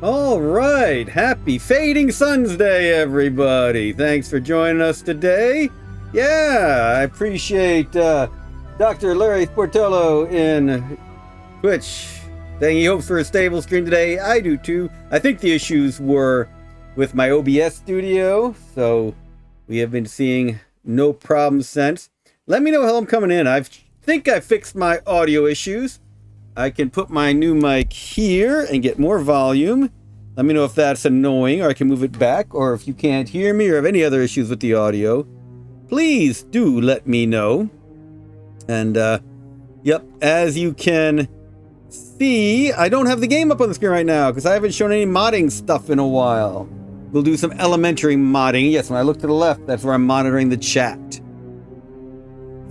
All right, happy Fading Suns Day, everybody. Thanks for joining us today. Yeah, I appreciate Dr. Larry Sportello in Twitch saying he hopes for a stable stream today. I do too. I think the issues were with my OBS studio, so we have been seeing no problems since. Let me know how I'm coming in. I think I fixed my audio issues. I can put my new mic here and get more volume. Let me know if that's annoying, or I can move it back, or if you can't hear me or have any other issues with the audio, please do let me know. And, yep, as you can see, I don't have the game up on the screen right now because I haven't shown any modding stuff in a while. We'll do some elementary modding. Yes, when I look to the left, that's where I'm monitoring the chat.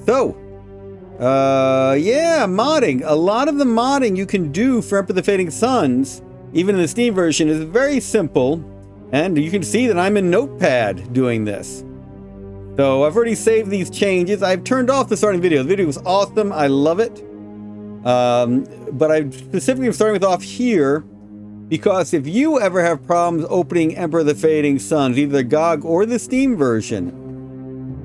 So, yeah, modding. A lot of the modding you can do for Emperor of the Fading Suns, even in the Steam version, is very simple. And you can see that I'm in Notepad doing this. So I've already saved these changes. I've turned off the starting video. The video was awesome. I love it. But I specifically am starting with off here because if you ever have problems opening Emperor of the Fading Suns, either the GOG or the Steam version,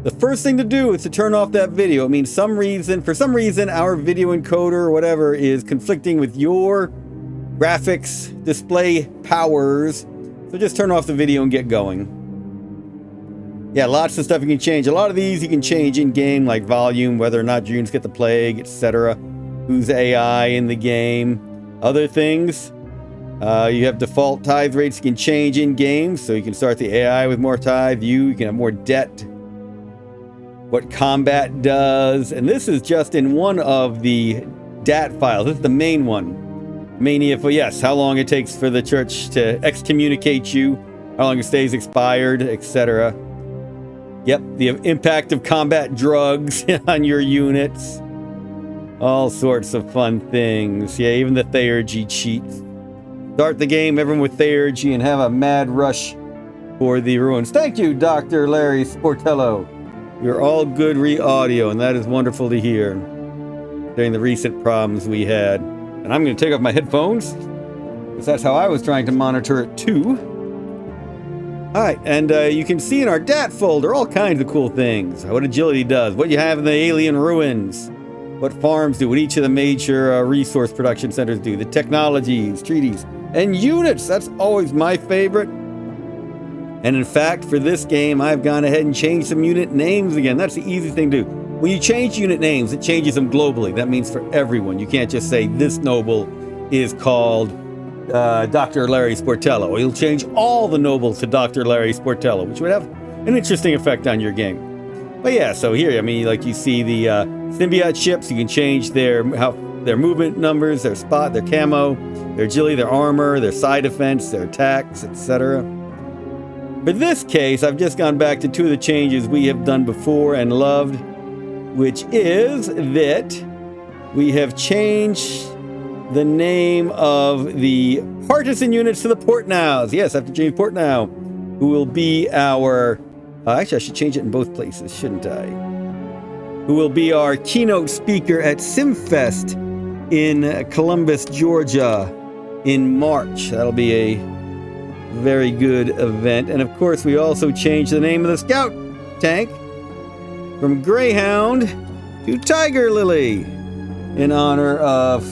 the first thing to do is to turn off that video. I mean, for some reason, our video encoder or whatever is conflicting with your graphics display powers. So just turn off the video and get going. Yeah, lots of stuff you can change. A lot of these you can change in game, like volume, whether or not units get the plague, etc. Who's AI in the game. Other things, you have default tithe rates you can change in game, so you can start the AI with more tithe. You can have more debt. What combat does, and this is just in one of the DAT files. This is the main one. Mania for, yes, how long it takes for the church to excommunicate you, how long it stays expired, etc. Yep, the impact of combat drugs on your units. All sorts of fun things. Yeah, even the Theurgy cheats. Start the game, everyone with Theurgy, and have a mad rush for the ruins. Thank you, Dr. Larry Sportello. You're all good re-audio, and that is wonderful to hear during the recent problems we had. And I'm going to take off my headphones, because that's how I was trying to monitor it too. Alright, and you can see in our DAT folder all kinds of cool things. What agility does, what you have in the alien ruins, what farms do, what each of the major resource production centers do, the technologies, treaties, and units. That's always my favorite. And in fact, for this game, I've gone ahead and changed some unit names again. That's the easy thing to do. When you change unit names, it changes them globally. That means for everyone. You can't just say this noble is called Dr. Larry Sportello. Or you'll change all the nobles to Dr. Larry Sportello, which would have an interesting effect on your game. But yeah, so here, I mean, like you see the symbiote ships, you can change their movement numbers, their spot, their camo, their agility, their armor, their side defense, their attacks, etc. But in this case, I've just gone back to two of the changes we have done before and loved, which is that we have changed the name of the partisan units to the Portnows. Yes, I have to change Portnow, who will be our... actually, I should change it in both places, shouldn't I? Who will be our keynote speaker at SimFest in Columbus, Georgia in March. That'll be a very good event. And of course, we also changed the name of the scout tank from Greyhound to Tiger Lily in honor of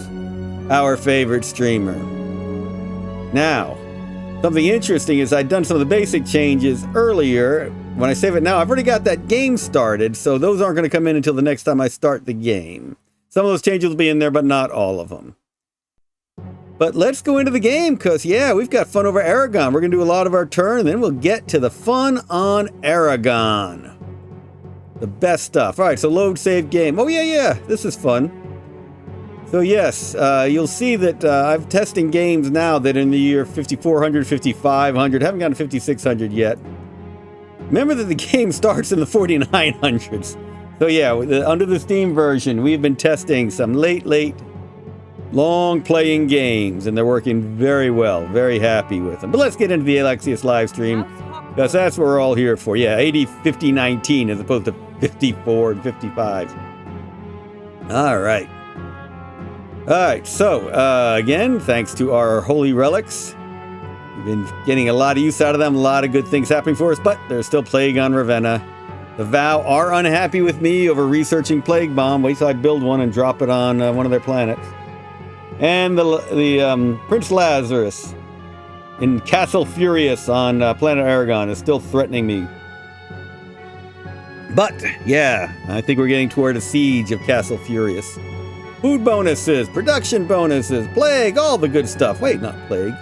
our favorite streamer. Now, something interesting is I'd done some of the basic changes earlier. When I save it now, I've already got that game started, so those aren't going to come in until the next time I start the game. Some of those changes will be in there, but not all of them. But let's go into the game, because, yeah, we've got fun over Aragon. We're going to do a lot of our turn, and then we'll get to the fun on Aragon. The best stuff. All right, so load, save, game. Oh, yeah, this is fun. So, yes, you'll see that I'm testing games now that are in the year 5400, 5500. Haven't gotten to 5600 yet. Remember that the game starts in the 4900s. So, yeah, under the Steam version, we've been testing some late long playing games, and they're working very well. Very happy with them. But let's get into the Alexius live stream, because that's what we're all here for. Yeah, 80, 50, 19 as opposed to 54 and 55. All right. So, again, thanks to our holy relics, We've been getting a lot of use out of them, a lot of good things happening for us, but there's still plague on Ravenna. The Vow are unhappy with me over researching Plague Bomb. Wait till I build one and drop it on one of their planets. And the Prince Lazarus in Castle Furias on planet Aragon is still threatening me. But, yeah, I think we're getting toward a siege of Castle Furias. Food bonuses, production bonuses, plague, all the good stuff. Wait, not plague.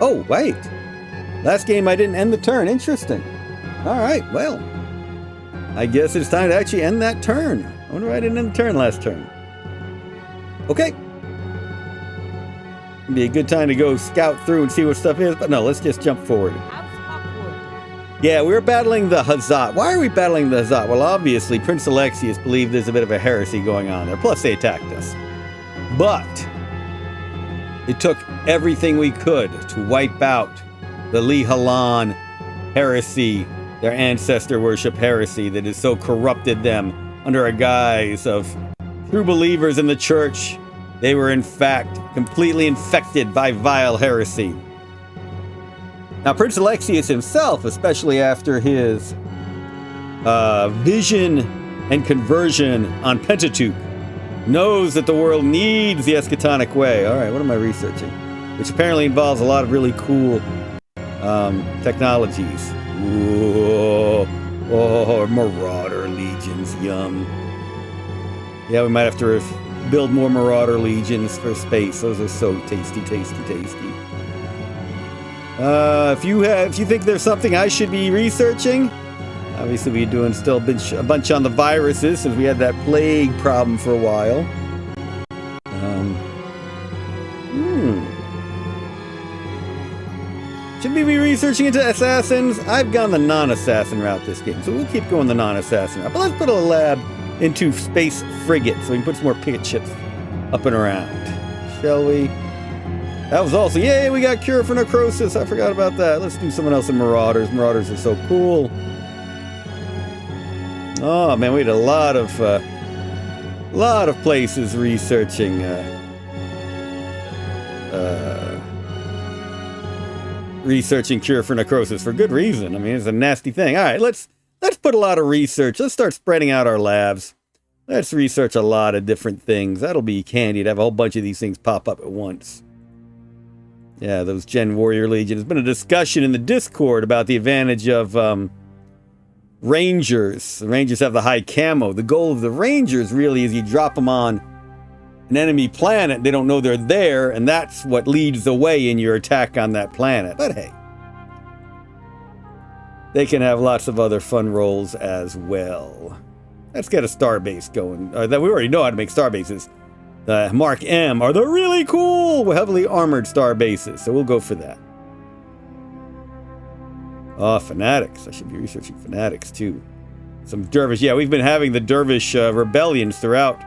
Oh, wait. Last game I didn't end the turn. Interesting. All right, well, I guess it's time to actually end that turn. I wonder why I didn't end the turn last turn. Okay. It'd be a good time to go scout through and see what stuff is, but no, let's just jump forward. House Hawkwood. Yeah, we were battling the Hazat. Why are we battling the Hazat? Well, obviously, Prince Alexius believed there's a bit of a heresy going on there. Plus, they attacked us. But it took everything we could to wipe out the Lihalan heresy, their ancestor worship heresy that has so corrupted them under a guise of true believers in the church. They were, in fact, completely infected by vile heresy. Now, Prince Alexius himself, especially after his vision and conversion on Pentateuch, knows that the world needs the eschatonic way. All right, what am I researching? Which apparently involves a lot of really cool technologies. Ooh, oh, Marauder Legions, yum. Yeah, we might have to build more Marauder Legions for space. Those are so tasty, tasty, tasty. If you think there's something I should be researching, obviously we're doing still a bunch on the viruses since we had that plague problem for a while. Should we be researching into assassins? I've gone the non-assassin route this game, so we'll keep going the non-assassin route. But let's put a lab into Space Frigate so we can put some more picket ships up and around. Shall we? That was also, yay, we got Cure for Necrosis. I forgot about that. Let's do someone else in Marauders. Marauders are so cool. Oh, man, we had a lot of places researching researching Cure for Necrosis for good reason. I mean, it's a nasty thing. All right, let's put a lot of research. Let's start spreading out our labs. Let's research a lot of different things. That'll be handy to have a whole bunch of these things pop up at once. Yeah, those Gen Warrior Legion. There's been a discussion in the Discord about the advantage of Rangers. The Rangers have the high camo. The goal of the Rangers really is you drop them on an enemy planet, they don't know they're there, and that's what leads the way in your attack on that planet. But hey, they can have lots of other fun roles as well. Let's get a starbase going. We already know how to make starbases. The Mark M are the really cool, heavily armored starbases, so we'll go for that. Oh, Fanatics. I should be researching Fanatics too. Some Dervish. Yeah, we've been having the Dervish rebellions throughout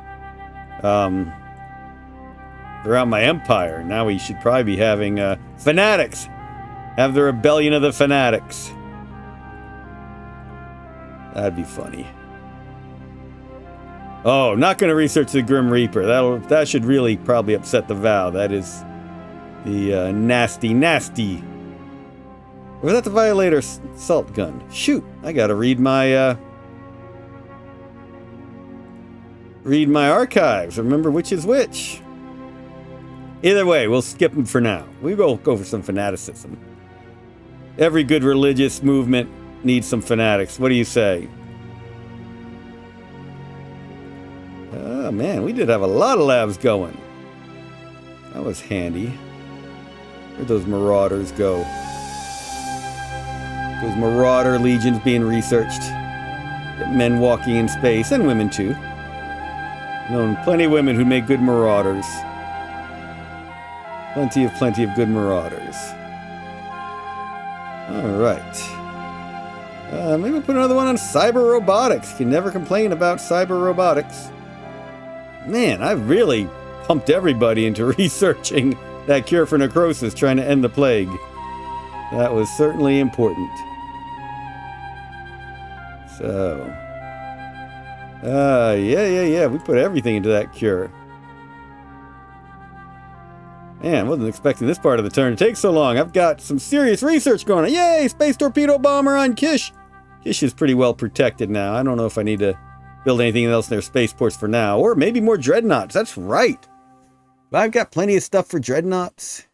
my empire. Now we should probably be having Fanatics. Have the rebellion of the Fanatics. That'd be funny. Oh, not going to research the Grim Reaper. That should really probably upset the Vow. That is the nasty, nasty. Or was that the Violator assault gun? Shoot, I got to read my archives. Remember which is which. Either way, we'll skip them for now. We will go for some fanaticism. Every good religious movement needs some fanatics. What do you say? Oh man, we did have a lot of labs going. That was handy. Where'd those Marauders go? Those Marauder Legions being researched. Men walking in space, and women too. Known plenty of women who make good Marauders. Plenty of good Marauders. Alright. Maybe we'll put another one on cyber robotics. You can never complain about cyber robotics. Man, I've really pumped everybody into researching that cure for necrosis, trying to end the plague. That was certainly important. So, yeah. We put everything into that cure. Man, wasn't expecting this part of the turn to take so long. I've got some serious research going on. Yay! Space torpedo bomber on Kish. Kish is pretty well protected now. I don't know if I need to build anything else in their spaceports for now. Or maybe more Dreadnoughts. That's right. But I've got plenty of stuff for Dreadnoughts.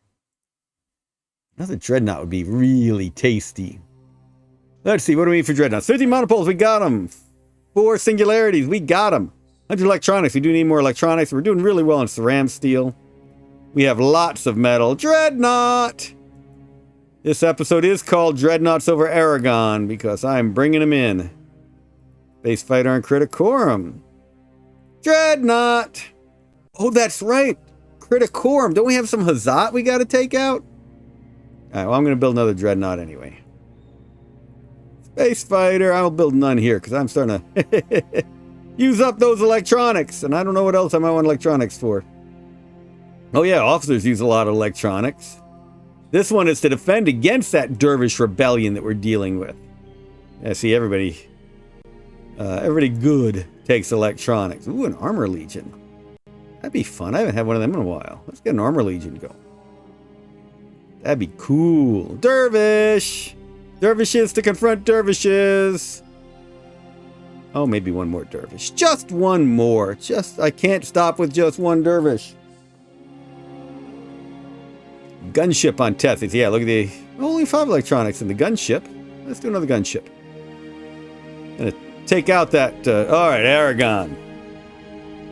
Another Dreadnought would be really tasty. Let's see. What do we need for Dreadnoughts? 50 monopoles. We got them. 4 singularities. We got them. 100 electronics. We do need more electronics. We're doing really well in ceram steel. We have lots of metal. Dreadnought! This episode is called Dreadnoughts over Aragon because I'm bringing them in. Space fighter and Criticorum. Dreadnought! Oh, that's right. Criticorum. Don't we have some Hazat we got to take out? Alright, well, I'm going to build another Dreadnought anyway. Space fighter. I'll build none here because I'm starting to use up those electronics. And I don't know what else I might want electronics for. Oh yeah, officers use a lot of electronics. This one is to defend against that dervish rebellion that we're dealing with. Yeah, see, everybody good takes electronics. Ooh, an armor legion. That'd be fun. I haven't had one of them in a while. Let's get an armor legion going. That'd be cool. Dervish! Dervishes to confront dervishes. Oh, maybe one more dervish. Just one more. I can't stop with just one dervish. Gunship on Tethys. Yeah, look at the only 5 electronics in the gunship. Let's do another gunship. Gonna take out that. All right, Aragon.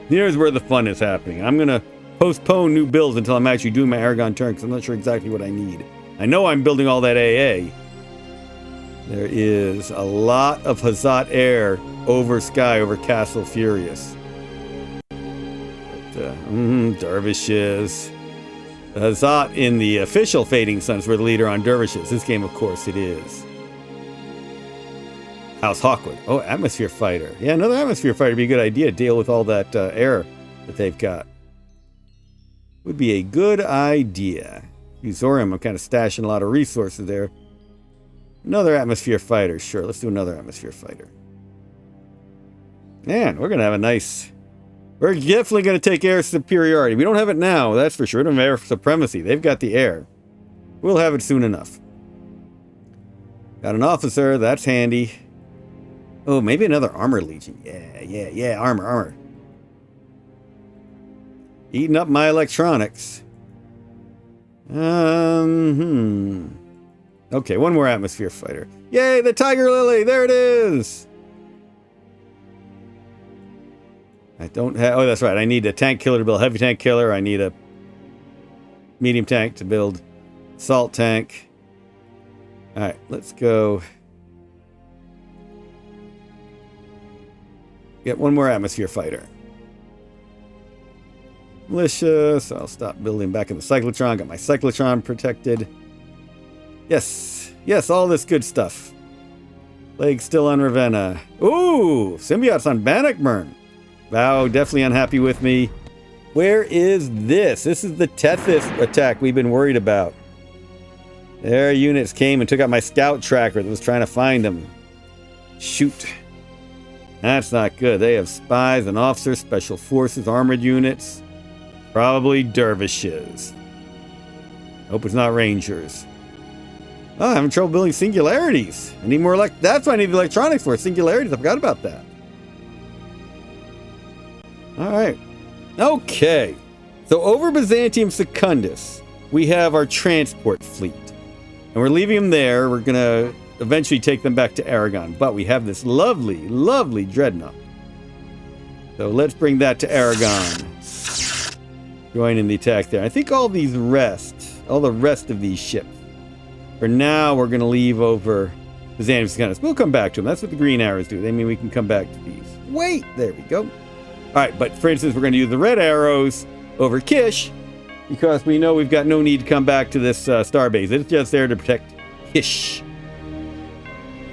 Here's where the fun is happening. I'm gonna postpone new builds until I'm actually doing my Aragon turn because I'm not sure exactly what I need. I know I'm building all that AA. There is a lot of Hazat air over Sky, over Castle Furias. But, dervishes. Hazat in the official Fading Suns were the leader on dervishes. This game, of course, it is. House Hawkwood. Oh, atmosphere fighter. Yeah, another atmosphere fighter would be a good idea to deal with all that air that they've got. Would be a good idea. Usorium, I'm kind of stashing a lot of resources there. Another atmosphere fighter. Sure, let's do another atmosphere fighter. Man, we're going to have a nice... We're definitely going to take air superiority. We don't have it now, that's for sure. We don't have air supremacy. They've got the air. We'll have it soon enough. Got an officer. That's handy. Oh, maybe another armor legion. Yeah. Armor. Eating up my electronics. Okay, one more atmosphere fighter. Yay, the Tiger Lily. There it is. I don't have... Oh, that's right. I need a tank killer to build heavy tank killer. I need a medium tank to build assault tank. All right, let's go. Get one more atmosphere fighter. Militia, so I'll stop building back in the cyclotron. Got my cyclotron protected. Yes, all this good stuff. Plague still on Ravenna. Ooh, symbiotes on Bannockburn. Wow, definitely unhappy with me. Where is this? This is the Tethys attack we've been worried about. Their units came and took out my scout tracker that was trying to find them. Shoot. That's not good. They have spies and officers, special forces, armored units. Probably dervishes. Hope it's not rangers. Oh, I'm having trouble building singularities. I need more that's what I need the electronics for. Singularities. I forgot about that. Alright. Okay. So over Byzantium Secundus, we have our transport fleet. And we're leaving them there. We're going to eventually take them back to Aragon. But we have this lovely, lovely dreadnought. So let's bring that to Aragon. Join in the attack there. I think all the rest of these ships. For now, we're going to leave over Byzantium Secundus. We'll come back to them. That's what the green arrows do. They mean we can come back to these. Wait, there we go. All right, but for instance, we're going to use the red arrows over Kish because we know we've got no need to come back to this starbase. It's just there to protect Kish.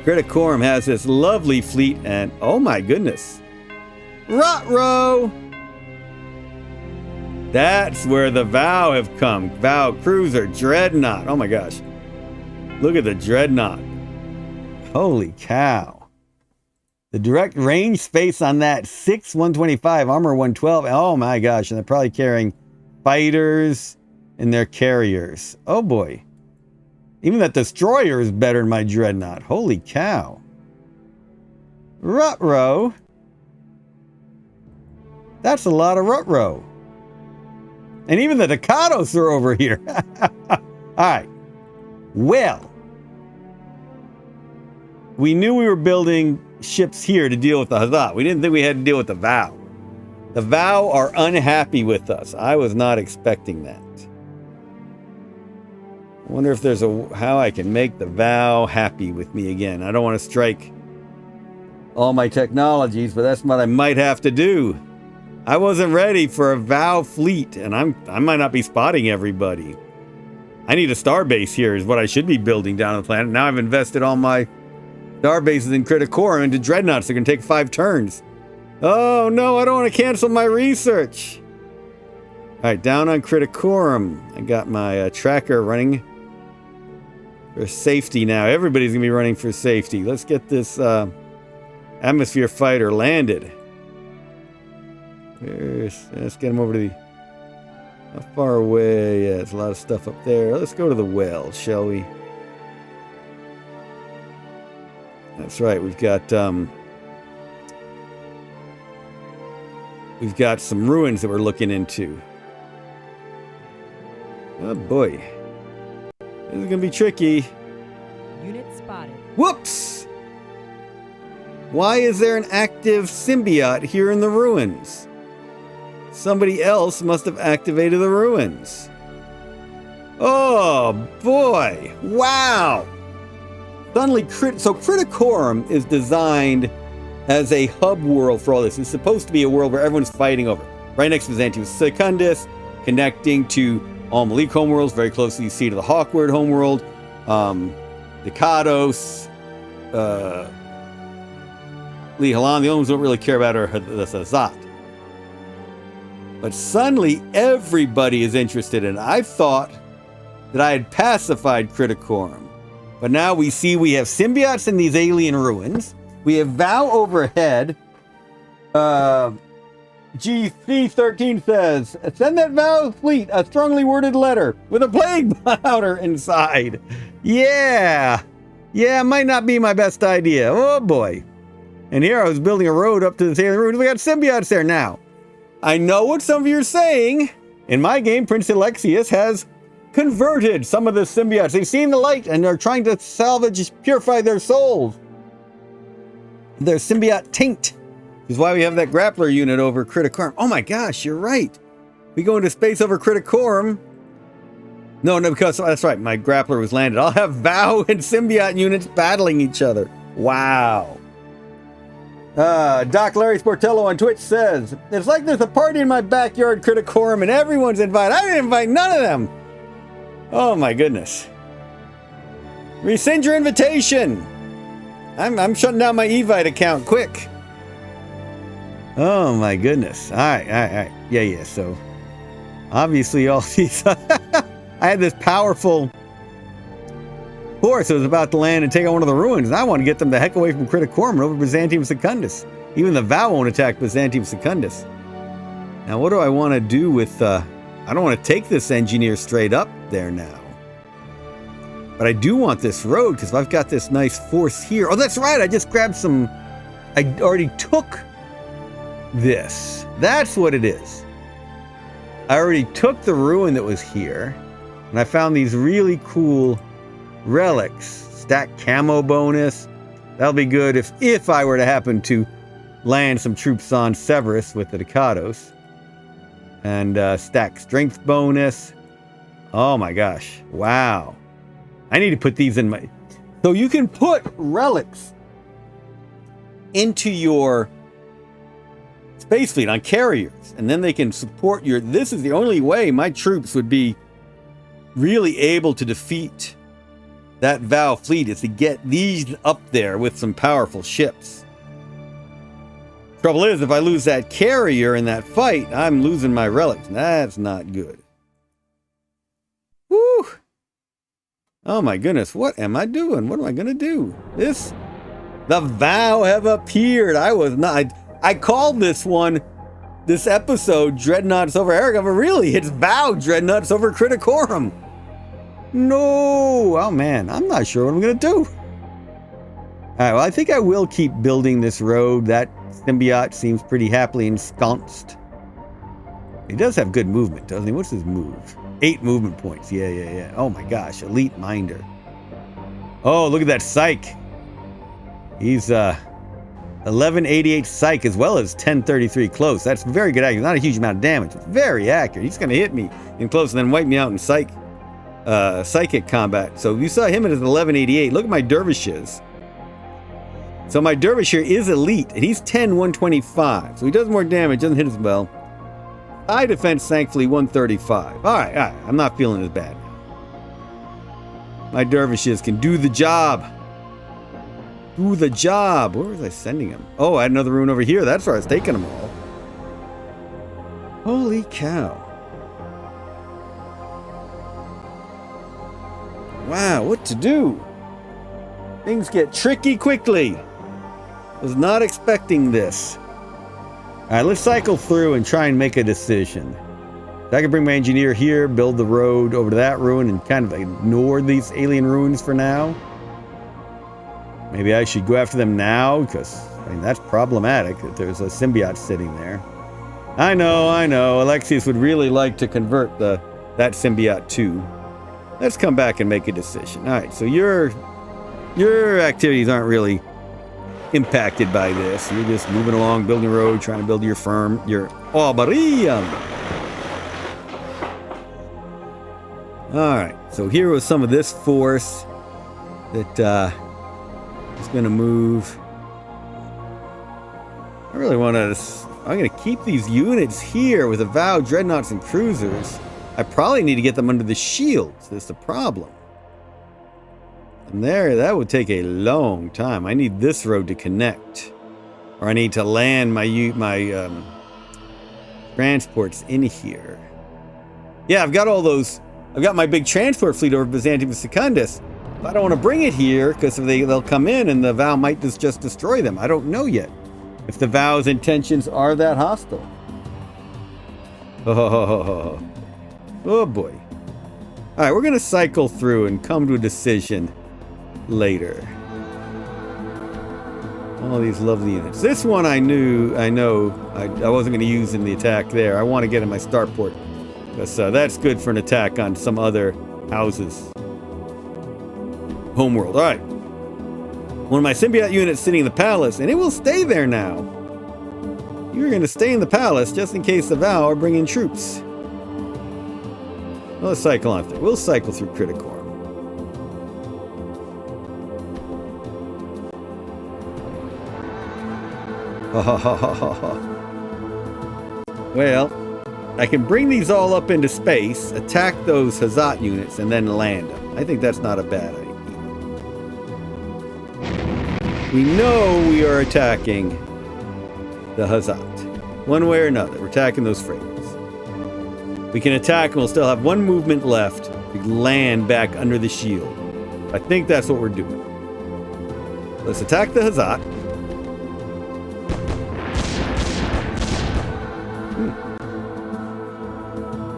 Criticorum has this lovely fleet, and oh my goodness, Rotro! That's where the Vow have come. Vow Cruiser Dreadnought. Oh my gosh, look at the Dreadnought. Holy cow. The direct range space on that 6 125, armor 112. Oh my gosh, and they're probably carrying fighters in their carriers. Oh boy. Even that destroyer is better than my dreadnought. Holy cow. Rutrow. That's a lot of Rutrow. And even the Ducados are over here. Alright. Well. We knew we were building ships here to deal with the Hazat. We didn't think we had to deal with the Vow. The Vow are unhappy with us. I was not expecting that. I wonder if there's how I can make the Vow happy with me again. I don't want to strike all my technologies, but that's what I might have to do. I wasn't ready for a Vow fleet, and I might not be spotting everybody. I need a star base here is what I should be building down on the planet. Now I've invested all my star bases in Criticorum into Dreadnoughts. They're going to take 5 turns. Oh no, I don't want to cancel my research. Alright, down on Criticorum. I got my tracker running for safety now. Everybody's going to be running for safety. Let's get this atmosphere fighter landed. Let's get him over to the... How far away? Yeah, there's a lot of stuff up there. Let's go to the well, shall we? That's right, we've got some ruins that we're looking into. Oh boy. This is gonna be tricky. Unit spotted. Whoops! Why is there an active symbiote here in the ruins? Somebody else must have activated the ruins. Oh boy! Wow! Suddenly, so Criticorum is designed as a hub world for all this. It's supposed to be a world where everyone's fighting over. Right next to Byzantium Secundus, connecting to all Malik homeworlds, very closely you see to the Hawkwood homeworld, Ducados, Lihalan. The only ones who don't really care about are the Hazat. But suddenly, everybody is interested in it. I thought that I had pacified Criticorum. But now we see we have symbiotes in these alien ruins. We have Vow overhead. GC13 says, send that Vow fleet a strongly worded letter with a plague powder inside. Yeah. Yeah, might not be my best idea. Oh boy. And here I was building a road up to this alien ruin. We got symbiotes there now. I know what some of you are saying. In my game, Prince Alexius has converted some of the symbiotes. They've seen the light and are trying to salvage, purify their souls. Their symbiote taint is why we have that grappler unit over Criticorum. Oh my gosh, you're right. We go into space over Criticorum. No, because that's right. My grappler was landed. I'll have Vow and symbiote units battling each other. Wow. Doc Larry Sportello on Twitch says, it's like there's a party in my backyard, Criticorum, and everyone's invited. I didn't invite none of them. Oh my goodness. Rescind your invitation. I'm shutting down my Evite account, quick. Oh my goodness. All right. Yeah. So, obviously all these... I had this powerful force that was about to land and take on one of the ruins, and I want to get them the heck away from Criticorum and over Byzantium Secundus. Even the Vow won't attack Byzantium Secundus. Now, what do I want to do with... I don't want to take this engineer straight up there now. But I do want this road, because if I've got this nice force here... Oh, that's right, I just grabbed some... I already took this. That's what it is. I already took the ruin that was here, and I found these really cool relics. Stack camo bonus. That'll be good if I were to happen to land some troops on Severus with the Ducados. And stack strength bonus. Oh my gosh. Wow. I need to put these in my... So you can put relics into your space fleet on carriers, and then they can support your... This is the only way my troops would be really able to defeat that Vow fleet, is to get these up there with some powerful ships. Trouble is, if I lose that carrier in that fight, I'm losing my relics. That's not good. Woo! Oh my goodness, what am I doing? What am I gonna do? The Vow have appeared. I called this one this episode, Dreadnoughts over Aragon, but really, it's Vow Dreadnoughts over Criticorum. No! Oh man, I'm not sure what I'm gonna do. Alright, well, I think I will keep building this road. That symbiote seems pretty happily ensconced. He does have good movement, doesn't he? What's his move? 8 movement points. Yeah. Oh my gosh, elite minder. Oh, look at that psych. He's 1188 psych as well as 1033 close. That's very good accuracy. Not a huge amount of damage. It's very accurate. He's going to hit me in close and then wipe me out in psychic combat. So you saw him at his 1188. Look at my dervishes. So my dervisher is elite, and he's 10125. So he does more damage, doesn't hit as well. High defense, thankfully, 135. All right. I'm not feeling as bad now. My dervishes can do the job. Do the job. Where was I sending him? Oh, I had another rune over here. That's where I was taking them all. Holy cow. Wow, what to do? Things get tricky quickly. Was not expecting this. All right, let's cycle through and try and make a decision. I can bring my engineer here, build the road over to that ruin, and kind of ignore these alien ruins for now. Maybe I should go after them now, because I mean, that's problematic that there's a symbiote sitting there. I know. Alexius would really like to convert that symbiote too. Let's come back and make a decision. All right, so your activities aren't really impacted by this. You're just moving along, building a road, trying to build your firm, your arboretum. Alright, so here was some of this force that is going to move. I really want to... I'm going to keep these units here with the Vow, Dreadnoughts, and Cruisers. I probably need to get them under the shields. That's the problem. And that would take a long time. I need this road to connect. Or I need to land my transports in here. Yeah, I've got all those... I've got my big transport fleet over Byzantium and Secundus. But I don't want to bring it here, because they'll come in and the Vow might just destroy them. I don't know yet. If the Vow's intentions are that hostile. Oh boy. Alright, we're going to cycle through and come to a decision later. All these lovely units. This one I know I wasn't going to use in the attack there. I want to get in my starport. Because that's good for an attack on some other houses. Homeworld. Alright. One of my symbiote units sitting in the palace, and it will stay there now. You're going to stay in the palace just in case the Vow are bringing troops. Well, let's cycle on through. We'll cycle through Criticorum. Well, I can bring these all up into space, attack those Hazat units, and then land them. I think that's not a bad idea. We know we are attacking the Hazat. One way or another, we're attacking those freighters. We can attack and we'll still have one movement left. We can land back under the shield. I think that's what we're doing. Let's attack the Hazat.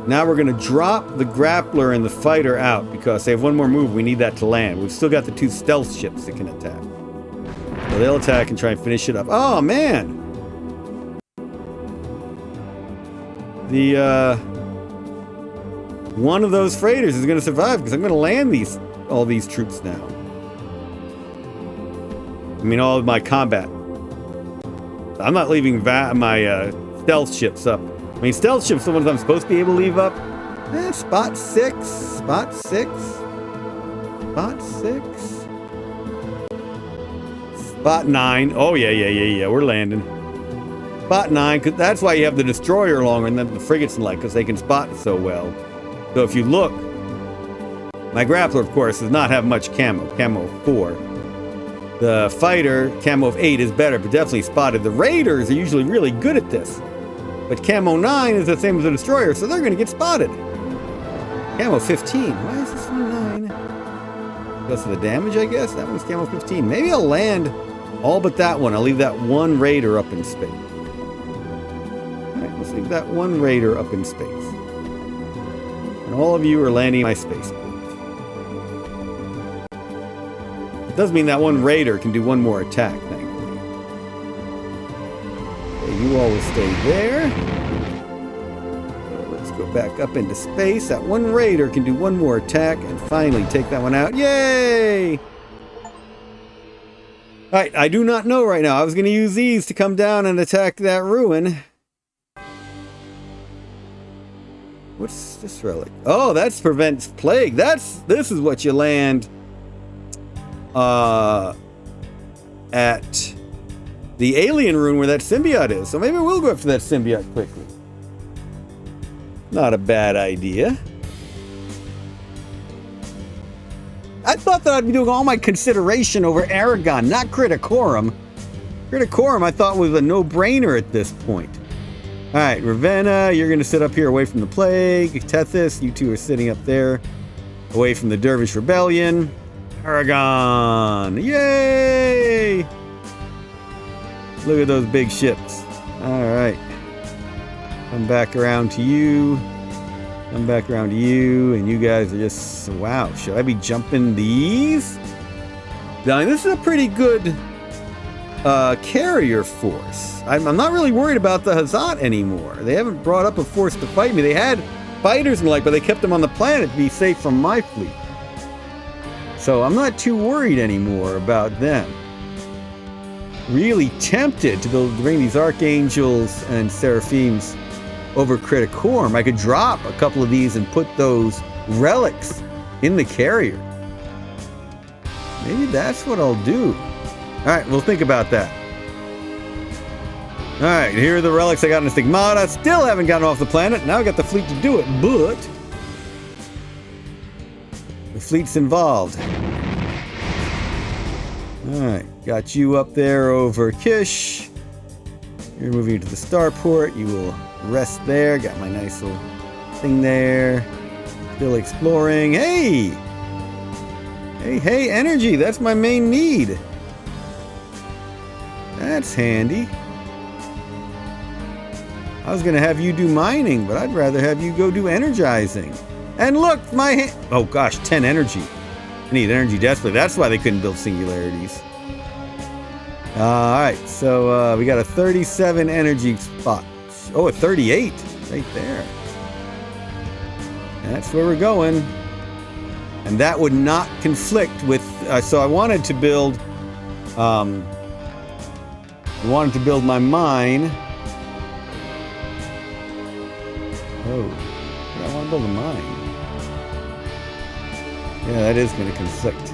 Now we're going to drop the grappler and the fighter out because they have one more move. We need that to land. We've still got the 2 stealth ships that can attack. So they'll attack and try and finish it up. Oh, man! One of those freighters is going to survive because I'm going to land all these troops now. I mean, all of my combat. I'm not leaving my stealth ships up. I mean, stealth ships are the ones I'm supposed to be able to leave up. Spot 6. Spot 6. Spot 6. Spot 9. Oh, yeah. We're landing. Spot 9. Cause that's why you have the destroyer longer than the frigates and because they can spot so well. So if you look, my grappler, of course, does not have much camo. Camo 4. The fighter, camo of 8 is better, but definitely spotted. The raiders are usually really good at this. But camo 9 is the same as the destroyer, so they're going to get spotted. Camo 15. Why is this one 9? Because of the damage, I guess? That one's camo 15. Maybe I'll land all but that one. I'll leave that one raider up in space. Alright, let's Let's leave that one raider up in space. And all of you are landing my spaceport. It does mean that one raider can do one more attack, thankfully. Okay, you all will stay there. Let's go back up into space. That one raider can do one more attack and finally take that one out. Yay! Alright, I do not know right now. I was going to use these to come down and attack that ruin. What's this relic? Oh, that prevents plague. This is what you land at the alien ruin where that symbiote is. So maybe we'll go after that symbiote quickly. Not a bad idea. I thought that I'd be doing all my consideration over Aragon, not Criticorum. Criticorum I thought was a no-brainer at this point. Alright, Ravenna, you're going to sit up here away from the plague. Tethys, you two are sitting up there away from the Dervish Rebellion. Aragon! Yay! Look at those big ships. Alright. Come back around to you. Come back around to you. And you guys are just... Wow, should I be jumping these? Now, this is a pretty good carrier force. I'm not really worried about the Hazat anymore. They haven't brought up a force to fight me. They had fighters and the like, but they kept them on the planet to be safe from my fleet. So I'm not too worried anymore about them. Really tempted to bring these Archangels and Seraphims over Criticorum. I could drop a couple of these and put those relics in the carrier. Maybe that's what I'll do. Alright, we'll think about that. Alright, here are the relics I got in Stigmata. Still haven't gotten off the planet. Now I got the fleet to do it, but the fleet's involved. Alright, got you up there over Kish. You're moving to the starport. You will rest there. Got my nice little thing there. Still exploring. Hey! Hey, energy. That's my main need. That's handy. I was going to have you do mining, but I'd rather have you go do energizing. And look, oh gosh, 10 energy. I need energy desperately. That's why they couldn't build singularities. Alright, so we got a 37 energy spot. Oh, a 38 right there. That's where we're going. And that would not conflict with... so I wanted to build... I wanted to build my mine. Oh, I want to build a mine. Yeah, that is going to conflict.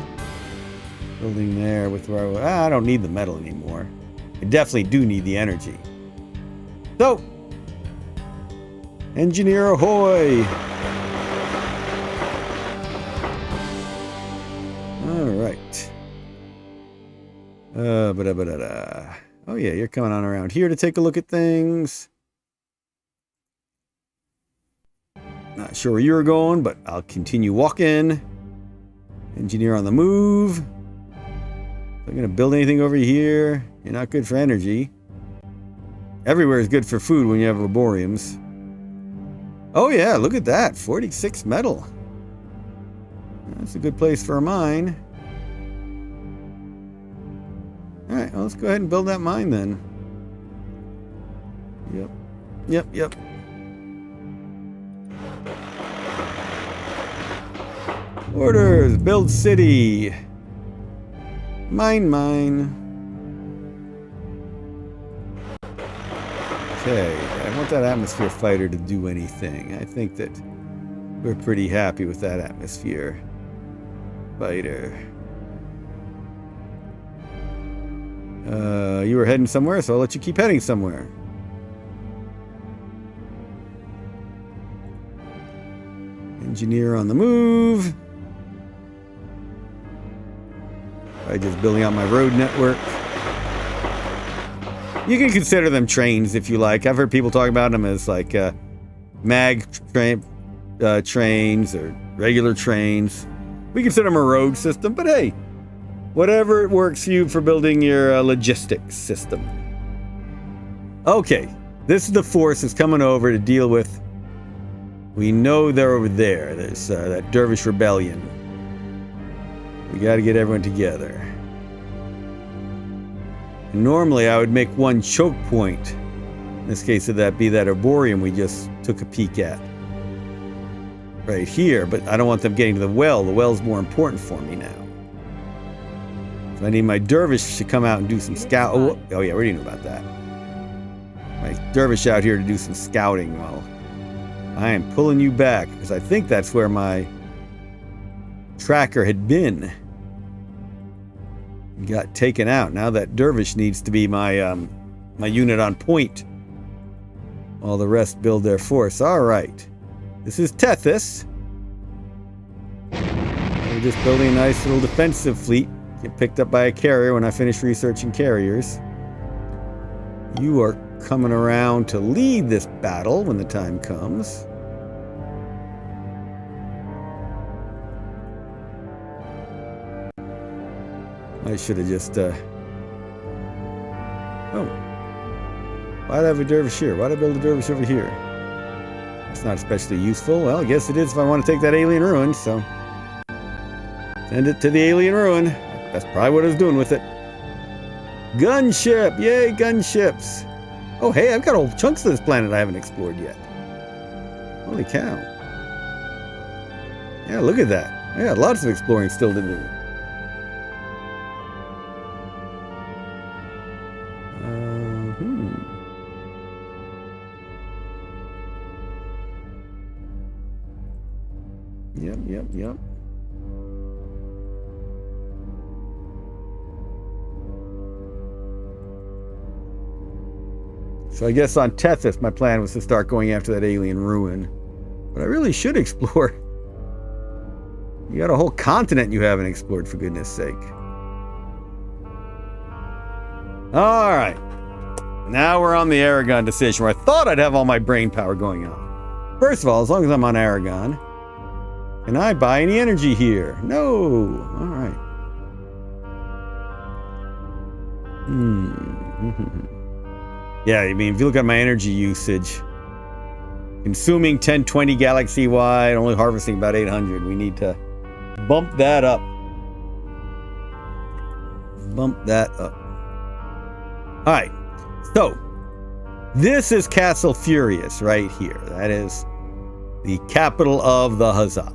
Building there with where I don't need the metal anymore. I definitely do need the energy. So, engineer ahoy! All right. Oh yeah, you're coming on around here to take a look at things. Not sure where you're going, but I'll continue walking. Engineer on the move. I'm gonna build anything over here. You're not good for energy. Everywhere is good for food when you have laboriums. Oh yeah, look at that. 46 metal. That's a good place for a mine. Alright, well, let's go ahead and build that mine then. Yep. Orders, build city. Mine. Okay, I want that atmosphere fighter to do anything. I think that we're pretty happy with that atmosphere fighter. You were heading somewhere, so I'll let you keep heading somewhere. Engineer on the move. I'm just building out my road network. You can consider them trains if you like. I've heard people talk about them as like mag trains or regular trains. We consider them a road system, but hey, whatever it works for you for building your logistics system. Okay, This is the force that's coming over to deal with. We know they're over there. There's that Dervish rebellion. We got to get everyone together. And normally I would make one choke point. In this case, would that be that Arborium we just took a peek at. Right here, but I don't want them getting to the well. The well's more important for me now. So I need my Dervish to come out and do some scout. Oh yeah, we already knew about that. My Dervish out here to do some scouting while I am pulling you back, because I think that's where my tracker had been. Got taken out. Now that Dervish needs to be my my unit on point. All the rest build their force. All right. This is Tethys. We're just building a nice little defensive fleet. Get picked up by a carrier when I finish researching carriers. You are coming around to lead this battle when the time comes. I should have just, oh. Why'd I have a Dervish here? Why'd I build a Dervish over here? It's not especially useful. Well, I guess it is if I want to take that alien ruin, so. Send it to the alien ruin. That's probably what I was doing with it. Gunship! Yay, gunships! Oh, hey, I've got whole chunks of this planet I haven't explored yet. Holy cow. Yeah, look at that. I got lots of exploring still to do. Yep. So I guess on Tethys, my plan was to start going after that alien ruin. But I really should explore. You got a whole continent you haven't explored, for goodness sake. Alright. Now we're on the Aragon decision, where I thought I'd have all my brain power going on. First of all, as long as I'm on Aragon, can I buy any energy here? No. Alright. Yeah, I mean, if you look at my energy usage, consuming 1020 galaxy-wide, only harvesting about 800. We need to bump that up. Bump that up. Alright, so this is Castle Furias right here. That is the capital of the Hazat.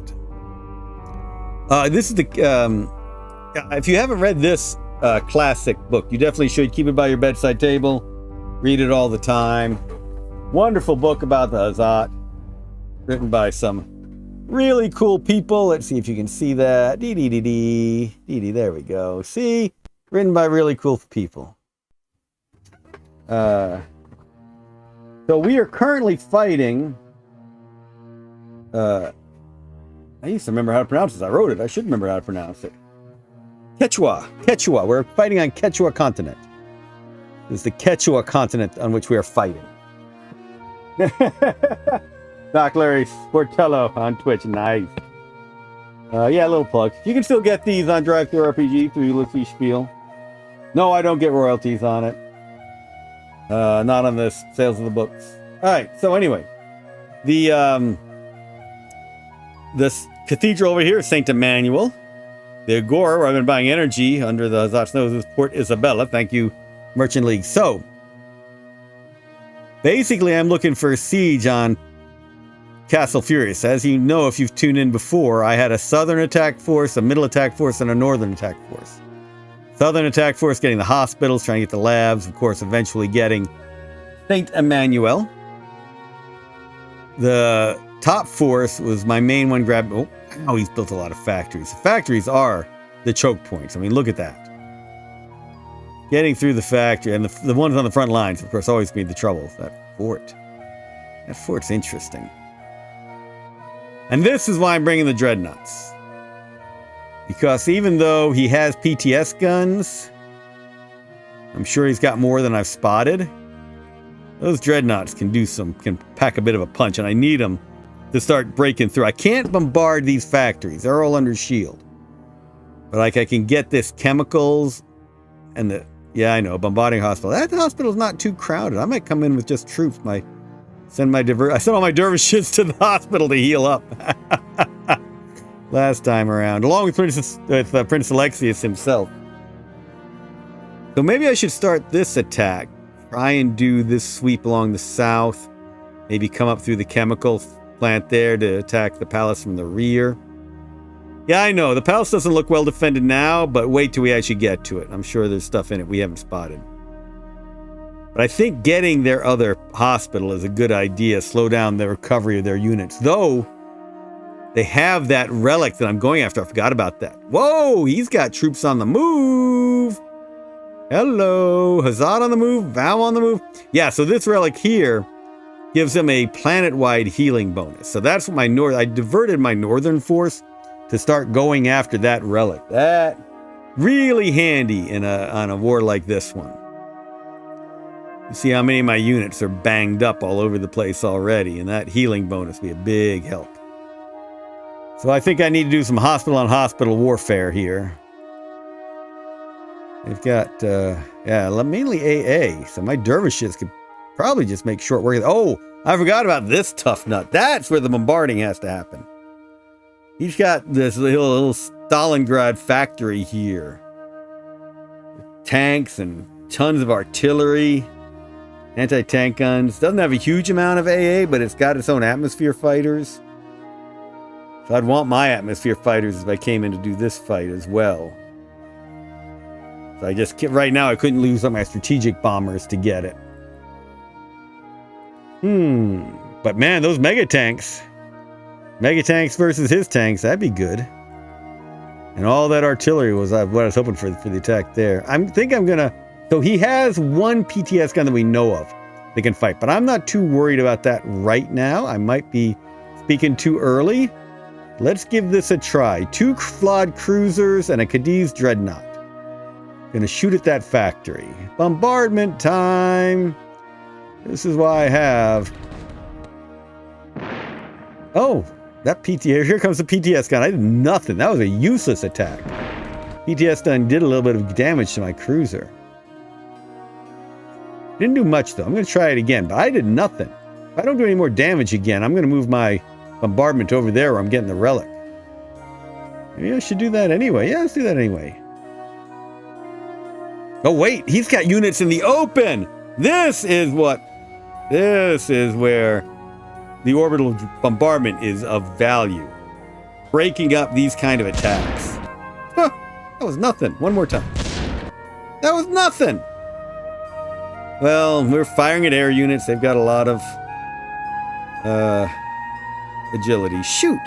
This is the, if you haven't read this classic book, you definitely should. Keep it by your bedside table. Read it all the time. Wonderful book about the Hazat. Written by some really cool people. Let's see if you can see that. Dee, there we go. See? Written by really cool people. So we are currently fighting... I used to remember how to pronounce this. I wrote it. I should remember how to pronounce it. Quechua. We're fighting on Quechua continent. This is the Quechua continent on which we are fighting. Doc Larry Sportello on Twitch. Nice. Yeah, a little plug. You can still get these on DriveThruRPG through Ulysses Spiel. No, I don't get royalties on it. Not on the sales of the books. Alright, so anyway. This cathedral over here is St. Emmanuel. The Agora, where I've been buying energy under the Hazat's nose, is Port Isabella. Thank you, Merchant League. So, basically, I'm looking for a siege on Castle Furias. As you know, if you've tuned in before, I had a southern attack force, a middle attack force, and a northern attack force. Southern attack force getting the hospitals, trying to get the labs, of course, eventually getting St. Emmanuel. The top force was my main one grabbed. Oh, now he's built a lot of factories. The factories are the choke points. I mean, look at that. Getting through the factory, and the ones on the front lines, of course, always made the trouble. That fort's interesting. And this is why I'm bringing the Dreadnoughts. Because even though he has PTS guns, I'm sure he's got more than I've spotted. Those Dreadnoughts can pack a bit of a punch, and I need them to start breaking through. I can't bombard these factories. They're all under shield. But like I can get this chemicals and the Yeah, I know. Bombarding hospital. That hospital's not too crowded. I might come in with just troops. I send all my dervishes to the hospital to heal up. Last time around, along with Prince Alexius himself. So maybe I should start this attack. Try and do this sweep along the south. Maybe come up through the chemical plant there to attack the palace from the rear. Yeah, I know. The palace doesn't look well defended now, but wait till we actually get to it. I'm sure there's stuff in it we haven't spotted. But I think getting their other hospital is a good idea. Slow down the recovery of their units. Though, they have that relic that I'm going after. I forgot about that. Whoa, he's got troops on the move. Hello. Hazat on the move. Vow on the move. Yeah, so this relic here gives them a planet-wide healing bonus. So that's what I diverted my northern force to start going after that relic. That really handy on a war like this one. You see how many of my units are banged up all over the place already, and that healing bonus will be a big help. So I think I need to do some hospital-on-hospital warfare here. They've got, mainly AA, so my dervishes could probably just make short work of it. Oh, I forgot about this tough nut. That's where the bombarding has to happen. He's got this little Stalingrad factory here. Tanks and tons of artillery. Anti-tank guns. Doesn't have a huge amount of AA, but it's got its own atmosphere fighters. So I'd want my atmosphere fighters if I came in to do this fight as well. So right now I couldn't lose on my strategic bombers to get it. But man, those mega tanks versus his tanks, that'd be good. And all that artillery was what I was hoping for the attack there. So he has one PTS gun that we know of that can fight, but I'm not too worried about that right now. I might be speaking too early. Let's give this a try. 2 flawed cruisers and a Cadiz Dreadnought. Gonna shoot at that factory. Bombardment time. This is why I have... Oh, that PTS. Here comes the PTS gun. I did nothing. That was a useless attack. PTS gun did a little bit of damage to my cruiser. Didn't do much though. I'm gonna try it again, but I did nothing. If I don't do any more damage again, I'm gonna move my bombardment over there where I'm getting the relic. Maybe I should do that anyway. Yeah, let's do that anyway. Oh wait, he's got units in the open! This is where the orbital bombardment is of value. Breaking up these kind of attacks. Huh, that was nothing. One more time. That was nothing! Well, we're firing at air units. They've got a lot of agility. Shoot!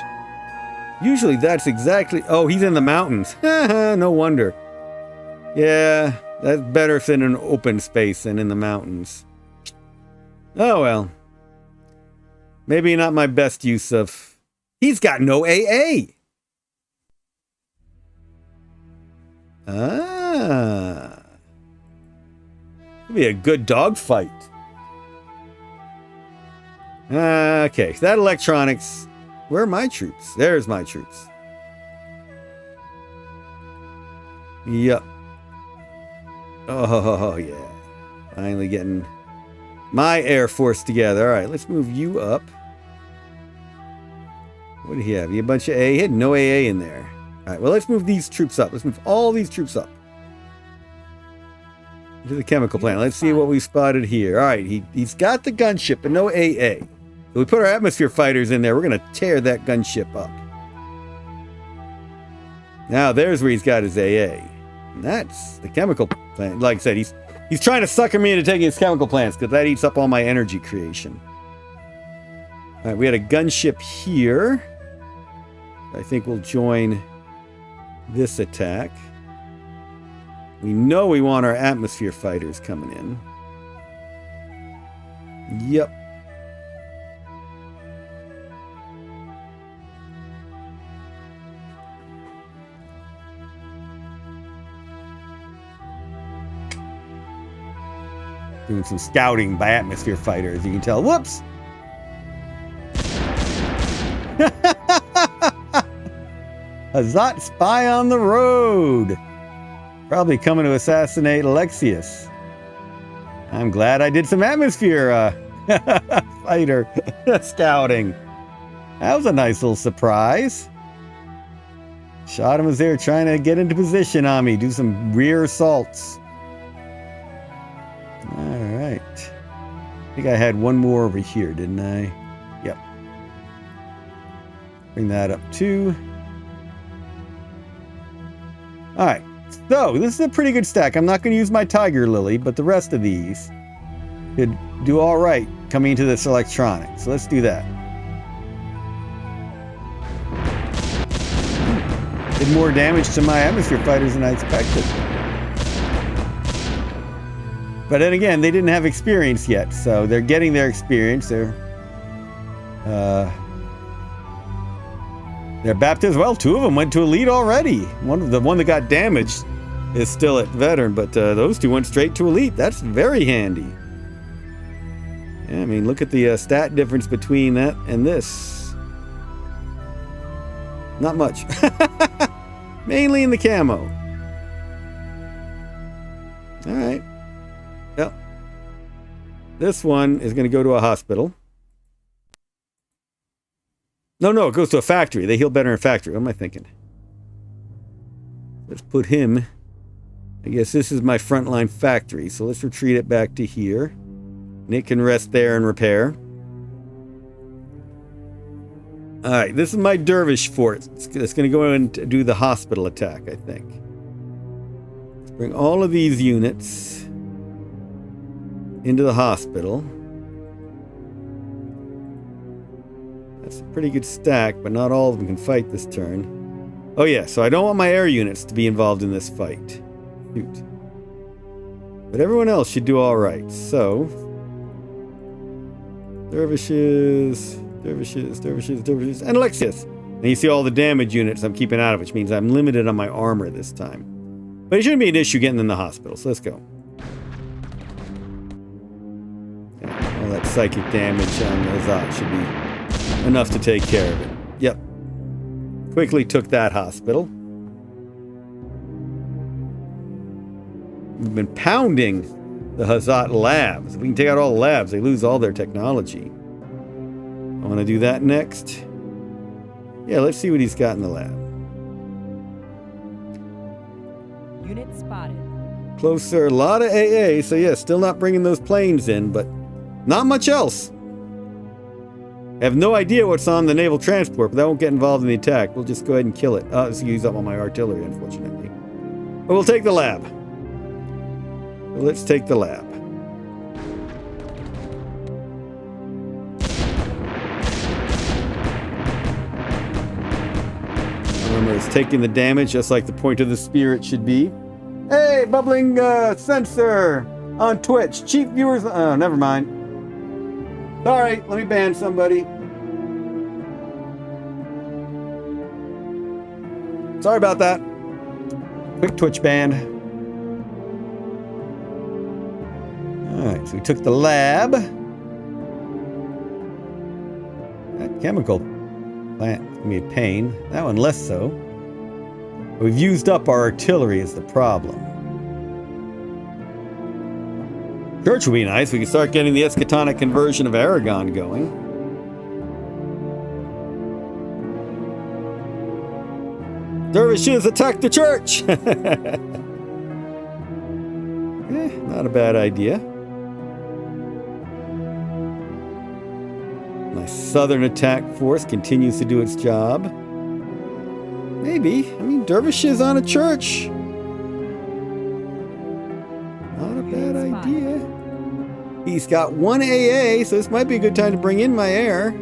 Usually that's exactly... Oh, he's in the mountains. No wonder. Yeah, that's better if in an open space than in the mountains. Oh, well. Maybe not my best use of... He's got no AA! Ah. It'll be a good dogfight. Okay, so that electronics... Where are my troops? There's my troops. Yep. Oh, yeah. Finally getting my Air Force together. All right, let's move you up. What do you have? You have a bunch of A? He had no AA in there. All right, well, let's move these troops up. Let's move all these troops up. To the chemical plant. Let's see what we spotted here. All right, he's got the gunship, but no AA. So we put our atmosphere fighters in there. We're going to tear that gunship up. Now, there's where he's got his AA. And that's the chemical plant. Like I said, he's trying to sucker me into taking his chemical plants because that eats up all my energy creation. All right, we had a gunship here. I think we'll join this attack. We know we want our atmosphere fighters coming in. Yep. Doing some scouting by atmosphere fighters, you can tell. Whoops! Hazat spy on the road! Probably coming to assassinate Alexius. I'm glad I did some atmosphere fighter scouting. That was a nice little surprise. Shot him as they were trying to get into position on me, do some rear assaults. Alright. I think I had one more over here, didn't I? Yep. Bring that up too. Alright. So, this is a pretty good stack. I'm not going to use my Tiger Lily, but the rest of these could do alright coming into this electronic. So let's do that. Did more damage to my atmosphere fighters than I expected. But then again, they didn't have experience yet, so they're getting their experience. They're baptized. Well, two of them went to elite already. The one that got damaged is still at veteran, but those two went straight to elite. That's very handy. Yeah, I mean, look at the stat difference between that and this. Not much. Mainly in the camo. Alright. Yep. This one is going to go to a hospital. No, it goes to a factory. They heal better in a factory. What am I thinking? Let's put him... I guess this is my frontline factory, so let's retreat it back to here. And it can rest there and repair. Alright, this is my dervish fort. It's going to go in and do the hospital attack, I think. Let's bring all of these units into the hospital. That's a pretty good stack, but not all of them can fight this turn. Oh yeah, so I don't want my air units to be involved in this fight. Shoot. But everyone else should do alright, so... Dervishes, and Alexius. And you see all the damage units I'm keeping out of, which means I'm limited on my armor this time. But it shouldn't be an issue getting in the hospital, so let's go. Yeah, all that psychic damage on Hazat should be enough to take care of it. Yep. Quickly took that hospital. We've been pounding the Hazat labs. If we can take out all the labs, they lose all their technology. I want to do that next. Yeah, let's see what he's got in the lab. Unit spotted. Closer, a lot of AA, so yeah, still not bringing those planes in, but not much else. I have no idea what's on the naval transport, but that won't get involved in the attack. We'll just go ahead and kill it. Let's use up all my artillery, unfortunately. But we'll take the lab. Let's take the lab. Remember, it's taking the damage just like the point of the spirit should be. Hey, bubbling censor on Twitch. Cheap viewers. Oh, never mind. Sorry, let me ban somebody. Sorry about that. Quick Twitch ban. Alright, so we took the lab. That chemical plant is going to be a pain. That one less so. We've used up our artillery is the problem. Church would be nice. We can start getting the eschatonic conversion of Aragon going. Dervishes attack the church! Not a bad idea. My southern attack force continues to do its job. Maybe. I mean, dervishes on a church. Not a bad idea. He's got one AA, so this might be a good time to bring in my air.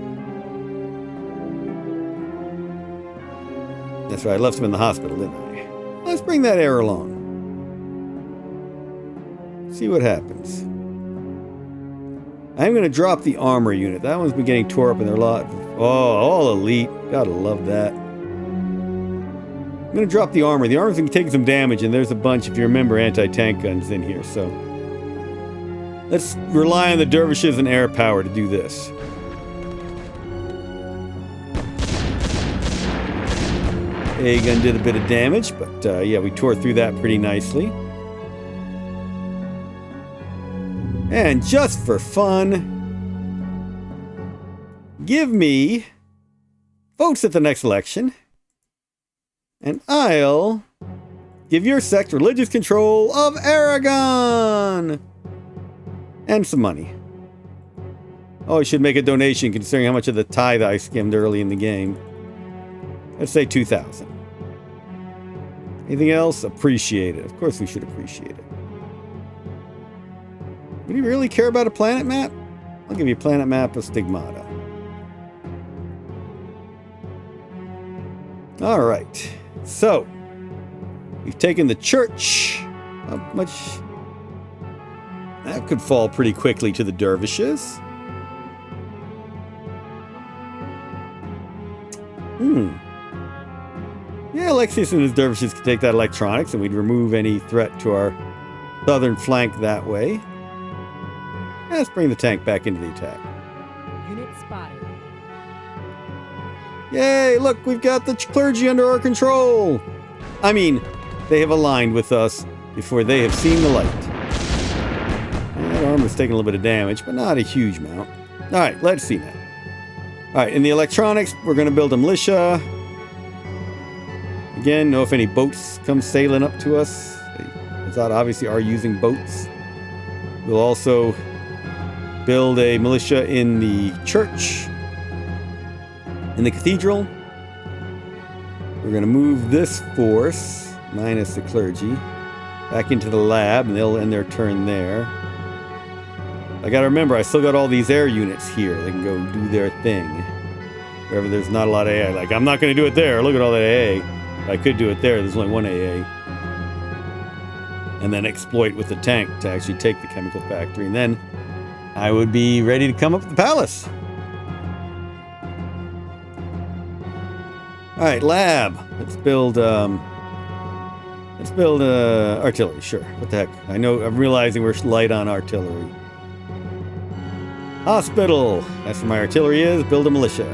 That's right, I left him in the hospital, didn't I? Let's bring that air along. See what happens. I'm going to drop the armor unit. That one's been getting tore up in their lot. Oh, all elite. Gotta love that. I'm going to drop the armor. The armor's going to take some damage, and there's a bunch, if you remember, anti-tank guns in here, so... Let's rely on the dervishes and air power to do this. AA gun did a bit of damage, but yeah, we tore through that pretty nicely. And just for fun, give me votes at the next election, and I'll give your sect religious control of Aragon! And some money. Oh, I should make a donation considering how much of the tithe I skimmed early in the game. Let's say 2,000. Anything else? Appreciate it. Of course we should appreciate it. Do you really care about a planet map? I'll give you a planet map of Stigmata. Alright. So, we've taken the church. How much? That could fall pretty quickly to the dervishes. Yeah, Alexius and his dervishes could take that electronics and we'd remove any threat to our southern flank that way. Let's bring the tank back into the attack. Unit spotted. Yay, look, we've got the clergy under our control. I mean, they have aligned with us before they have seen the light. And that armor's taking a little bit of damage, but not a huge amount. Alright, let's see now. Alright, in the electronics, we're going to build a militia. Again, know if any boats come sailing up to us. Hazat obviously are using boats. We'll also build a militia in the church, in the cathedral. We're going to move this force, minus the clergy, back into the lab, and they'll end their turn there. I got to remember, I still got all these air units here. They can go do their thing. Wherever there's not a lot of AA. Like, I'm not going to do it there. Look at all that AA. If I could do it there, there's only one AA. And then exploit with the tank to actually take the chemical factory. And then I would be ready to come up with the palace. Alright, lab. Let's build artillery, sure. What the heck? I know, I'm realizing we're light on artillery. Hospital. That's where my artillery is. Build a militia.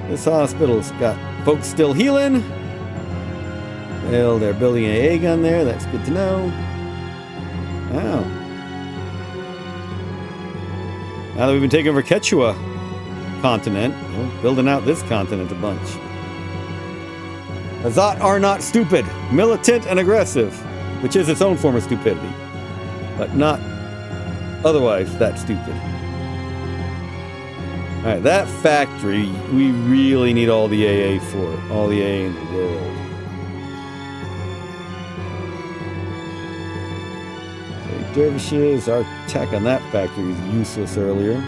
This hospital's got folks still healing. Well, they're building an AA gun there. That's good to know. Wow. Now that we've been taking over Quechua continent, we're building out this continent a bunch. Hazat are not stupid, militant and aggressive, which is its own form of stupidity, but not otherwise that stupid. Alright, that factory, we really need all the AA for. All the AA in the world. Okay, dervishes, our attack on that factory was useless earlier.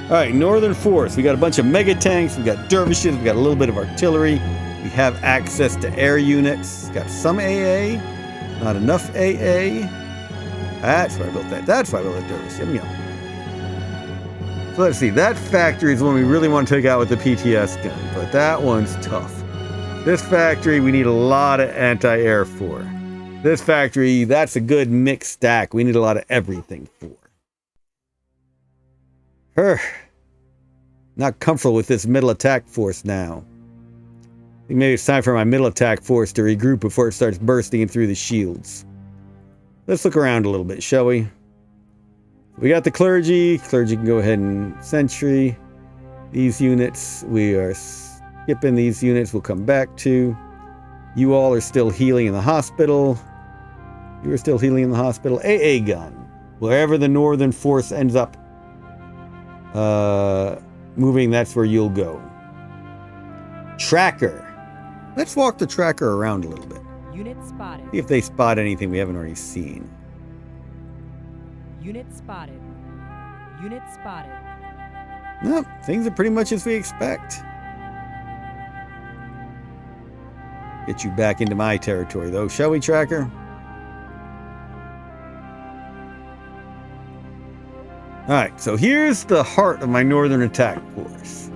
Alright, Northern Force. We got a bunch of mega tanks, we got dervishes, we got a little bit of artillery. We have access to air units. Got some AA, not enough AA. That's why I built that. That's why I built that dervish. Yum yum. So let's see, that factory is the one we really want to take out with the PTS gun, but that one's tough. This factory we need a lot of anti-air for. This factory, that's a good mixed stack. We need a lot of everything for. Not comfortable with this middle attack force now. I think maybe it's time for my middle attack force to regroup before it starts bursting through the shields. Let's look around a little bit, shall we? We got the clergy. Clergy can go ahead and sentry. These units, we are skipping these units. We'll come back to. You all are still healing in the hospital. You are still healing in the hospital. AA gun. Wherever the Northern Force ends up moving, that's where you'll go. Tracker. Let's walk the tracker around a little bit. Unit spotted. See if they spot anything we haven't already seen. Unit spotted. Unit spotted. No, things are pretty much as we expect. Get you back into my territory, though, shall we, Tracker? Alright, so here's the heart of my northern attack force.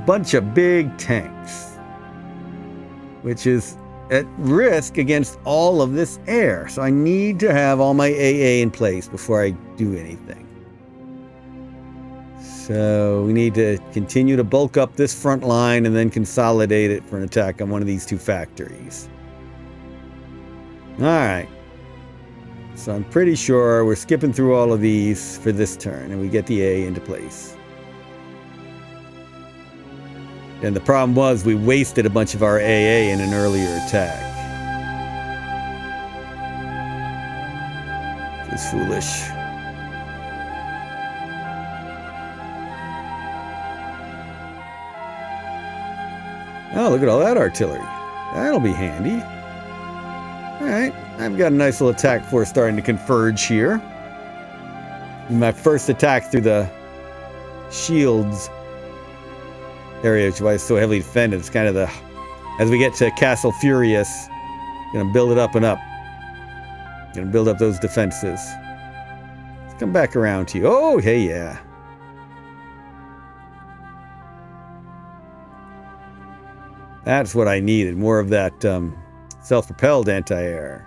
Bunch of big tanks, which is at risk against all of this air. So I need to have all my AA in place before I do anything. So we need to continue to bulk up this front line and then consolidate it for an attack on one of these two factories. Alright. So I'm pretty sure we're skipping through all of these for this turn and we get the A into place. And the problem was we wasted a bunch of our AA in an earlier attack. It was foolish. Oh, look at all that artillery. That'll be handy. Alright, I've got a nice little attack force starting to converge here. My first attack through the shields area, which is so heavily defended. It's kind of the... As we get to Castle Furias, gonna build it up and up. Gonna build up those defenses. Let's come back around to you. Oh, hey, yeah. That's what I needed. More of that self-propelled anti-air.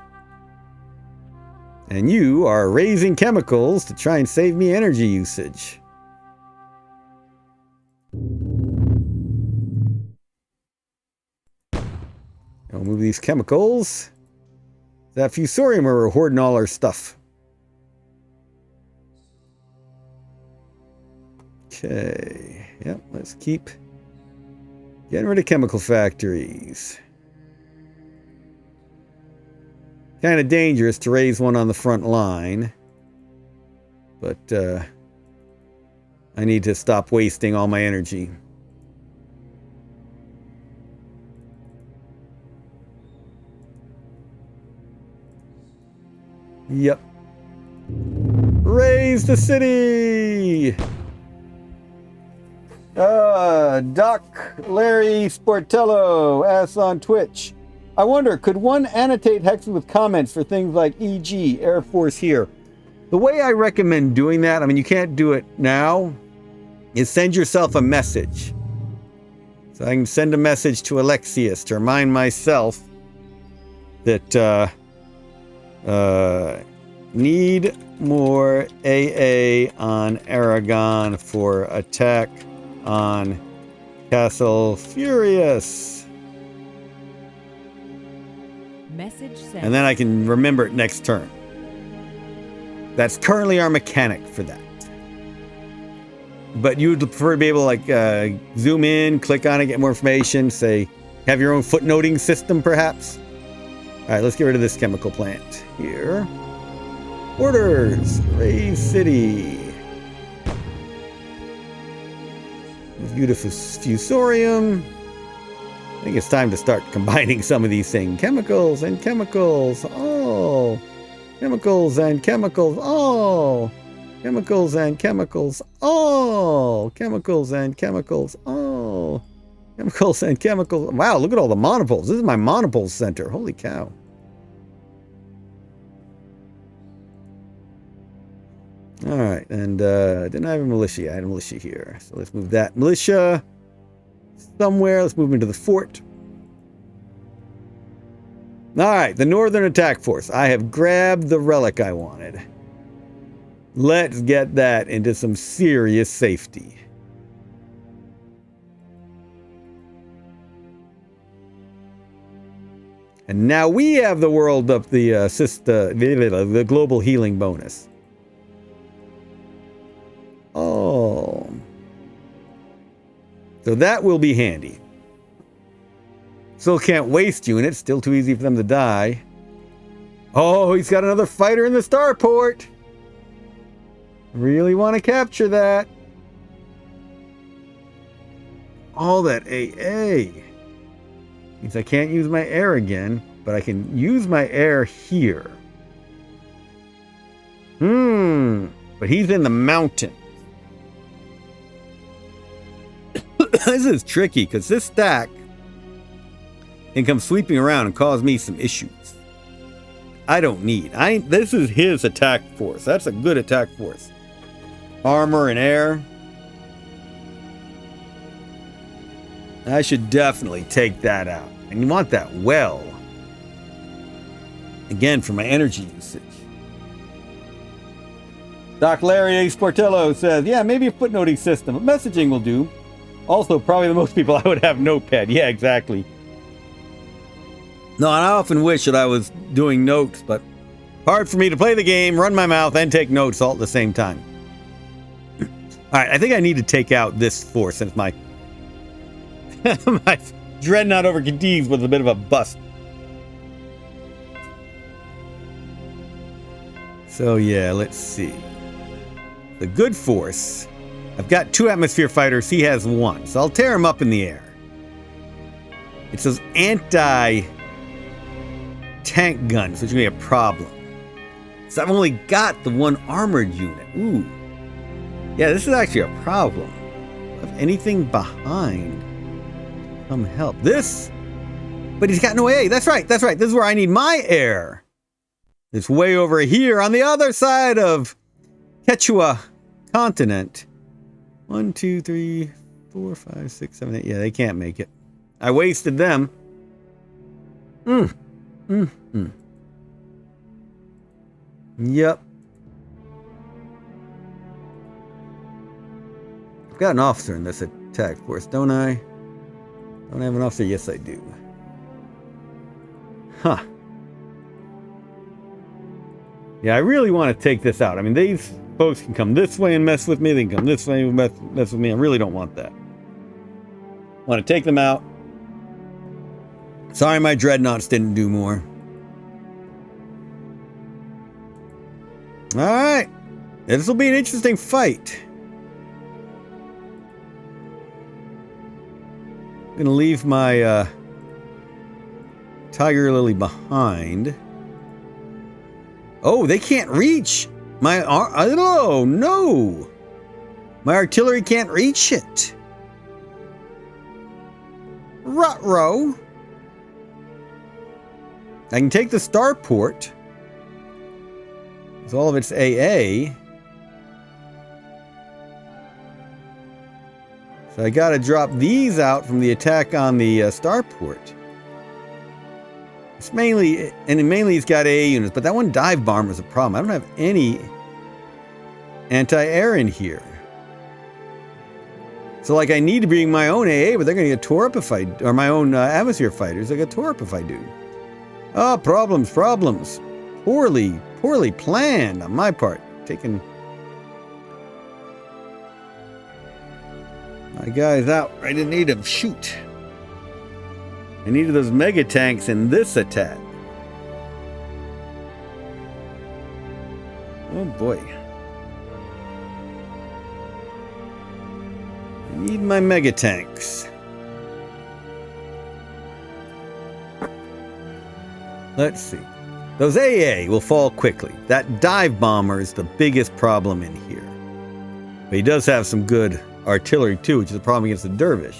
And you are raising chemicals to try and save me energy usage. I'll move these chemicals. That fusorium where we're hoarding all our stuff. Okay. Yep, let's keep getting rid of chemical factories. Kind of dangerous to raise one on the front line. But I need to stop wasting all my energy. Yep. Raise the city! Doc Larry Sportello asks on Twitch, I wonder, could one annotate hexes with comments for things like e.g. Air Force here? The way I recommend doing that, I mean, you can't do it now, is send yourself a message. So I can send a message to Alexius to remind myself that need more AA on Aragon for attack on Castle Furias. Message sent. And then I can remember it next turn. That's currently our mechanic for that. But you'd prefer to be able to like zoom in, click on it, get more information, say, have your own footnoting system perhaps? Alright, let's get rid of this chemical plant here. Orders! Raise city. Beautiful fusorium. I think it's time to start combining some of these things. Chemicals and chemicals. Oh! Chemicals and chemicals. Oh! Chemicals and chemicals. Oh! Chemicals and chemicals. Oh! Chemicals and chemicals. Wow, look at all the monopoles. This is my monopole center. Holy cow. Alright, and didn't I have a militia? I had a militia here. So let's move that militia somewhere. Let's move into the fort. Alright, the Northern Attack Force. I have grabbed the relic I wanted. Let's get that into some serious safety. And now we have the world of the global healing bonus. Oh. So that will be handy. Still can't waste units. Still too easy for them to die. Oh, he's got another fighter in the starport. Really want to capture that. All that AA. Means I can't use my air again, but I can use my air here. But he's in the mountain. This is tricky because this stack can come sweeping around and cause me some issues. I don't need. This is his attack force. That's a good attack force. Armor and air. I should definitely take that out. And you want that well. Again, for my energy usage. Doc Larry A. Sportello says, yeah, maybe a footnoting system. But messaging will do. Also, probably the most people I would have Notepad. Yeah, exactly. No, and I often wish that I was doing notes, but hard for me to play the game, run my mouth, and take notes all at the same time. Alright, I think I need to take out this force since my my Dreadnought over Cadiz was a bit of a bust. So yeah, let's see. The good force. I've got 2 atmosphere fighters, he has 1. So I'll tear him up in the air. It's those anti-tank guns, which may be a problem. So I've only got the 1 armored unit. Ooh. Yeah, this is actually a problem. Of anything behind, come help. This? But he's got no AA. That's right. That's right. This is where I need my air. It's way over here on the other side of Quechua continent. 1, 2, 3, 4, 5, 6, 7, 8. Yeah, they can't make it. I wasted them. Yep. I've got an officer in this attack force, don't I? Don't I have an officer? Yes, I do. Huh. Yeah, I really want to take this out. I mean, these folks can come this way and mess with me. They can come this way and mess with me. I really don't want that. I want to take them out. Sorry my Dreadnoughts didn't do more. Alright. This will be an interesting fight. I'm going to leave my Tiger Lily behind. Oh, they can't reach my... Oh, no. My artillery can't reach it. Ruh-roh. I can take the starport. With all of its AA. So I gotta drop these out from the attack on the starport. It's mainly, and mainly it's got AA units, but that one dive bomber is a problem. I don't have any anti-air in here. So like I need to bring my own AA, but they're gonna get tore up if I, or my own atmosphere fighters, they get tore up if I do. Oh, problems. Poorly planned on my part. Taking my guys out. I didn't need them. Shoot. I needed those mega tanks in this attack. Oh boy. I need my mega tanks. Let's see. Those AA will fall quickly. That dive bomber is the biggest problem in here. But he does have some good artillery too, which is a problem against the dervish.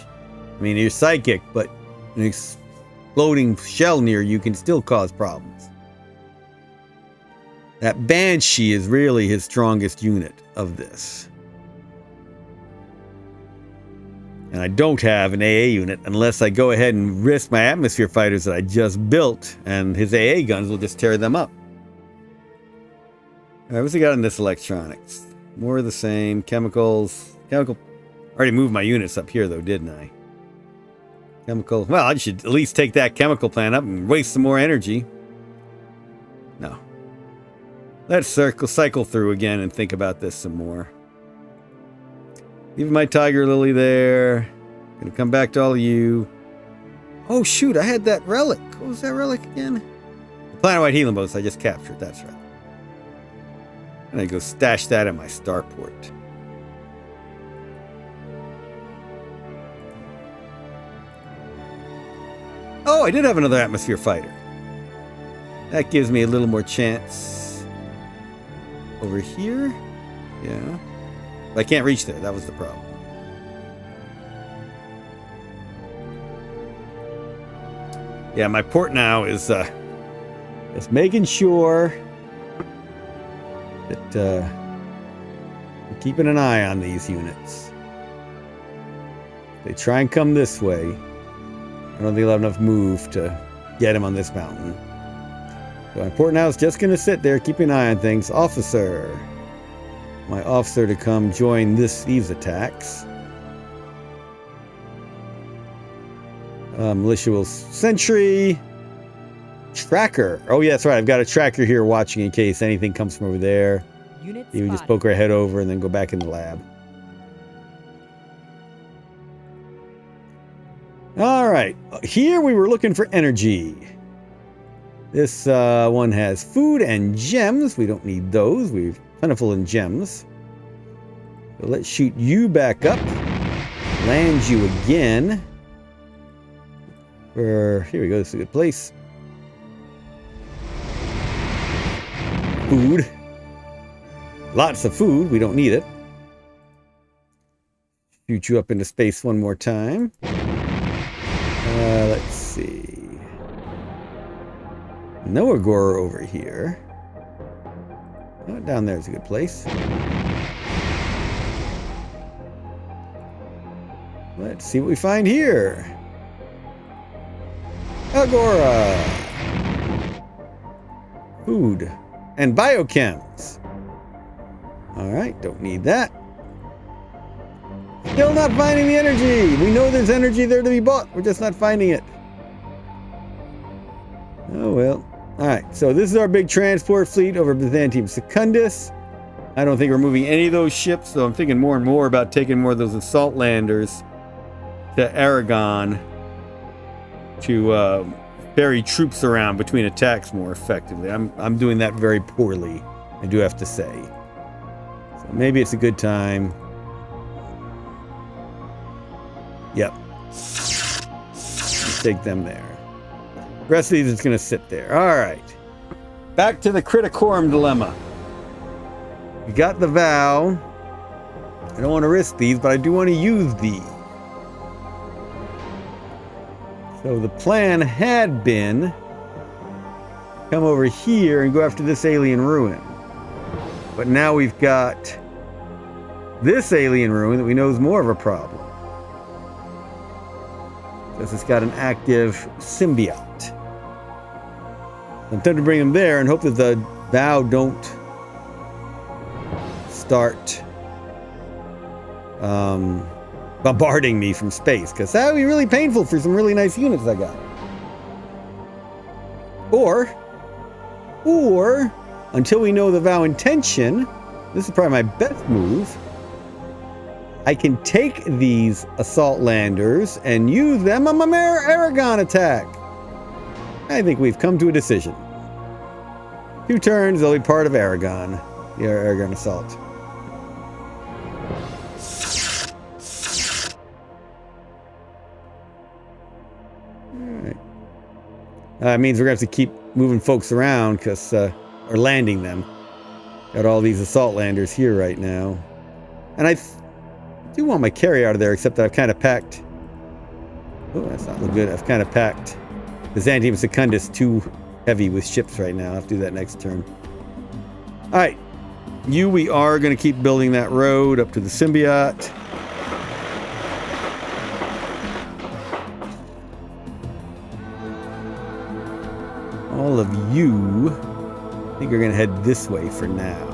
I mean, you're psychic, but an exploding shell near you can still cause problems. That Banshee is really his strongest unit of this. And I don't have an AA unit unless I go ahead and risk my atmosphere fighters that I just built, and his AA guns will just tear them up. Alright, what's he got in this electronics? More of the same. Chemicals. Chemical. I already moved my units up here though, didn't I? Chemical. Well, I should at least take that chemical plant up and waste some more energy. No. Let's cycle through again and think about this some more. Leaving my Tiger Lily there. Gonna come back to all of you. Oh shoot, I had that relic. What was that relic again? The Planet-wide healing boats I just captured, that's right. And I go stash that in my starport. Oh, I did have another atmosphere fighter. That gives me a little more chance. Over here? Yeah. But I can't reach there. That was the problem. Yeah, my port now is just making sure that we're keeping an eye on these units. If they try and come this way, I don't think they'll have enough move to get him on this mountain. So my port now is just going to sit there, keeping an eye on things. Officer. my officer to come join these attacks. Militia will sentry. Tracker. Oh, yeah, that's right. I've got a tracker here watching in case anything comes from over there. Unit You would just spotted. poke our head over and then go back in the lab. All right. Here we were looking for energy. This one has food and gems. We don't need those. We're plentiful in gems. So let's shoot you back up. Land you again. Here we go. This is a good place. Food. Lots of food. We don't need it. Shoot you up into space one more time. Let's see. No Agora over here. Oh, down there is a good place. Let's see what we find here. Agora. Food. And biochems. Alright, don't need that. Still not finding the energy. We know there's energy there to be bought. We're just not finding it. Oh well. Alright, so this is our big transport fleet over Byzantium Secundus. I don't think we're moving any of those ships, so I'm thinking more and more about taking more of those assault landers to Aragon to ferry troops around between attacks more effectively. I'm doing that very poorly, I do have to say. So maybe it's a good time. Yep. Let's take them there. The rest of these is going to sit there. All right. Back to the Criticorum dilemma. We got the vow. I don't want to risk these, but I do want to use these. So the plan had been come over here and go after this alien ruin. But now we've got this alien ruin that we know is more of a problem. Because it's got an active symbiote. I'm tempted to bring them there and hope that the vow don't start bombarding me from space, because that would be really painful for some really nice units I got. Or until we know the vow intention, this is probably my best move. I can take these assault landers and use them on my Aragon attack. I think we've come to a decision. 2 turns, they'll be part of Aragon. The Aragon assault. Alright. It means we're going to have to keep moving folks around, because, or landing them. Got all these assault landers here right now. And I do want my carry out of there, except that I've kind of packed... Oh, that's not look good. I've kind of packed Byzantium Secundus too heavy with ships right now. I'll have to do that next turn. Alright. We are going to keep building that road up to the symbiote. All of you, I think, are going to head this way for now.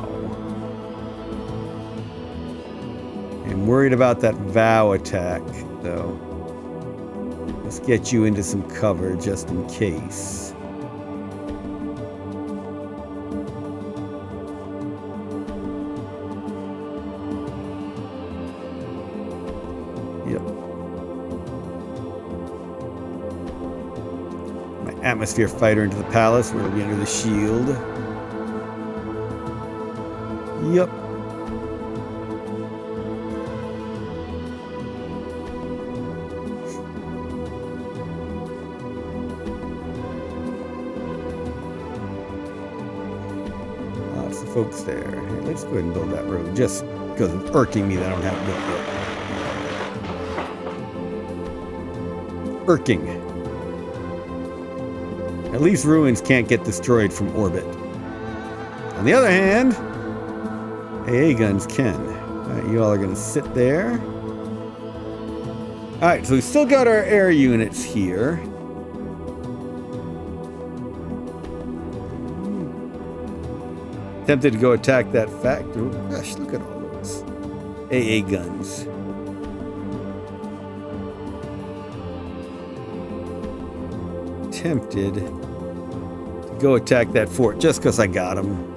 I'm worried about that vow attack, though. Let's get you into some cover just in case. Yep. My atmosphere fighter into the palace, where it'll be under the shield. Yep. Folks there. Hey, let's go ahead and build that road, just because it's irking me that I don't have it built yet. Irking. At least ruins can't get destroyed from orbit. On the other hand, AA guns can. Alright, you all are going to sit there. Alright, so we've still got our air units here. Tempted to go attack that factory. Oh, gosh, look at all those AA guns. Tempted to go attack that fort just because I got them.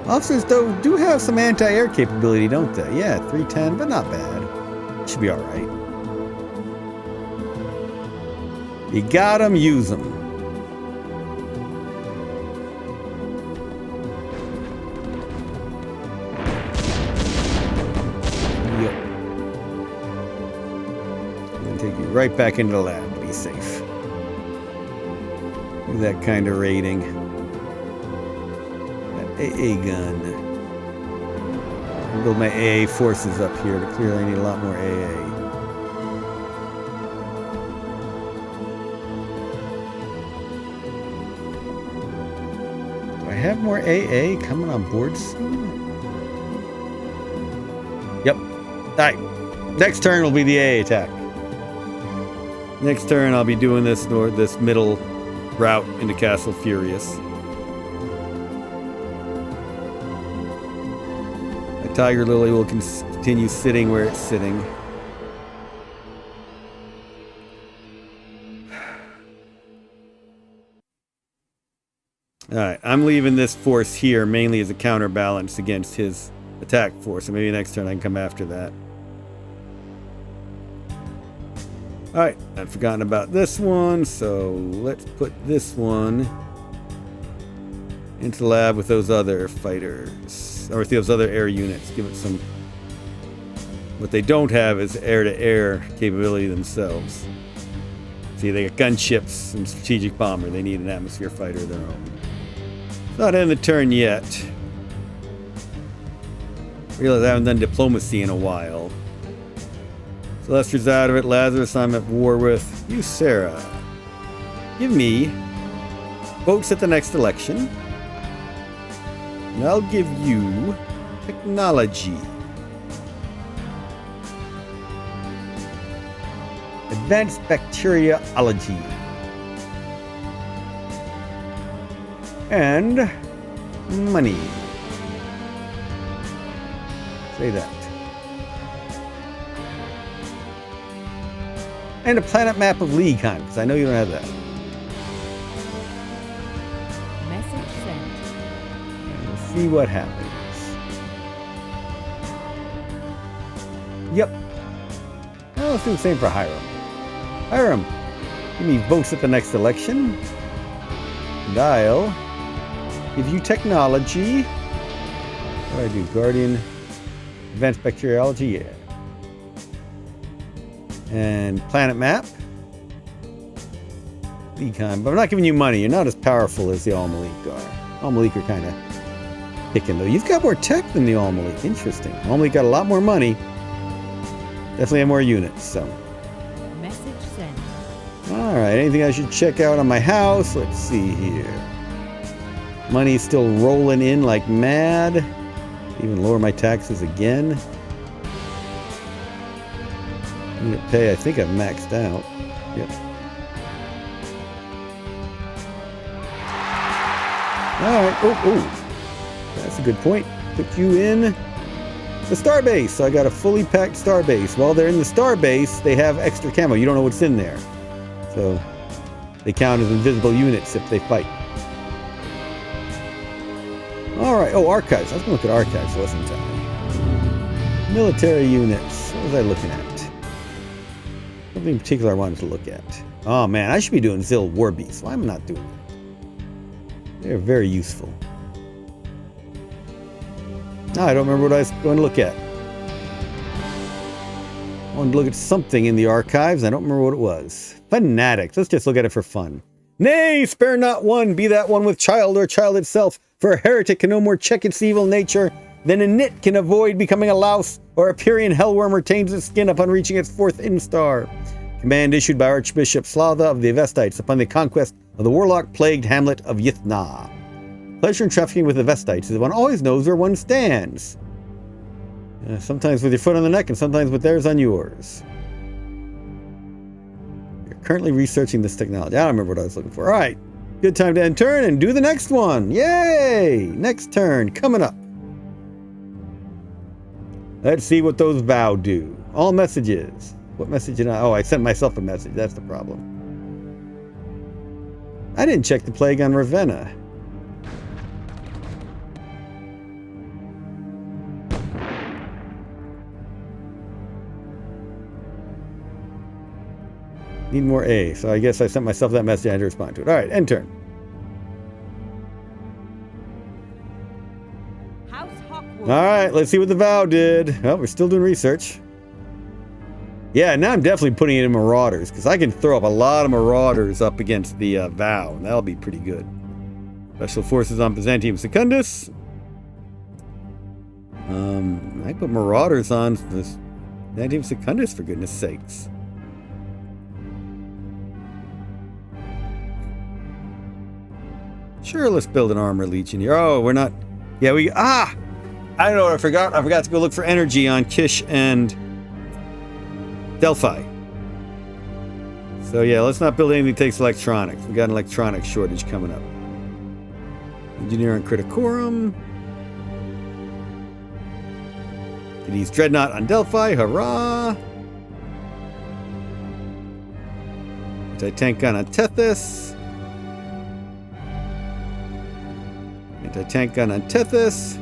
Officers, though, do have some anti-air capability, don't they? Yeah, 310, but not bad. Should be all right. You got them, use them. Yep. I'm going to take you right back into the lab to be safe. Do that kind of raiding. AA gun. I'll build my AA forces up here, but clearly I need a lot more AA. Do I have more AA coming on board soon? Yep. Alright. Next turn will be the AA attack. Next turn I'll be doing this middle route into Castle Furias. Tiger Lily will continue sitting where it's sitting. Alright, I'm leaving this force here mainly as a counterbalance against his attack force, so maybe next turn I can come after that. Alright, I've forgotten about this one, so let's put this one into the lab with those other fighters. Or with those other air units. Give it some... What they don't have is air-to-air capability themselves. See, they got gunships and strategic bomber. They need an atmosphere fighter of their own. Not in the turn yet. Realize I haven't done diplomacy in a while. Celestia's out of it. Lazarus I'm at war with. You, Sarah. Give me votes at the next election. And I'll give you technology. Advanced bacteriology. And money. Say that. And a planet map of League-heim, because I know you don't have that. Message sent. See what happens. Yep. Well, let's do the same for Hiram. Hiram, give me votes at the next election. And I'll give you technology. What do I do? Guardian. Advanced bacteriology? Yeah. And planet map. League-heim. But I'm not giving you money. You're not as powerful as the All-Malik are. All-Malik are kind of picking, though. You've got more tech than the All-Malik. Interesting. All-Malik got a lot more money. Definitely have more units, so. Message sent. Alright, anything I should check out on my house? Let's see here. Money's still rolling in like mad. Even lower my taxes again. Unit pay, I think I've maxed out. Yep. Alright, oh. That's a good point. Put you in the starbase. So I got a fully packed starbase. While they're in the starbase, they have extra camo. You don't know what's in there. So they count as invisible units if they fight. Alright, oh, archives. I was going to look at archives, wasn't I? Military units. What was I looking at? Something in particular I wanted to look at. Oh man, I should be doing Zil Warbeasts. Why am I not doing it? They're very useful. No, I don't remember what I was going to look at. I wanted to look at something in the archives. I don't remember what it was. Fanatics. Let's just look at it for fun. Nay, spare not one, be that one with child or child itself, for a heretic can no more check its evil nature than a nit can avoid becoming a louse, or a Pyrian hellworm retains its skin upon reaching its fourth instar. Command issued by Archbishop Slatha of the Vestites upon the conquest of the warlock-plagued hamlet of Yithna. Pleasure in trafficking with the Vestites is one always knows where one stands. Sometimes with your foot on the neck and sometimes with theirs on yours. You're currently researching this technology. I don't remember what I was looking for. All right. Good time to end turn and do the next one. Yay! Next turn coming up. Let's see what those vow do. All messages. What message did I... Oh, I sent myself a message. That's the problem. I didn't check the plague on Ravenna. Need more A, so I guess I sent myself that message. I had to respond to it. All right, end turn. House Hawkwood. All right, let's see what the vow did. Well, we're still doing research. Yeah, now I'm definitely putting it in Marauders, because I can throw up a lot of Marauders up against the vow, and that'll be pretty good. Special Forces on Byzantium Secundus. I put Marauders on this Byzantium Secundus, for goodness sakes. Sure, let's build an armor legion here. Oh, we're not... Yeah, we... I know what I forgot. I forgot to go look for energy on Kish and Delphi. So yeah, let's not build anything that takes electronics. We got an electronics shortage coming up. Engineer on Criticorum. Can use Dreadnought on Delphi. Hurrah! Anti-tank gun on Tethys. Anti-tank gun on Tethys.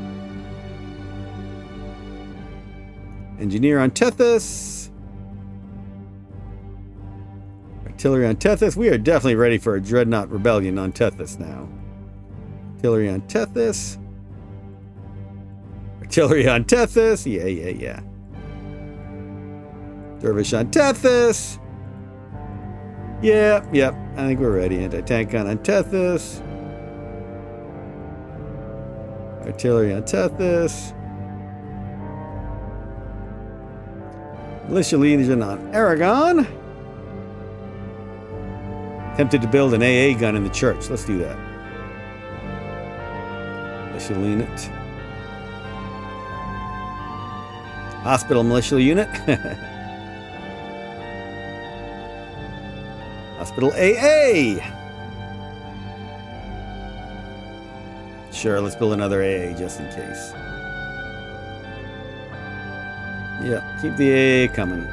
Engineer on Tethys. Artillery on Tethys. We are definitely ready for a Dreadnought Rebellion on Tethys now. Artillery on Tethys. Artillery on Tethys. Yeah. Dervish on Tethys. Yep. I think we're ready. Anti-tank gun on Tethys. Artillery on Tethys. Militia Legion on Aragon. Tempted to build an AA gun in the church. Let's do that. Militia unit. Hospital militia unit. Hospital AA. Sure, let's build another AA just in case. Yeah, keep the AA coming.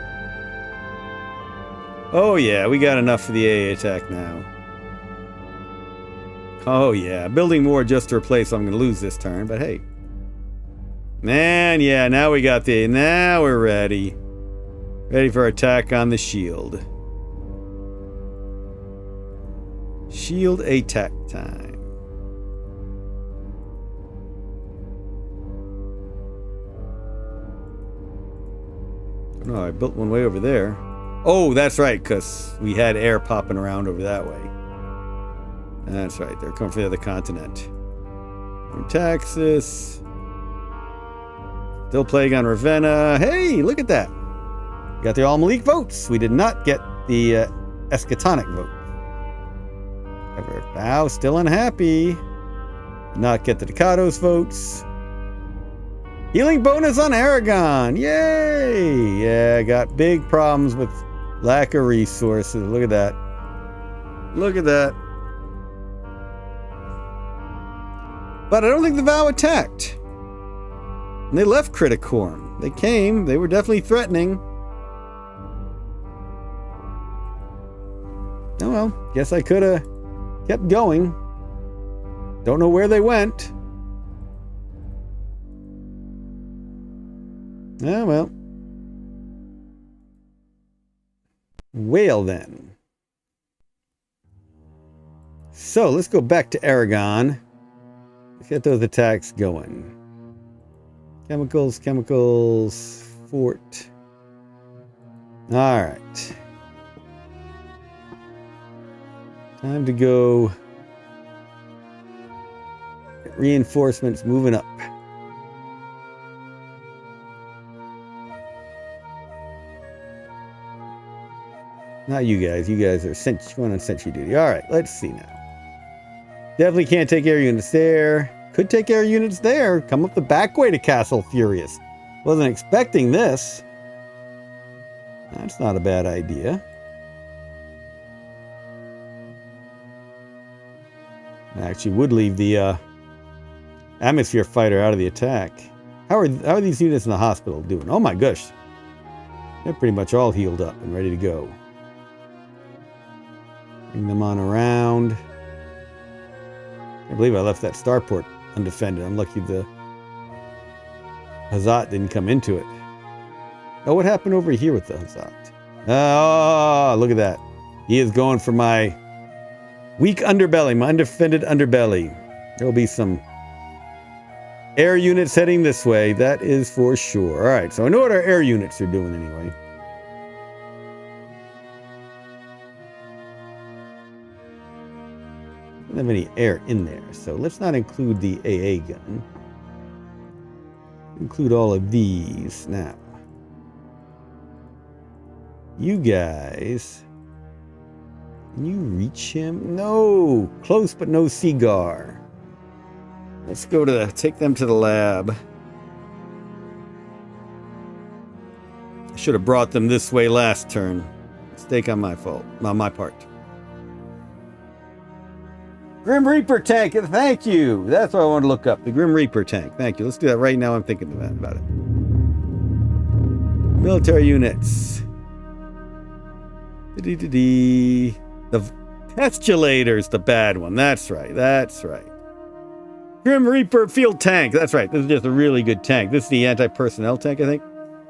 Oh yeah, we got enough for the AA attack now. Oh yeah, building more just to replace, so I'm going to lose this turn, but hey. Man, yeah, now we got the... Now we're ready. Ready for attack on the shield. Shield attack time. No, I built one way over there. Oh, that's right, because we had air popping around over that way. That's right, they're coming from the other continent. From Texas. Still plague on Ravenna. Hey, look at that. We got the All-Malik votes. We did not get the Eschatonic vote. However, now still unhappy. Did not get the Ducados votes. Healing bonus on Aragon. Yay! Yeah, got big problems with lack of resources. Look at that. Look at that. But I don't think the Vow attacked. And they left Criticorum. They came. They were definitely threatening. Oh well. Guess I could have kept going. Don't know where they went. Oh, well. Well, then. So, let's go back to Aragon. Let's get those attacks going. Chemicals, fort. Alright. Time to go. Get reinforcements moving up. Not you guys. You guys are going on sentry duty. All right, let's see now. Definitely can't take air units there. Could take air units there. Come up the back way to Castle Furias. Wasn't expecting this. That's not a bad idea. Actually, would leave the atmosphere fighter out of the attack. How are these units in the hospital doing? Oh my gosh. They're pretty much all healed up and ready to go. Bring them on around. I believe I left that starport undefended. I'm lucky the Hazat didn't come into it. Oh, what happened over here with the Hazat? Oh, look at that. He is going for my weak underbelly, my undefended underbelly. There will be some air units heading this way, that is for sure. All right, so I know what our air units are doing anyway. Don't have any air in there, so let's not include the AA gun. Include all of these now. You guys, can you reach him? No, close but no cigar. Let's go to take them to the lab. I should have brought them this way last turn. Mistake on my fault, on my part. Grim Reaper tank, thank you. That's what I wanted to look up. The Grim Reaper tank, thank you. Let's do that right now. I'm thinking about it. Military units. The Pestulator's the bad one. That's right. That's right. Grim Reaper field tank. That's right. This is just a really good tank. This is the anti-personnel tank, I think.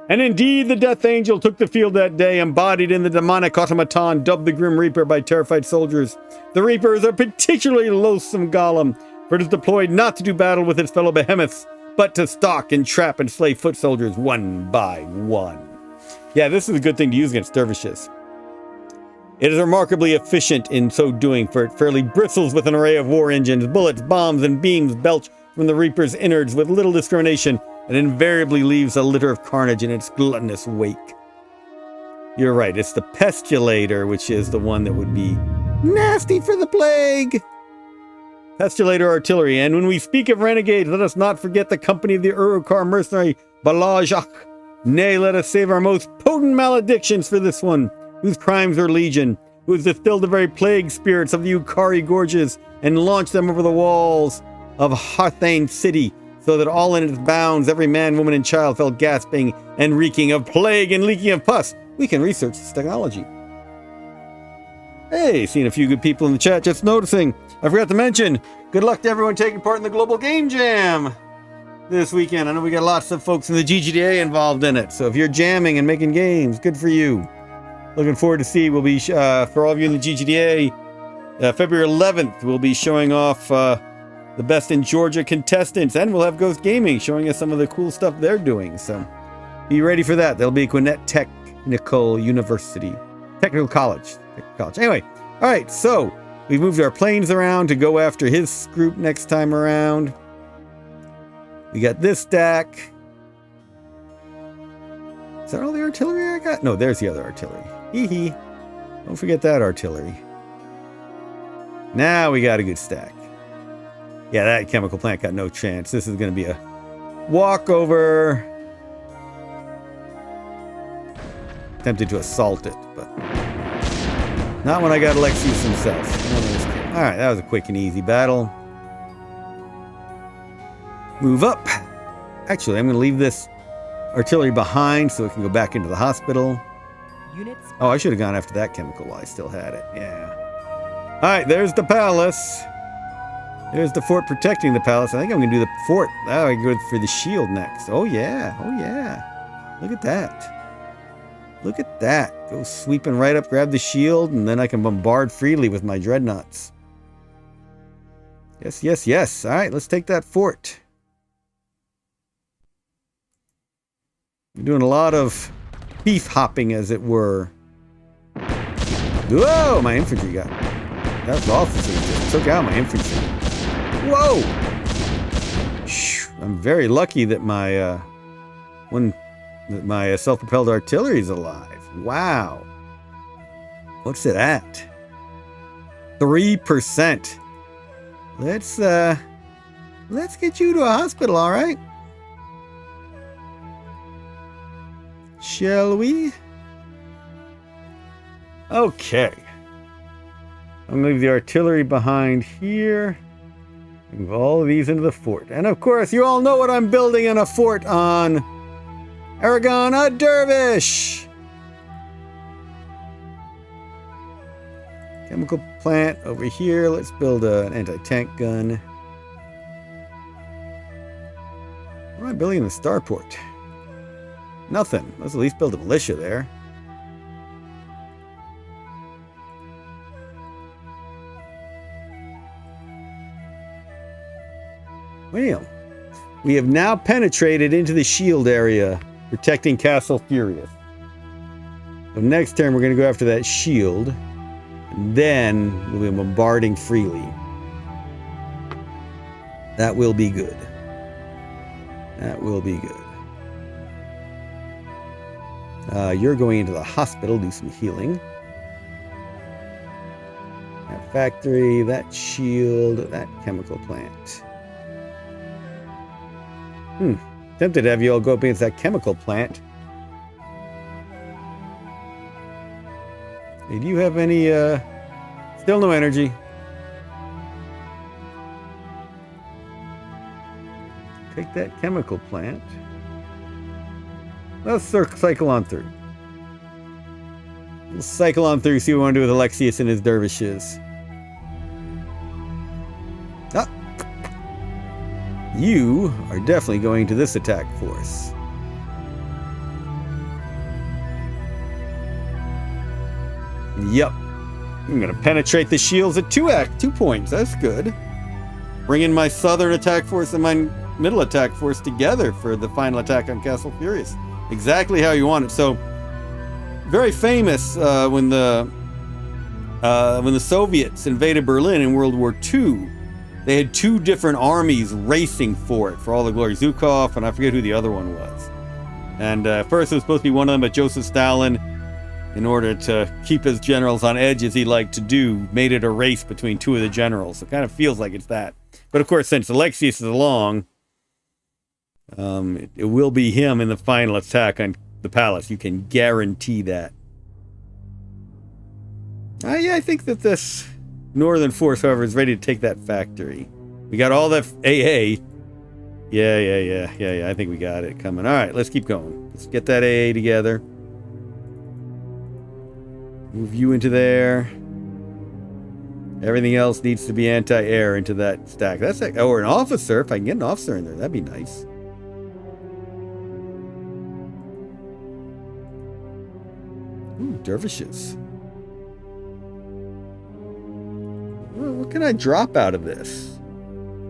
And indeed, the Death Angel took the field that day, embodied in the demonic automaton dubbed the Grim Reaper by terrified soldiers. The Reaper is a particularly loathsome golem, for it is deployed not to do battle with its fellow behemoths, but to stalk and trap and slay foot soldiers one by one. Yeah, this is a good thing to use against dervishes. It is remarkably efficient in so doing, for it fairly bristles with an array of war engines, bullets, bombs, and beams belch from the Reaper's innards with little discrimination, and invariably leaves a litter of carnage in its gluttonous wake. You're right, it's the Pestulator, which is the one that would be nasty for the plague. Pestulator artillery, and when we speak of renegades, let us not forget the company of the Urukar mercenary Balajak. Nay, let us save our most potent maledictions for this one, whose crimes are legion, who has distilled the very plague spirits of the Ukari gorges and launched them over the walls of Harthane city, so that all in its bounds, every man, woman, and child fell gasping and reeking of plague and leaking of pus. We can research this technology. Hey, seen a few good people in the chat, just noticing. I forgot to mention, good luck to everyone taking part in the Global Game Jam this weekend. I know we got lots of folks in the GGDA involved in it, so if you're jamming and making games, good for you. Looking forward to see, we'll be, for all of you in the GGDA, February 11th, we'll be showing off the Best in Georgia contestants, and we'll have Ghost Gaming showing us some of the cool stuff they're doing, so be ready for that. There'll be Gwinnett Technical University, Technical College. Anyway, all right, so we've moved our planes around to go after his group next time around. We got this stack. Is that all the artillery I got? No, there's the other artillery. Hee hee. Don't forget that artillery. Now we got a good stack. Yeah, that chemical plant got no chance. This is going to be a walkover. Tempted to assault it, but not when I got Alexius himself. All right, that was a quick and easy battle. Move up. Actually, I'm going to leave this artillery behind so it can go back into the hospital. Units. Oh, I should have gone after that chemical while I still had it. Yeah. All right, there's the palace. There's the fort protecting the palace. I think I'm going to do the fort. Oh, I go for the shield next. Oh, yeah. Oh, yeah. Look at that. Look at that. Go sweeping right up, grab the shield, and then I can bombard freely with my dreadnoughts. Yes, yes, yes. All right, let's take that fort. We're doing a lot of beef hopping, as it were. Whoa, my infantry got... That's awful. Just took out my infantry. Whoa! I'm very lucky that my self-propelled artillery is alive. Wow. What's it at? 3%. Let's get you to a hospital, all right? Shall we? Okay. I'm going to leave the artillery behind here. Move all of these into the fort. And of course, you all know what I'm building in a fort on. Aragon, a dervish! Chemical plant over here. Let's build an anti-tank gun. What am I building in the starport? Nothing. Let's at least build a militia there. Well, we have now penetrated into the shield area, protecting Castle Furias. So next turn, we're going to go after that shield. And then we'll be bombarding freely. That will be good. That will be good. You're going into the hospital, do some healing. That factory, that shield, that chemical plant. Tempted to have you all go up against that chemical plant. Hey, do you have any, still no energy? Take that chemical plant. Let's cycle on through. Let's cycle on through, see what we want to do with Alexius and his dervishes. Ah! You are definitely going to this attack force. Yep. I'm going to penetrate the shields at 2 points. That's good. Bring in my southern attack force and my middle attack force together for the final attack on Castle Furias. Exactly how you want it. So, very famous when the Soviets invaded Berlin in World War II. They had 2 different armies racing for it, for all the glory. Zhukov, and I forget who the other one was. And first it was supposed to be one of them, but Joseph Stalin, in order to keep his generals on edge as he liked to do, made it a race between 2 of the generals. It kind of feels like it's that. But of course, since Alexius is along, it will be him in the final attack on the palace. You can guarantee that. Yeah, I think that this northern force, however, is ready to take that factory. We got all that AA. Yeah. I think we got it coming. All right, let's keep going. Let's get that AA together. Move you into there. Everything else needs to be anti-air into that stack. That's like, or an officer. If I can get an officer in there, that'd be nice. Ooh, dervishes. Well, what can I drop out of this?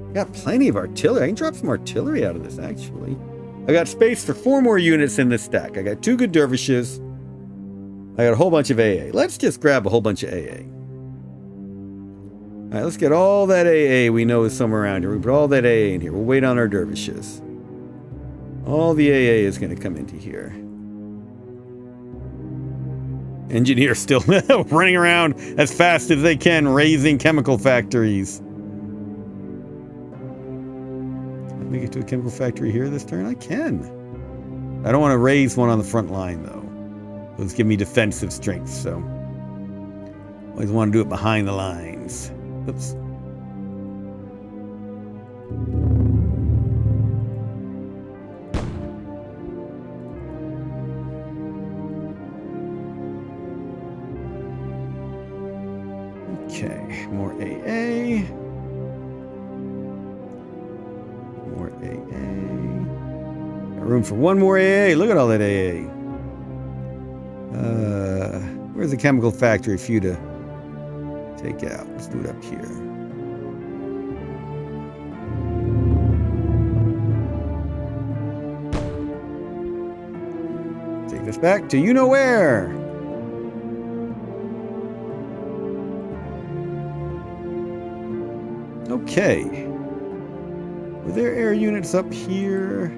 I got plenty of artillery. I can drop some artillery out of this, actually. I got space for 4 more units in this stack. I got 2 good dervishes. I got a whole bunch of AA. Let's just grab a whole bunch of AA. All right, let's get all that AA we know is somewhere around here. We put all that AA in here. We'll wait on our dervishes. All the AA is going to come into here. Engineers still running around as fast as they can, raising chemical factories. Can I make it to a chemical factory here this turn? I can. I don't want to raise one on the front line, though. Those give me defensive strength, so always want to do it behind the lines. Oops. Okay, more AA. More AA. Got room for 1 more AA. Look at all that AA. Where's the chemical factory for you to take out? Let's do it up here. Take this back to you-know-where. Okay. Were there air units up here?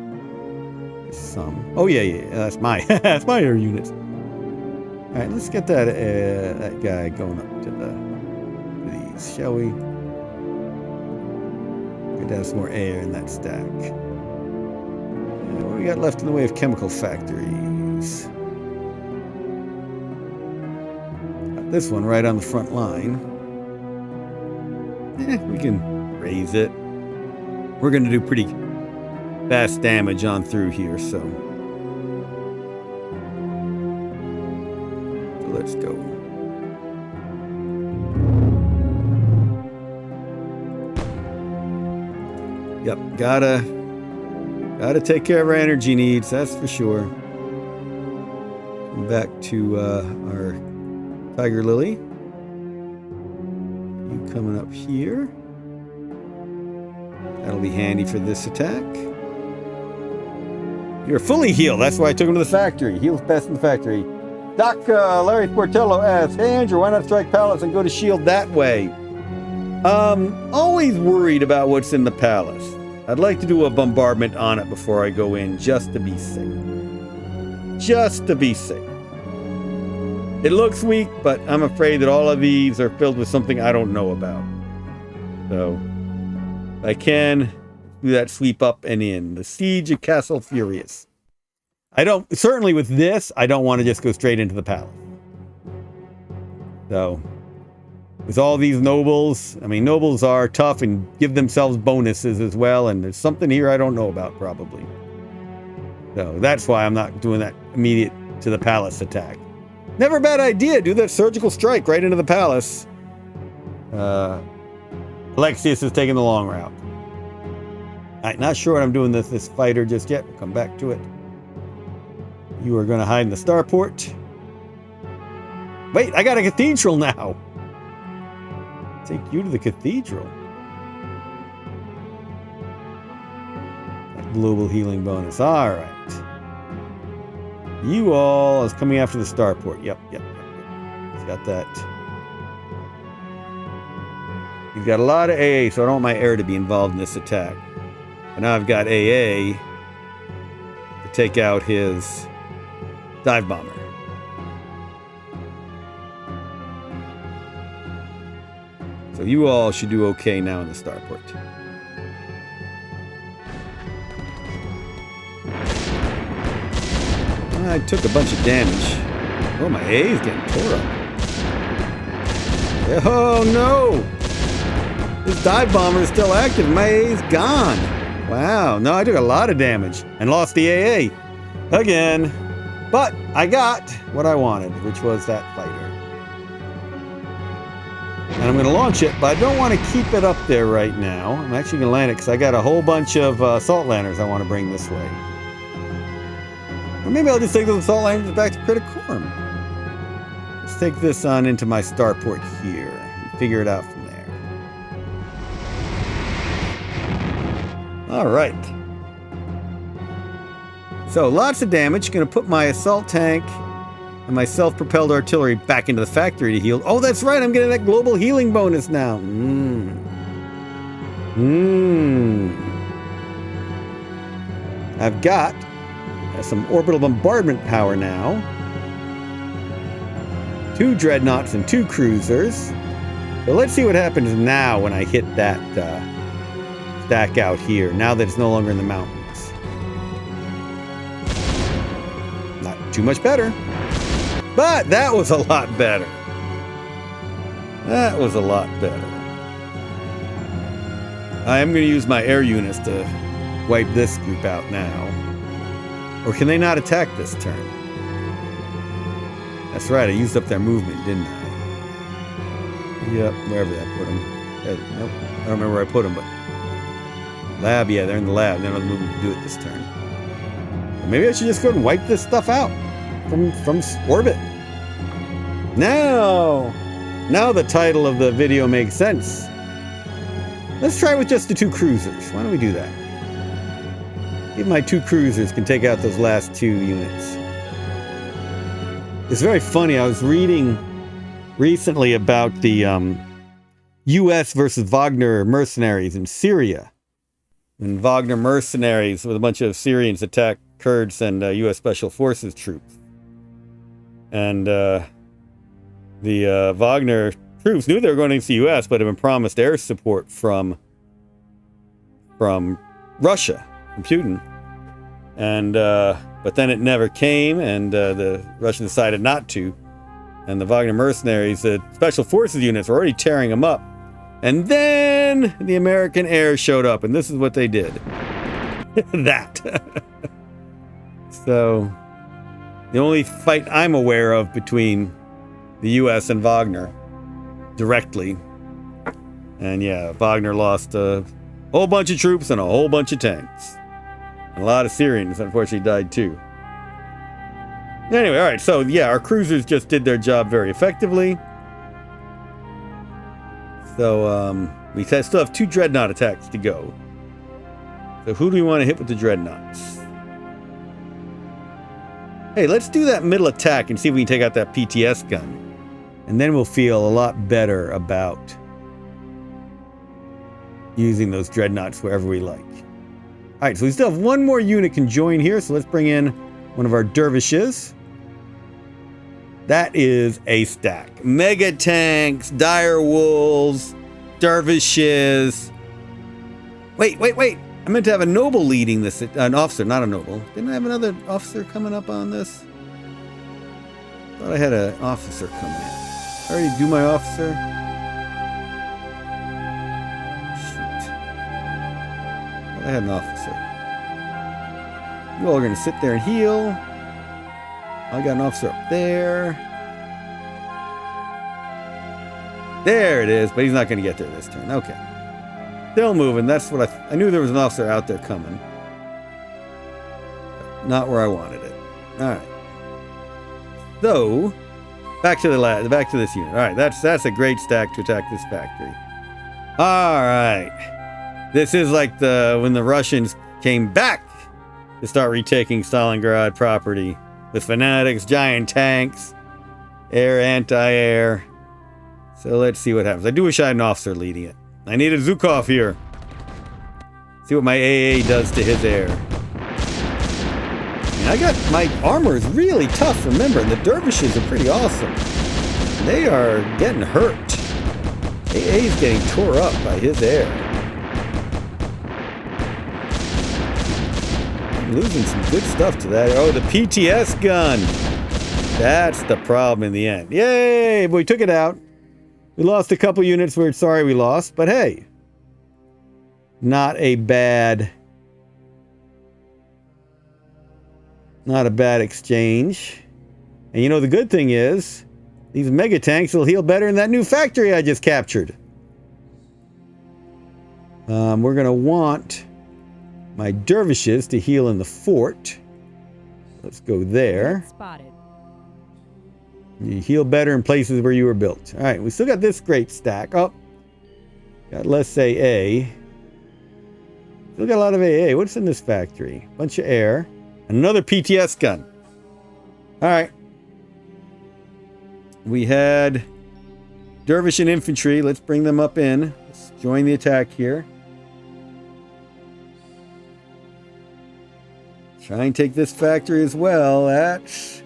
There's some. Oh yeah. That's my that's my air units. All right, let's get that guy going up to these, shall we? Good to have some more air in that stack. What do we got left in the way of chemical factories? Got this one right on the front line. We can raise it. we're going to do pretty fast damage on through here, so let's go. Yep, gotta take care of our energy needs, that's for sure. Back to our Tiger Lily. You coming up here. That'll be handy for this attack. You're fully healed. That's why I took him to the factory. Heals best in the factory. Doc Larry Sportello asks, hey Andrew, why not strike Palace and go to Shield that way? Always worried about what's in the Palace. I'd like to do a bombardment on it before I go in, just to be safe. Just to be safe. It looks weak, but I'm afraid that all of these are filled with something I don't know about. So, if I can do that sweep up and in. The Siege of Castle Furias. Certainly with this, I don't want to just go straight into the palace. So, with all these nobles, I mean, nobles are tough and give themselves bonuses as well, and there's something here I don't know about, probably. So, that's why I'm not doing that immediate to the palace attack. Never a bad idea, do that surgical strike right into the palace. Alexius is taking the long route. I'm not sure what I'm doing with this fighter just yet. We'll come back to it. You are going to hide in the starport. Wait, I got a cathedral now. Take you to the cathedral. That global healing bonus. All right. You all is coming after the starport. Yep. He's got that. He's got a lot of AA, so I don't want my air to be involved in this attack. And now I've got AA to take out his dive bomber. So you all should do okay now in the starport. I took a bunch of damage. Oh, my A is getting tore up. Oh no! This dive bomber is still active. My A is gone. Wow, no, I took a lot of damage and lost the AA again. But I got what I wanted, which was that fighter. And I'm going to launch it, but I don't want to keep it up there right now. I'm actually going to land it because I got a whole bunch of assault landers I want to bring this way. Or maybe I'll just take those assault landers back to Criticorm. Let's take this on into my starport here and figure it out from there. All right. So lots of damage. Going to put my assault tank and my self-propelled artillery back into the factory to heal. Oh, that's right. I'm getting that global healing bonus now. I've got some orbital bombardment power now. 2 dreadnoughts and 2 cruisers. So let's see what happens now when I hit that stack out here, now that it's no longer in the mountains. Not too much better. But that was a lot better. That was a lot better. I am going to use my air units to wipe this group out now. Or can they not attack this turn? That's right, I used up their movement, didn't I? Yep, wherever I put them. Nope, I don't remember where I put them, but... Lab, yeah, they're in the lab. They don't have the movement to do it this turn. Or maybe I should just go and wipe this stuff out from orbit. Now the title of the video makes sense. Let's try with just the 2 cruisers. Why don't we do that? Even my 2 cruisers can take out those last 2 units. It's very funny. I was reading recently about the U.S. versus Wagner mercenaries in Syria. When Wagner mercenaries with a bunch of Syrians attacked Kurds and U.S. Special Forces troops. And the Wagner troops knew they were going against the U.S., but had been promised air support from Russia, from Putin. And but then it never came, and the Russians decided not to. And the Wagner mercenaries, the Special Forces units, were already tearing them up. And then the American air showed up, and this is what they did. That. So, the only fight I'm aware of between the U.S. and Wagner, directly. And yeah, Wagner lost a whole bunch of troops and a whole bunch of tanks. And a lot of Syrians, unfortunately, died too. Anyway, alright, so yeah, our cruisers just did their job very effectively. So, we still have 2 Dreadnought attacks to go. So who do we want to hit with the Dreadnoughts? Hey, let's do that middle attack and see if we can take out that PTS gun. And then we'll feel a lot better about using those Dreadnoughts wherever we like. Alright, so we still have one more unit can join here, so let's bring in one of our dervishes. That is a stack. Mega tanks, dire wolves, dervishes. Wait. I meant to have a noble leading this. An officer, not a noble. Didn't I have another officer coming up on this? Thought I had an officer coming in. I already do my officer. Shoot. Thought I had an officer. You all are going to sit there and heal. I got an officer up there. There it is, but he's not going to get there this turn. Okay. Still moving. That's what I knew there was an officer out there coming. Not where I wanted it. All right. So, back to this unit. All right, that's a great stack to attack this factory. All right. This is like when the Russians came back to start retaking Stalingrad property with fanatics, giant tanks, air, anti-air. So let's see what happens. I do wish I had an officer leading it. I need a Zhukov here. See what my AA does to his air. My armor is really tough, remember, and the dervishes are pretty awesome. They are getting hurt. AA is getting tore up by his air. I'm losing some good stuff to that. Oh, the PTS gun. That's the problem in the end. Yay, but we took it out. We lost a couple units we're sorry we lost, but hey. Not a bad exchange. And you know the good thing is, these mega tanks will heal better in that new factory I just captured. We're going to want my dervishes to heal in the fort. Let's go there. Spotted. You heal better in places where you were built. All right, we still got this great stack. Oh, got less AA. Still got a lot of AA. What's in this factory? Bunch of air. Another PTS gun. All right. We had Dervish and infantry. Let's bring them up in. Let's join the attack here. Try and take this factory as well. That's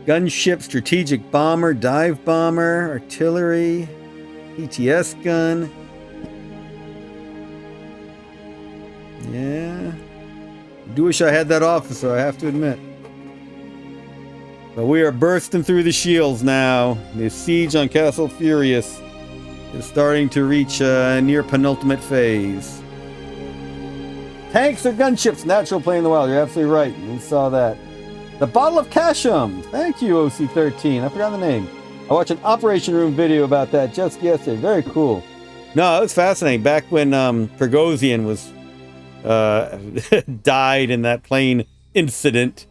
gunship, strategic bomber, dive bomber, artillery, PTS gun. Yeah. I do wish I had that officer, I have to admit. But we are bursting through the shields now. The siege on Castle Furias is starting to reach a near penultimate phase. Tanks or gunships, natural play in the wild. You're absolutely right. We saw that. The Bottle of Casham. Thank you, OC13. I forgot the name. I watched an Operation Room video about that just yesterday. Very cool. No, it was fascinating. Back when Prigozhin was died in that plane incident.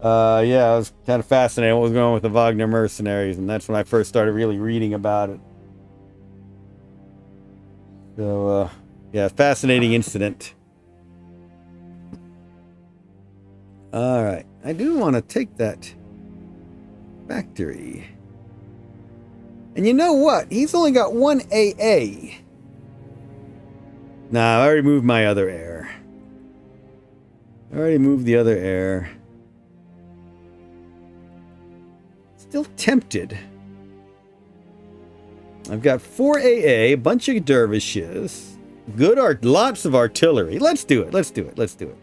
Yeah, it was kind of fascinating what was going on with the Wagner mercenaries, and that's when I first started really reading about it. So, yeah, fascinating incident. All right, I do want to take that factory. And you know what? He's only got one AA. Nah, I already moved my other air. I already moved the other air. Still tempted. I've got 4 AA, a bunch of dervishes, lots of artillery. Let's do it. Let's do it. Let's do it.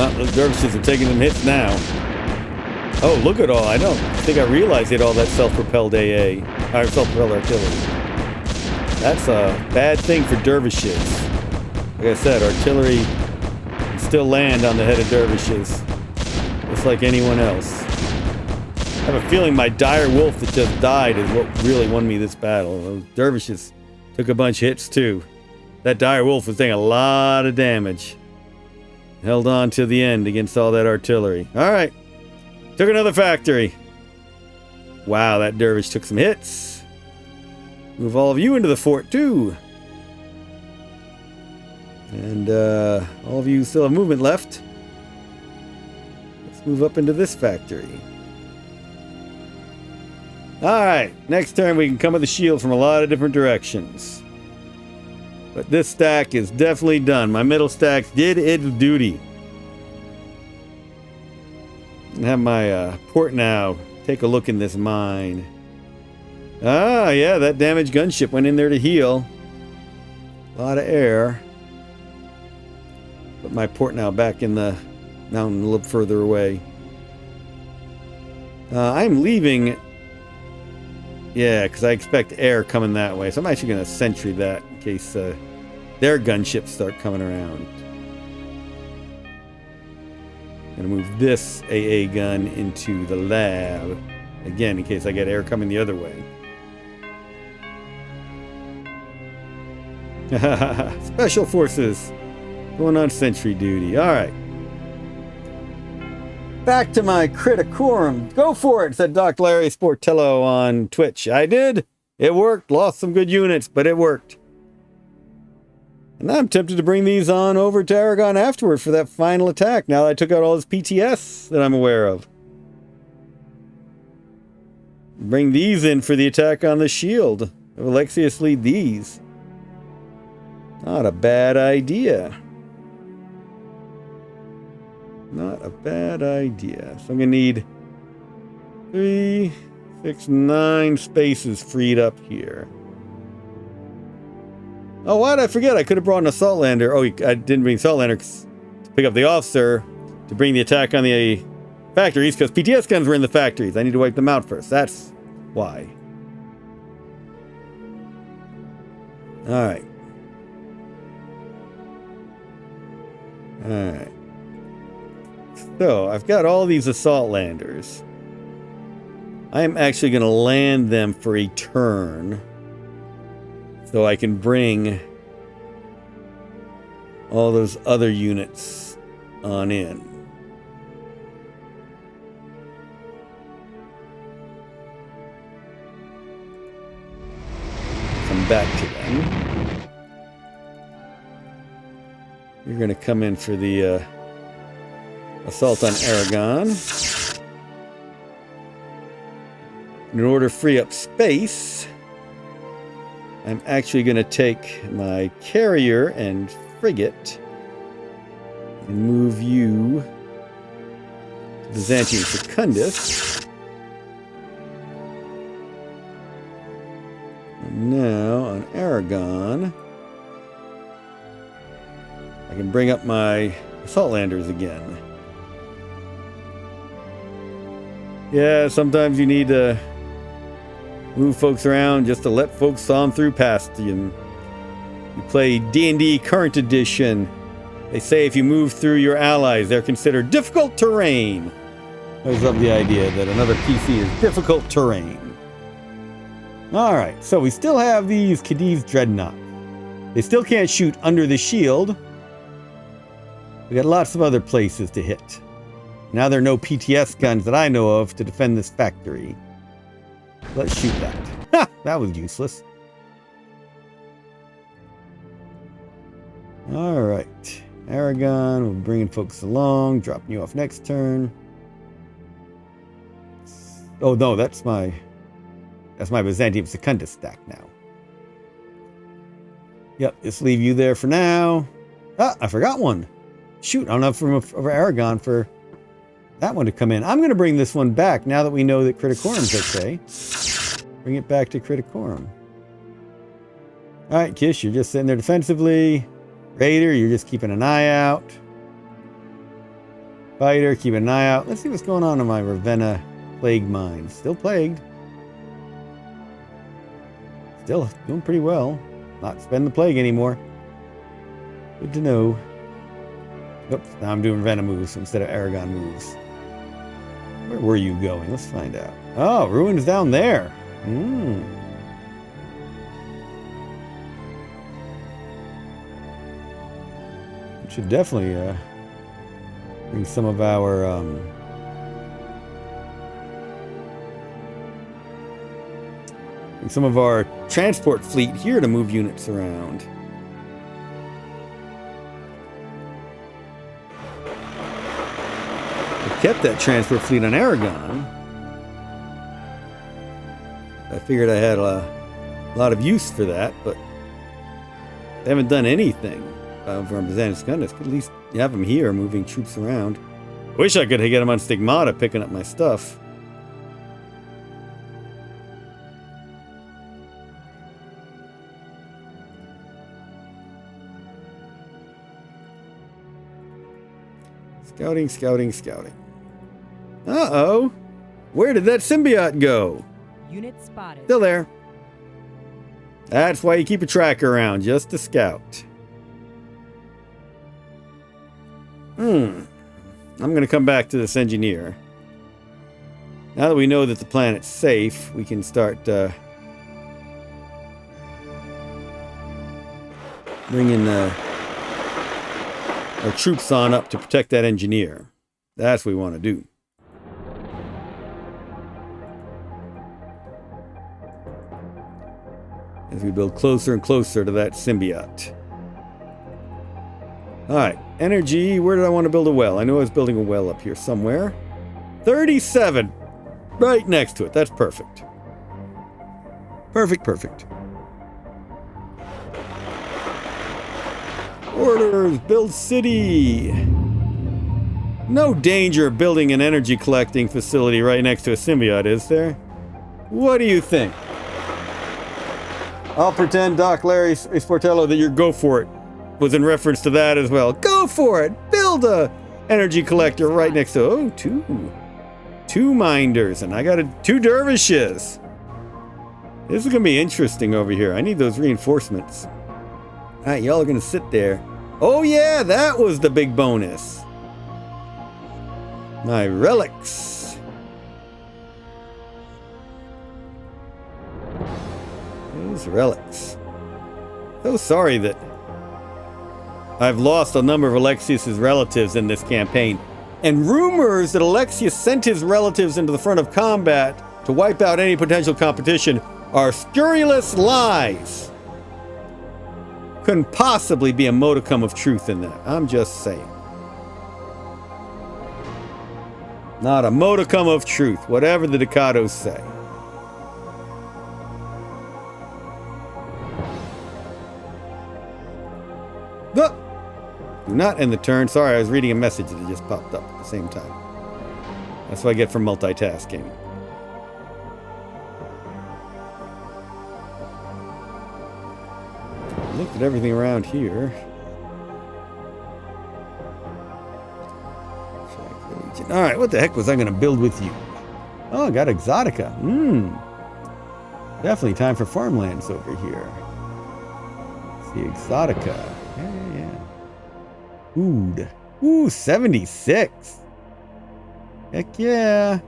Oh, those dervishes are taking them hits now. Oh, look at all. I don't think I realized it all that self-propelled AA. Or self-propelled artillery. That's a bad thing for dervishes. Like I said, artillery can still land on the head of dervishes. Just like anyone else. I have a feeling my dire wolf that just died is what really won me this battle. Those dervishes took a bunch of hits too. That dire wolf was taking a lot of damage. Held on to the end against all that artillery. Alright. Took another factory. Wow, that dervish took some hits. Move all of you into the fort too. And all of you still have movement left. Let's move up into this factory. Alright, next turn we can come with the shield from a lot of different directions. But this stack is definitely done. My middle stack did its duty. And have my port now take a look in this mine. Ah, yeah, that damaged gunship went in there to heal. A lot of air. Put my port now back in the mountain a little further away. I'm leaving. Yeah, because I expect air coming that way. So I'm actually going to sentry that in case their gunships start coming around. Going to move this AA gun into the lab. Again, in case I get air coming the other way. Special forces going on sentry duty. Alright. Back to my criticorum. Go for it, said Dr. Larry Sportello on Twitch. I did. It worked. Lost some good units, but it worked. And I'm tempted to bring these on over to Aragon afterward for that final attack, now that I took out all his PTS that I'm aware of. Bring these in for the attack on the shield. Have Alexius lead these. Not a bad idea. Not a bad idea. So I'm going to need 3, 6, 9 spaces freed up here. Oh, why did I forget? I could have brought an assault lander. Oh, I didn't bring assault lander to pick up the officer to bring the attack on the factories because PTS guns were in the factories. I need to wipe them out first. That's why. Alright. Alright. So, I've got all these assault landers. I am actually going to land them for a turn. So I can bring all those other units on in. Come back to them. You're going to come in for the assault on Aragon. In order to free up space, I'm actually going to take my carrier and frigate and move you to Byzantium Secundus. And now on Aragon, I can bring up my assault landers again. Yeah, sometimes you need to move folks around just to let folks saw through past you. You play D&D Current Edition. They say if you move through your allies, they're considered difficult terrain. I always love the idea that another PC is difficult terrain. Alright, so we still have these Cadiz Dreadnoughts. They still can't shoot under the shield. We got lots of other places to hit. Now there are no PTS guns that I know of to defend this factory. Let's shoot that. Ha! That was useless. Alright. Aragon, we're bringing folks along, dropping you off next turn. Oh no, that's my Byzantium Secundus stack now. Yep, just leave you there for now. Ah, I forgot one. Shoot, I'm up for Aragon for that one to come in. I'm going to bring this one back now that we know that Criticorum's okay. Bring it back to Criticorum. Alright, Kish, you're just sitting there defensively. Raider, you're just keeping an eye out. Fighter, keep an eye out. Let's see what's going on in my Ravenna plague mine. Still plagued. Still doing pretty well. Not spending the plague anymore. Good to know. Oops, now I'm doing Ravenna moves instead of Aragon moves. Where were you going? Let's find out. Oh, ruins down there. We should definitely bring some of our transport fleet here to move units around. I kept that transport fleet on Aragon. I figured I had a lot of use for that, but they haven't done anything over on Byzantius. Could at least have them here moving troops around. Wish I could get them on Stigmata picking up my stuff. Scouting, scouting, scouting. Uh-oh. Where did that symbiote go? Unit spotted. Still there. That's why you keep a tracker around, just to scout. I'm going to come back to this engineer. Now that we know that the planet's safe, we can start bringing our troops on up to protect that engineer. That's what we want to do. As we build closer and closer to that symbiote. Alright, energy. Where did I want to build a well? I know I was building a well up here somewhere. 37! Right next to it. That's perfect. Perfect, perfect. Orders! Build city! No danger of building an energy collecting facility right next to a symbiote, is there? What do you think? I'll pretend, Doc Larry Sportello, that your go for it was in reference to that as well. Go for it! Build a energy collector right next to... Oh, two minders, and I got 2 dervishes. This is going to be interesting over here. I need those reinforcements. Alright, y'all are going to sit there. Oh yeah, that was the big bonus. My relics. Those relics. So sorry that I've lost a number of Alexius's relatives in this campaign. And rumors that Alexius sent his relatives into the front of combat to wipe out any potential competition are scurrilous lies. Couldn't possibly be a modicum of truth in that. I'm just saying. Not a modicum of truth, whatever the Ducados say. Do not end the turn. Sorry, I was reading a message that just popped up at the same time. That's what I get from multitasking. Looked at everything around here. Alright, what the heck was I going to build with you? Oh, I got Exotica. Definitely time for farmlands over here. Let's see, Exotica. Yeah. Food. Ooh, 76. Heck yeah.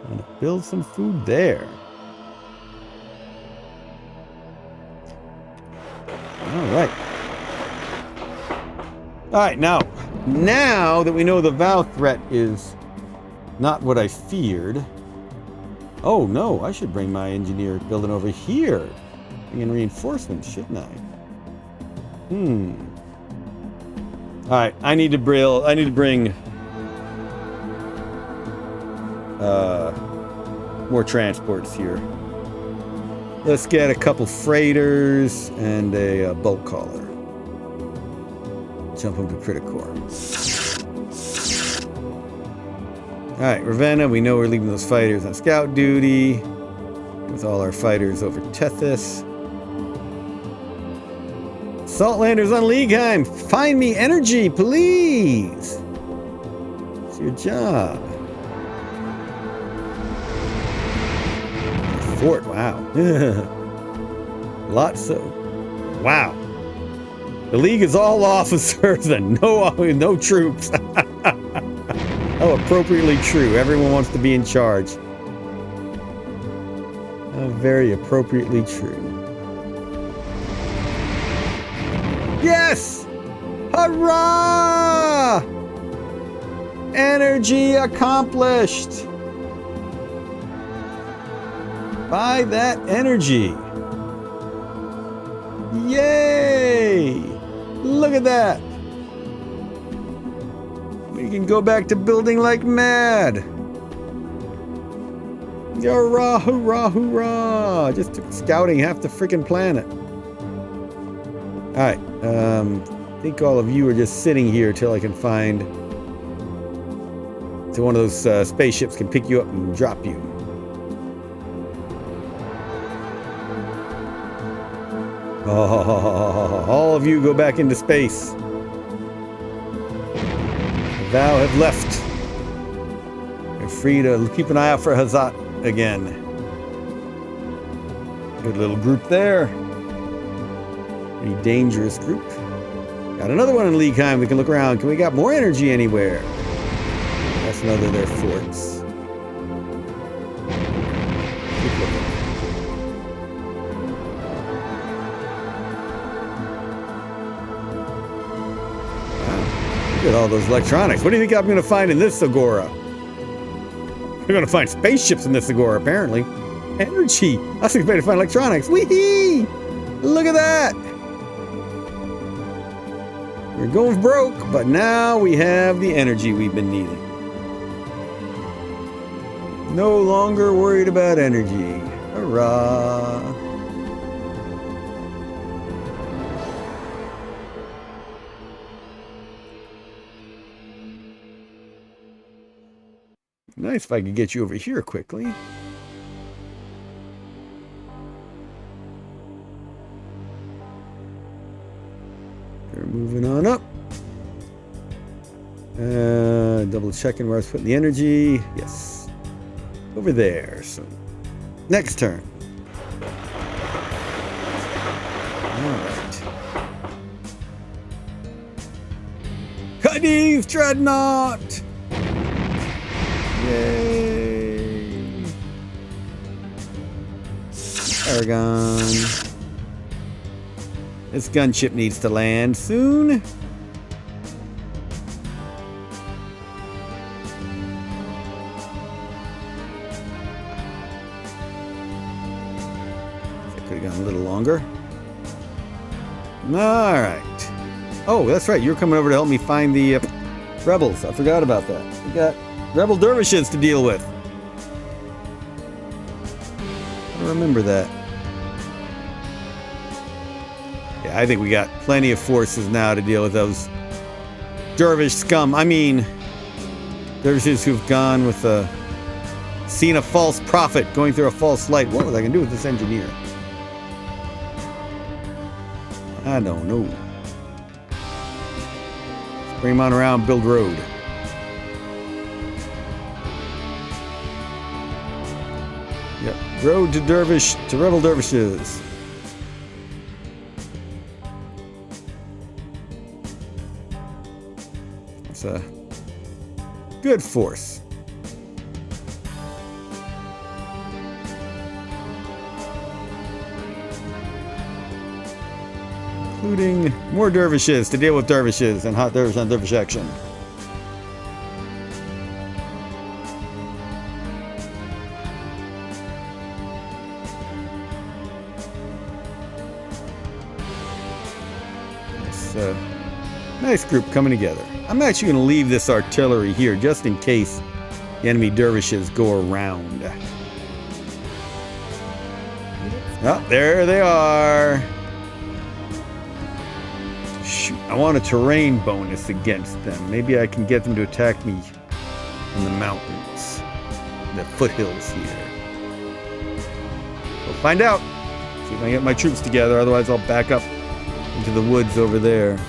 I'm going to build some food there. Alright. Alright, now that we know the Vow threat is not what I feared. Oh no, I should bring my engineer building over here. Bring in reinforcements, shouldn't I? Alright, I need to bring more transports here. Let's get a couple freighters and a bulk hauler. Jump them to Criticore. Alright, Ravenna, we know we're leaving those fighters on scout duty. With all our fighters over Tethys. Saltlanders on Leagueheim, find me energy, please. It's your job. Fort, wow. Lots of, wow. The League is all officers and no troops. How appropriately true. Everyone wants to be in charge. How very appropriately true. Yes! Hurrah! Energy accomplished! Buy that energy. Yay! Look at that! We can go back to building like mad. Hurrah, hurrah, hurrah! Just took scouting half the freaking planet. Alright, I think all of you are just sitting here till I can find... So one of those spaceships can pick you up and drop you. Oh, all of you go back into space. Thou have left. You're free to keep an eye out for Hazat again. Good little group there. Pretty dangerous group. Got another one in Leagueheim. We can look around. Can we got more energy anywhere? That's another of their forts. Keep looking. Wow. Look at all those electronics. What do you think I'm going to find in this Agora? We're going to find spaceships in this Agora, apparently. Energy. I was expecting to find electronics. Whee! Look at that! We're going broke, but now we have the energy we've been needing. No longer worried about energy. Hurrah! Nice if I could get you over here quickly. We're moving on up. Double checking where I was putting the energy. Yes. Over there. So next turn. Alright. Cadiz Dreadnought! Yay! Aragon. This gunship needs to land soon. Could have gone a little longer. Alright. Oh, that's right. You're coming over to help me find the rebels. I forgot about that. We got rebel dervishes to deal with. I don't remember that. Yeah, I think we got plenty of forces now to deal with those dervish scum. I mean, dervishes who've gone with seen a false prophet going through a false light. What was I going to do with this engineer? I don't know. Let's bring him on around, build road. Yep, road to rebel dervishes. It's a good force. Including more dervishes to deal with dervishes and hot dervish on dervish action. Nice group coming together. I'm actually going to leave this artillery here just in case the enemy dervishes go around. Oh, there they are. Shoot, I want a terrain bonus against them. Maybe I can get them to attack me in the mountains, the foothills here. We'll find out. See if I can get my troops together, otherwise I'll back up into the woods over there.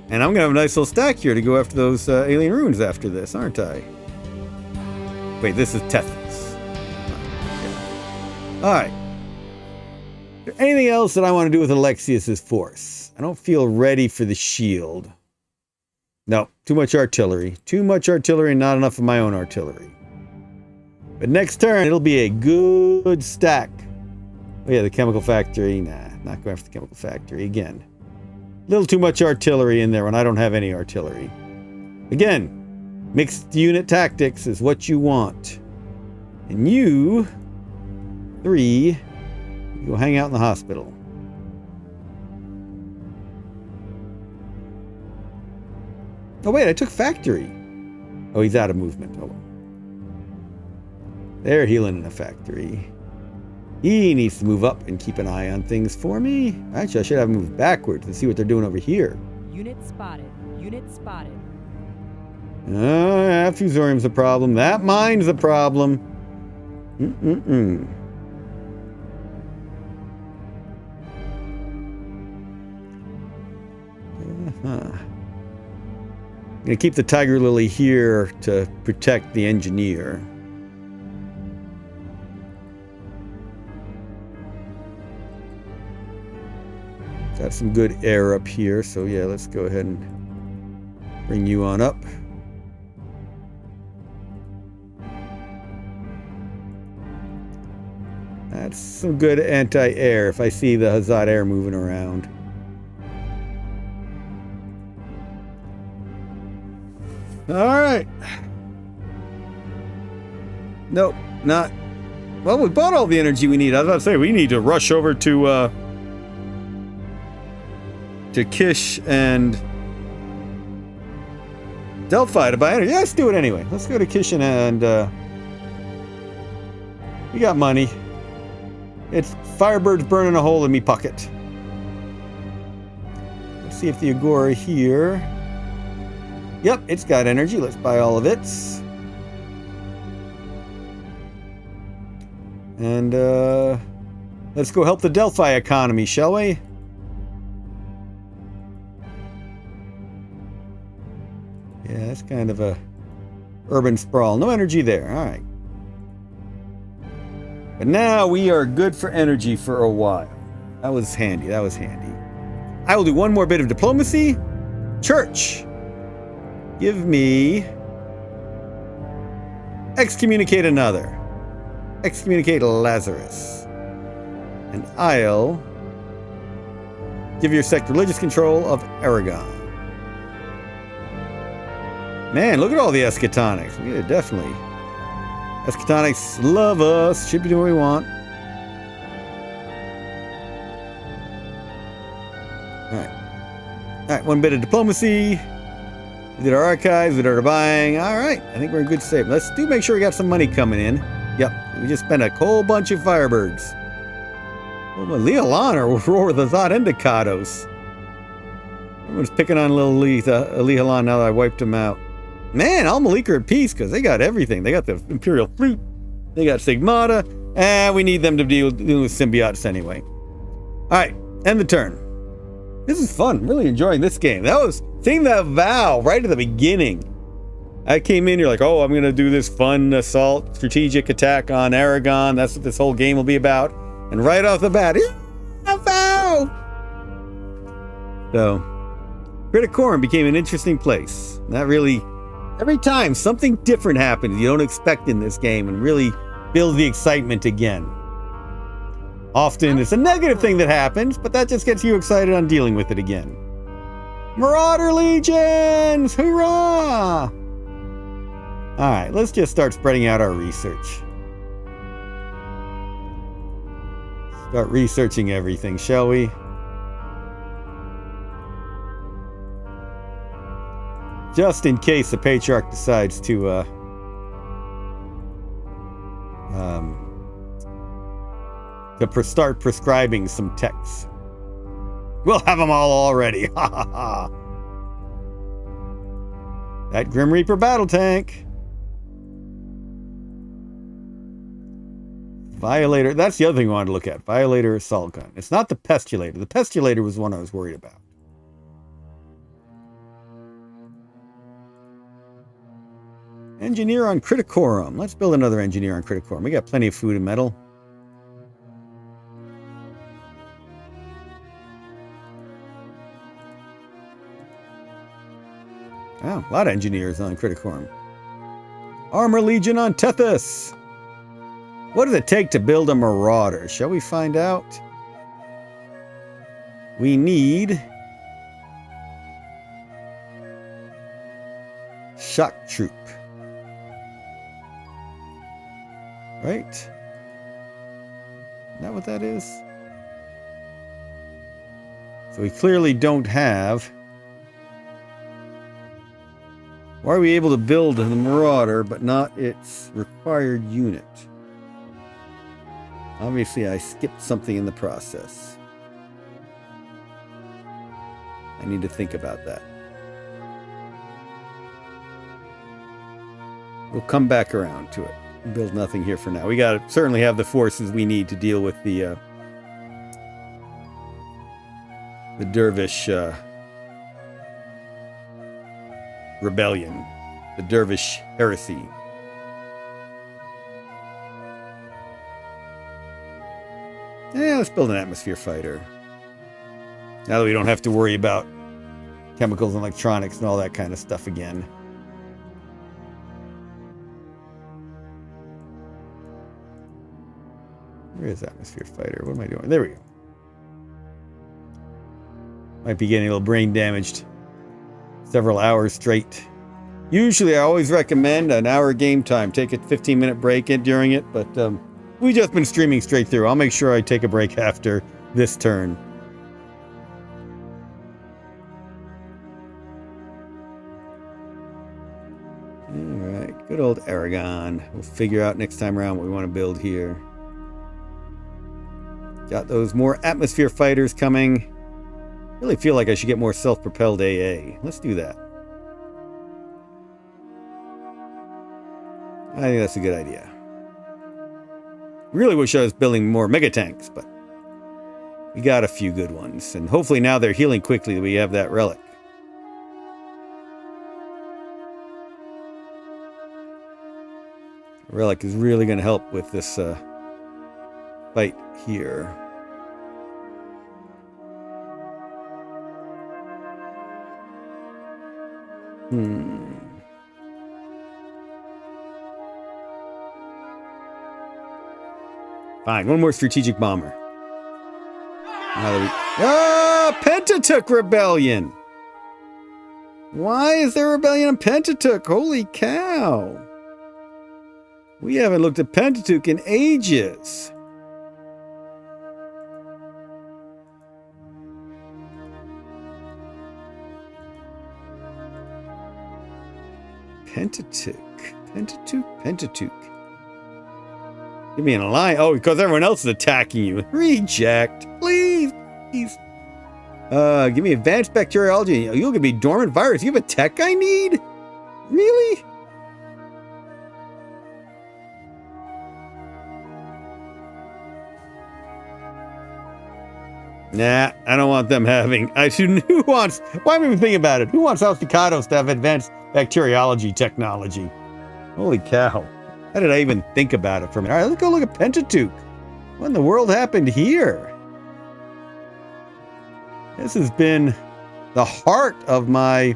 And I'm gonna have a nice little stack here to go after those alien ruins after this, aren't I? Wait, this is Tethys. Alright. Is there anything else that I want to do with Alexius's force? I don't feel ready for the shield. No, too much artillery. Too much artillery and not enough of my own artillery. But next turn, it'll be a good stack. Oh yeah, the chemical factory. Nah, not going for the chemical factory again. A little too much artillery in there when I don't have any artillery. Again, mixed unit tactics is what you want. And you, 3, go hang out in the hospital. Oh wait, I took factory. Oh, he's out of movement. Oh. They're healing in the factory. He needs to move up and keep an eye on things for me. Actually, I should have him move backwards and see what they're doing over here. Unit spotted. Unit spotted. That fusorium's a problem. That mine's a problem. I'm gonna keep the Tiger Lily here to protect the engineer. Got some good air up here, so yeah, let's go ahead and bring you on up. That's some good anti-air if I see the Hazat air moving around. Alright. Nope, not... Well, we bought all the energy we need. I was about to say, we need to rush over to Kish and Delphi to buy energy. Yeah, let's do it anyway. Let's go to Kish and we got money. It's Firebird's burning a hole in me pocket. Let's see if the Agora here. Yep, it's got energy. Let's buy all of it. And let's go help the Delphi economy, shall we? Yeah, that's kind of a urban sprawl. No energy there. All right. But now we are good for energy for a while. That was handy. That was handy. I will do one more bit of diplomacy. Church. Give me... Excommunicate another. Excommunicate Lazarus. And I'll give your sect religious control of Aragon. Man, look at all the eschatonics. Yeah, definitely. Eschatonics love us. Should be doing what we want. Alright. Alright, one bit of diplomacy. We did our archives, we did our buying. Alright, I think we're in good shape. Let's make sure we got some money coming in. Yep, we just spent a whole bunch of Firebirds. Well, Leolan or Roar the Thought Indicados. Everyone's picking on little Leolan now that I wiped him out. Man, Al Malik are at peace because they got everything. They got the Imperial Fleet. They got Sigmata. And we need them to deal with symbiotes anyway. Alright, end the turn. This is fun. I'm really enjoying this game. That was seeing that vow right at the beginning. I came in, you're like, oh, I'm going to do this fun assault, strategic attack on Aragon. That's what this whole game will be about. And right off the bat, a vow! So, Criticorum became an interesting place. That really... Every time something different happens you don't expect in this game and really builds the excitement again. Often it's a negative thing that happens, but that just gets you excited on dealing with it again. Marauder Legions! Hurrah! Alright, let's just start spreading out our research. Start researching everything, shall we? Just in case the Patriarch decides to start prescribing some techs. We'll have them all already. Ha ha ha. That Grim Reaper battle tank. Violator. That's the other thing we wanted to look at. Violator assault gun. It's not the Pestulator. The Pestulator was the one I was worried about. Engineer on Criticorum. Let's build another engineer on Criticorum. We got plenty of food and metal. Oh, a lot of engineers on Criticorum. Armor Legion on Tethys. What does it take to build a Marauder? Shall we find out? We need Shock Troop. Right? Is that what that is? So we clearly don't have. Why are we able to build the Marauder but not its required unit? Obviously, I skipped something in the process. I need to think about that. We'll come back around to it. Build nothing here for now. We got to certainly have the forces we need to deal with the Dervish rebellion, the Dervish heresy. Yeah, let's build an atmosphere fighter. Now that we don't have to worry about chemicals and electronics and all that kind of stuff again. Where is atmosphere fighter? What am I doing? There we go. Might be getting a little brain damaged. Several hours straight. Usually I always recommend an hour game time. Take a 15-minute break during it, but we've just been streaming straight through. I'll make sure I take a break after this turn. Alright, good old Aragon. We'll figure out next time around what we want to build here. Got those more atmosphere fighters coming. Really feel like I should get more self-propelled AA. Let's do that. I think that's a good idea. Really wish I was building more mega tanks, but we got a few good ones. And hopefully now they're healing quickly that we have that relic. Relic is really going to help with this fight here. Fine, one more strategic bomber. Pentatook Rebellion! Why is there a rebellion in Pentatook? Holy cow! We haven't looked at Pentatook in ages. Pentatook. Give me an alliance. Oh, because everyone else is attacking you. Reject. Please. Give me advanced bacteriology. You'll give me dormant virus. You have a tech I need? Really? Nah, I don't want them having. Who wants? Why am I even thinking about it? Who wants Alsticados to have advanced bacteriology technology? Holy cow. How did I even think about it for a minute? All right, let's go look at Pentatook. What in the world happened here? This has been the heart of my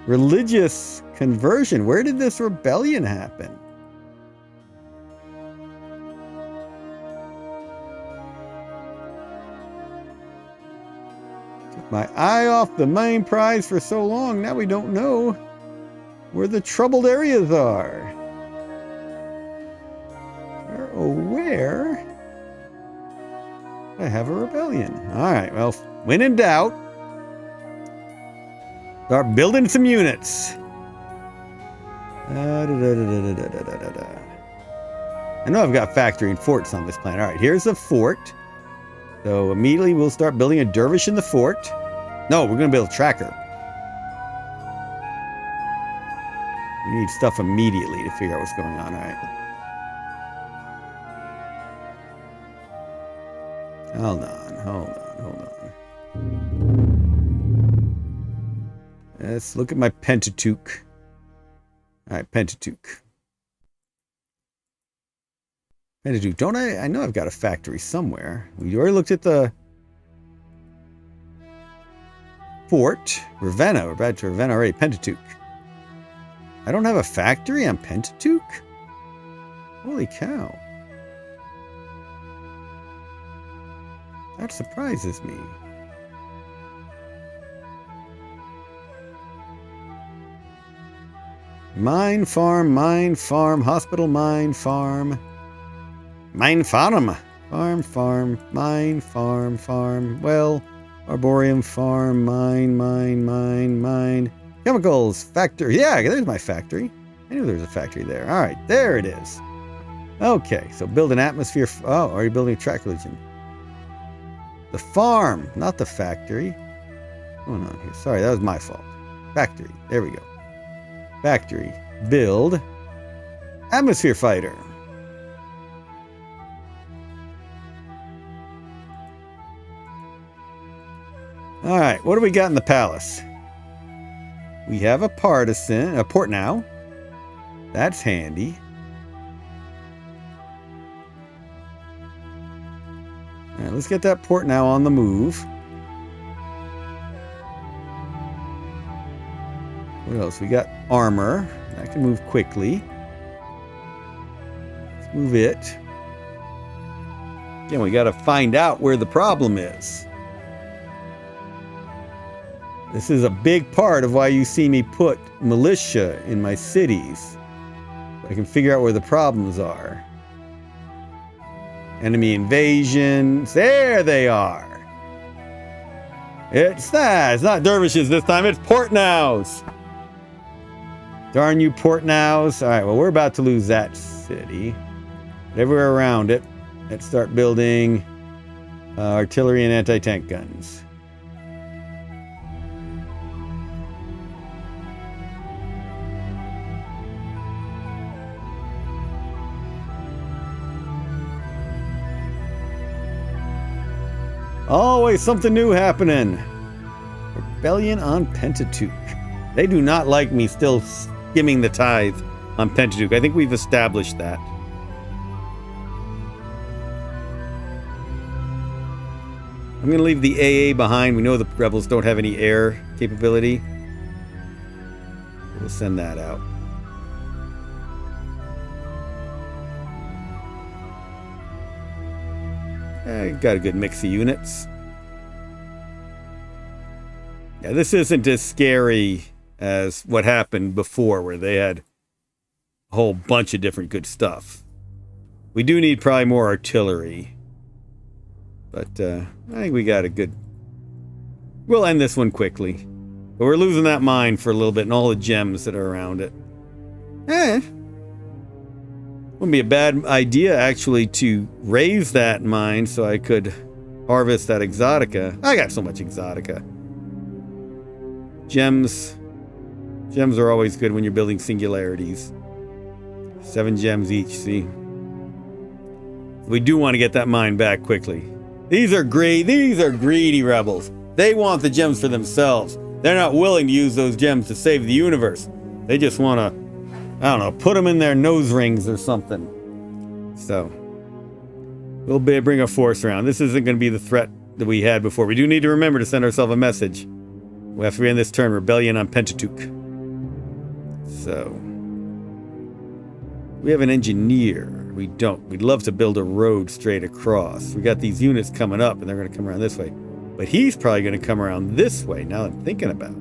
religious conversion. Where did this rebellion happen? Took my eye off the main prize for so long. Now we don't know where the troubled areas are. We're aware I have a rebellion. All right, well, when in doubt, start building some units. I know I've got factory and forts on this planet. All right, here's a fort. So immediately we'll start building a dervish in the fort. No, we're going to build a tracker. We need stuff immediately to figure out what's going on. All right. Hold on. Let's look at my Pentateuch. Alright, Pentateuch. Don't I know I've got a factory somewhere. We already looked at the fort. Ravenna. We're back to Ravenna already. Pentateuch. I don't have a factory on Pentateuch? Holy cow. That surprises me. Mine farm, hospital, mine farm. Mine farm. Mine farm. Well, arboreum farm, mine. Chemicals, factory. Yeah, there's my factory. I knew there was a factory there. All right, there it is. Okay, so build an atmosphere. Oh, are you building a track region? The farm, not the factory. What's going on here? Sorry, that was my fault. Factory. There we go. Factory. Build. Atmosphere fighter. All right, what do we got in the palace? We have a partisan, a port now. That's handy. All right, let's get that port now on the move. What else? We got armor. That can move quickly. Let's move it. Again, we got to find out where the problem is. This is a big part of why you see me put militia in my cities. I can figure out where the problems are. Enemy invasions. There they are. It's not dervishes this time. It's Portnows. Darn you, Portnows. All right, well, we're about to lose that city. But everywhere around it, let's start building artillery and anti-tank guns. Always something new happening. Rebellion on Pentateuch. They do not like me still skimming the tithe on Pentateuch. I think we've established that. I'm going to leave the AA behind. We know the rebels don't have any air capability. We'll send that out. Got a good mix of units. Yeah, this isn't as scary as what happened before, where they had a whole bunch of different good stuff. We do need probably more artillery. But I think we got a good... We'll end this one quickly. But we're losing that mine for a little bit and all the gems that are around it. Wouldn't be a bad idea, actually, to raise that mine so I could harvest that exotica. I got so much exotica. Gems. Gems are always good when you're building singularities. 7 gems each, see? We do want to get that mine back quickly. These are greedy rebels. They want the gems for themselves. They're not willing to use those gems to save the universe. They just want to, I don't know, put them in their nose rings or something. So, we'll bring a force around. This isn't going to be the threat that we had before. We do need to remember to send ourselves a message. We have to end this turn. Rebellion on Pentateuch. So, we have an engineer. We don't. We'd love to build a road straight across. We got these units coming up, and they're going to come around this way. But he's probably going to come around this way, now that I'm thinking about it.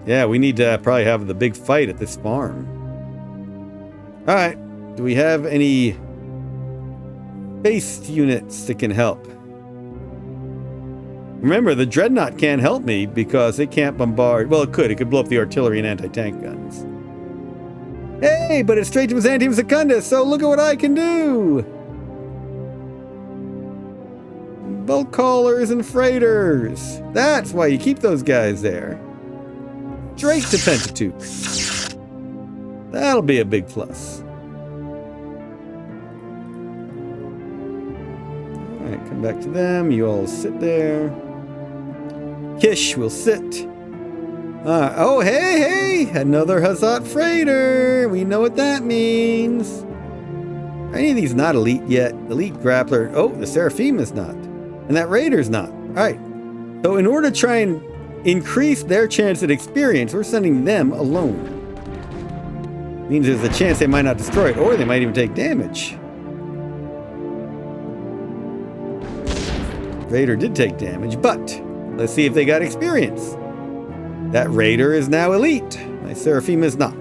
Yeah, we need to probably have the big fight at this farm. Alright. Do we have any base units that can help? Remember, the Dreadnought can't help me because it can't bombard... Well, it could. It could blow up the artillery and anti-tank guns. Hey, but it's straight to Byzantium Secundus, so look at what I can do! Bulk haulers and freighters. That's why you keep those guys there. Straight to Pentateuch. That'll be a big plus. Alright, come back to them. You all sit there. Kish will sit. Oh, hey! Another Hazat freighter! We know what that means. Are any of these not elite yet? Elite grappler. Oh, the Seraphim is not. And that raider's not. Alright. So in order to try and increase their chance at experience, we're sending them alone. Means there's a chance they might not destroy it, or they might even take damage. Raider did take damage, but let's see if they got experience. That Raider is now elite. My Seraphim is not.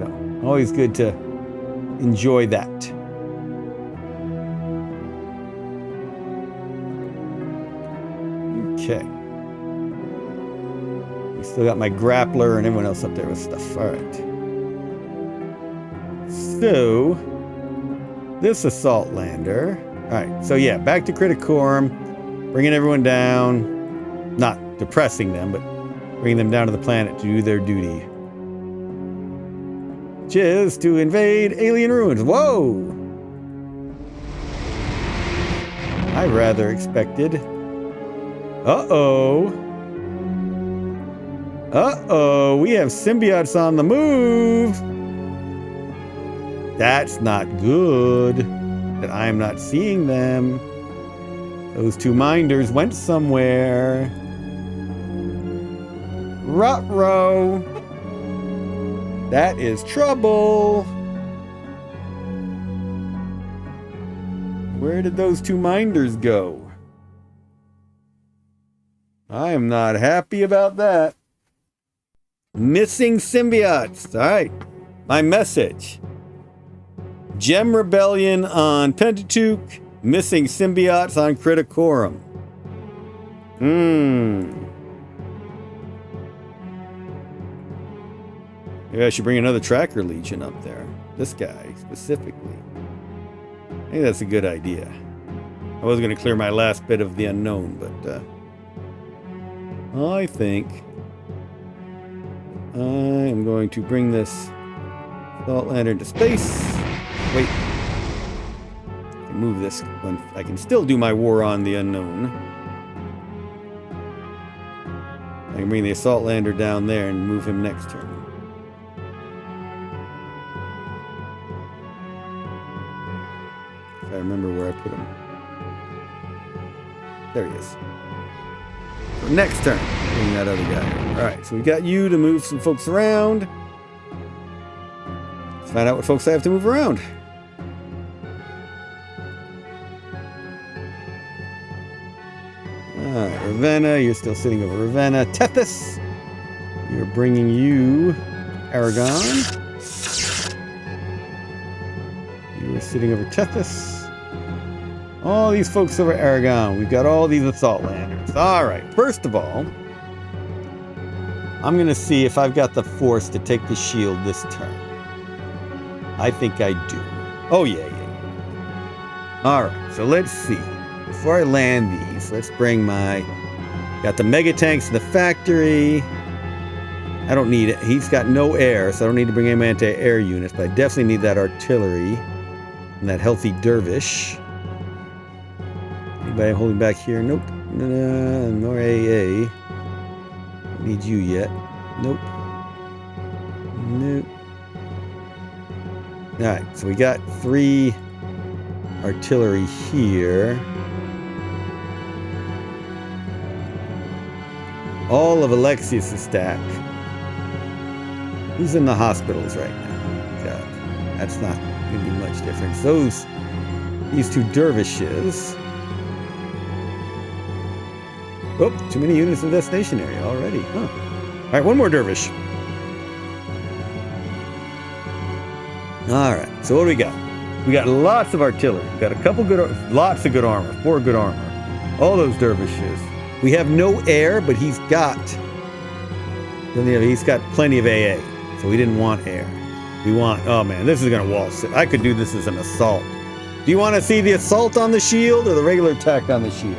So, always good to enjoy that. Okay. We still got my grappler and everyone else up there with stuff. All right. So, this assault lander. All right. So yeah, back to Criticorum, bringing everyone down. Not depressing them, but bringing them down to the planet to do their duty. Which is to invade alien ruins. Whoa! I rather expected. Uh-oh. Uh-oh. We have symbiotes on the move. That's not good. That I am not seeing them. Those two minders went somewhere. Ruh-roh. That is trouble. Where did those two minders go? I am not happy about that. Missing symbiotes. All right. My message. Gem Rebellion on Pentateuch. Missing symbiotes on Criticorum. Maybe I should bring another Tracker Legion up there. This guy, specifically. I think that's a good idea. I was going to clear my last bit of the unknown, but I think I am going to bring this Assault Lander into space. Wait. I can move this one. I can still do my war on the unknown. I can bring the Assault Lander down there and move him next turn. If I remember where I put him. There he is. So next turn, bring that other guy. Alright, so we got you to move some folks around. Let's find out what folks I have to move around. Alright, Ravenna, you're still sitting over Ravenna. Tethys, you're bringing you Aragon. You are sitting over Tethys. All these folks over Aragon. We've got all these assault landers. Alright, first of all, I'm going to see if I've got the force to take the shield this turn. I think I do. Oh, yeah. Alright, so let's see. Before I land these, let's bring my... Got the mega tanks in the factory. I don't need it. He's got no air, so I don't need to bring any anti-air units, but I definitely need that artillery and that healthy dervish. Anybody holding back here? Nope. No AA. Don't need you yet. Nope. Alright, so we got 3 artillery here. All of Alexius' stack. Who's in the hospitals right now? God, that's not going to be much difference. These 2 dervishes. Oh, too many units in the destination area already. Huh. All right, one more dervish. All right, so what do we got? We got lots of artillery. We got lots of good armor. 4 good armor. All those dervishes. We have no air, but he's got plenty of AA. So we didn't want air. We want, oh man, this is gonna waltz it. I could do this as an assault. Do you want to see the assault on the shield or the regular attack on the shield?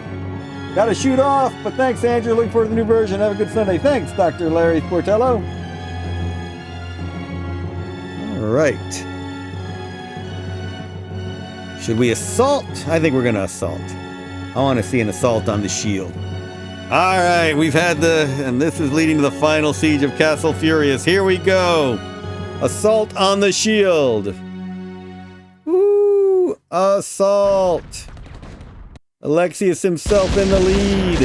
Gotta shoot off, but thanks, Andrew. Looking forward to the new version. Have a good Sunday. Thanks, Dr. Larry Portello. Alright. Should we assault? I think we're going to assault. I want to see an assault on the shield. Alright, we've had and this is leading to the final siege of Castle Furias. Here we go. Assault on the shield. Woo! Assault. Alexius himself in the lead.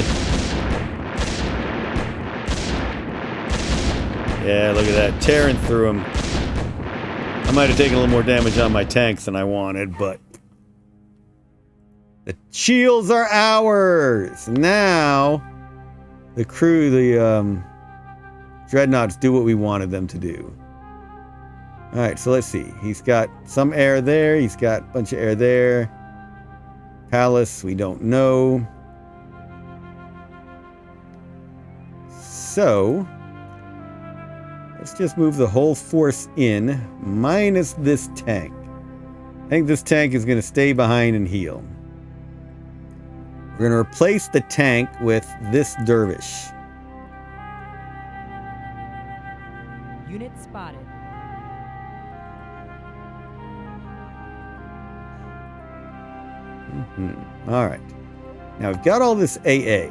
Yeah, look at that. Tearing through him. I might have taken a little more damage on my tanks than I wanted, but the shields are ours. Now, the crew, the Dreadnoughts do what we wanted them to do. All right, so let's see. He's got some air there. He's got a bunch of air there. Palace, we don't know. So, let's just move the whole force in, minus this tank. I think this tank is going to stay behind and heal. We're going to replace the tank with this dervish. Unit spotted. All right. Now we've got all this AA.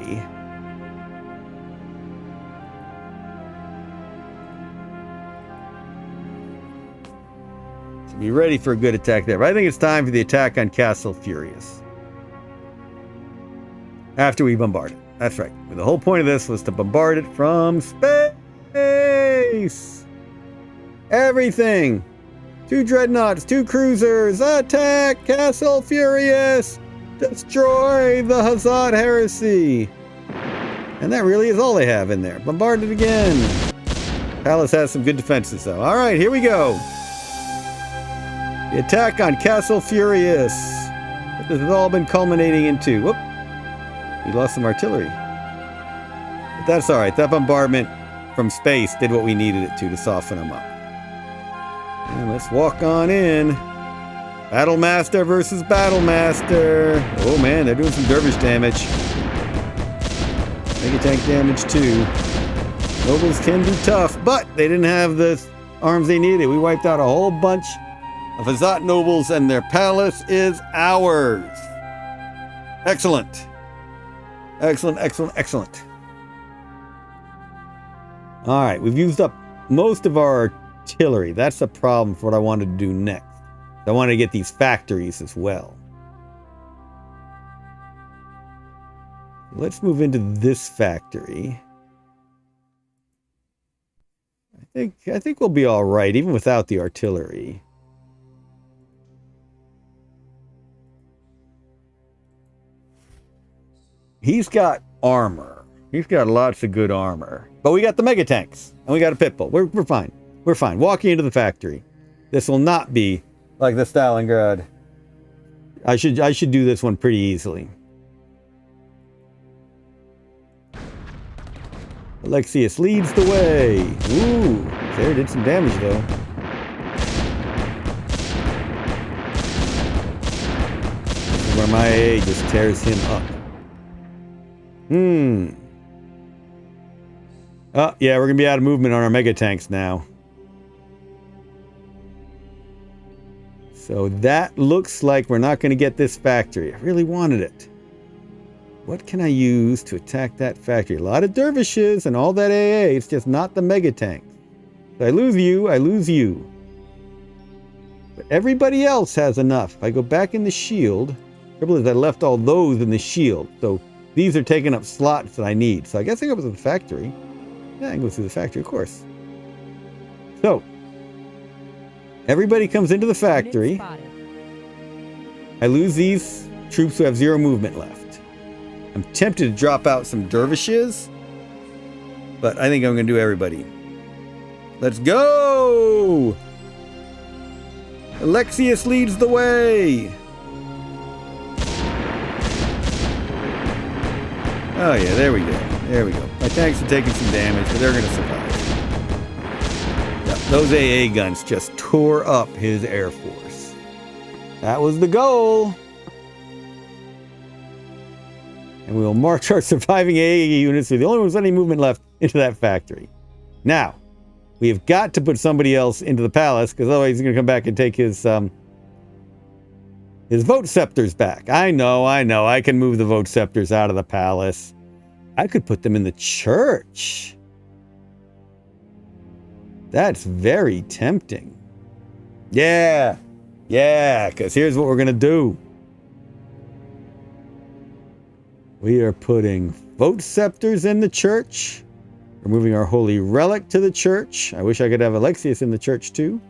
To be ready for a good attack there. But I think it's time for the attack on Castle Furias. After we bombard it. That's right. The whole point of this was to bombard it from space. Everything. 2 dreadnoughts, 2 cruisers, attack Castle Furias! Destroy the Hazat heresy! And that really is all they have in there. Bombard it again. Palace has some good defenses though. Alright, here we go. The attack on Castle Furias. What this has all been culminating into. Whoop. We lost some artillery. But that's alright. That bombardment from space did what we needed it to soften them up. And let's walk on in. Battlemaster versus Battlemaster. Oh man, they're doing some dervish damage. Mega tank damage too. Nobles can be tough, but they didn't have the arms they needed. We wiped out a whole bunch of Hazat nobles and their palace is ours. Excellent. Excellent, excellent, excellent. All right, we've used up most of our artillery. That's the problem for what I wanted to do next. I wanted to get these factories as well. Let's move into this factory. I think we'll be all right, even without the artillery. He's got armor. He's got lots of good armor. But we got the mega tanks, and we got a pit bull. We're fine. We're fine. Walking into the factory. This will not be like the Stalingrad. I should do this one pretty easily. Alexius leads the way. Ooh, there did some damage though. This is where my AA just tears him up. Oh, yeah, we're gonna be out of movement on our mega tanks now. So that looks like we're not going to get this factory. I really wanted it. What can I use to attack that factory? A lot of dervishes and all that AA. It's just not the mega tanks. If I lose you, I lose you. But everybody else has enough. If I go back in the shield, the trouble is I left all those in the shield. So these are taking up slots that I need. So I guess I go to the factory. Yeah, I can go through the factory, of course. So everybody comes into the factory. I lose these troops who have 0 movement left. I'm tempted to drop out some dervishes, but I think I'm going to do everybody. Let's go! Alexius leads the way! Oh yeah, there we go. There we go. My tanks are taking some damage, but they're going to survive. Those AA guns just tore up his air force. That was the goal. And we will march our surviving AA units, the only ones with any movement left, into that factory. Now, We have got to put somebody else into the palace, because otherwise he's going to come back and take his vote scepters back. I know. I can move the vote scepters out of the palace. I could put them in the church. That's very tempting. Yeah, because here's what we're going to do. We are putting vote scepters in the church. We're moving our holy relic to the church. I wish I could have Alexius in the church too.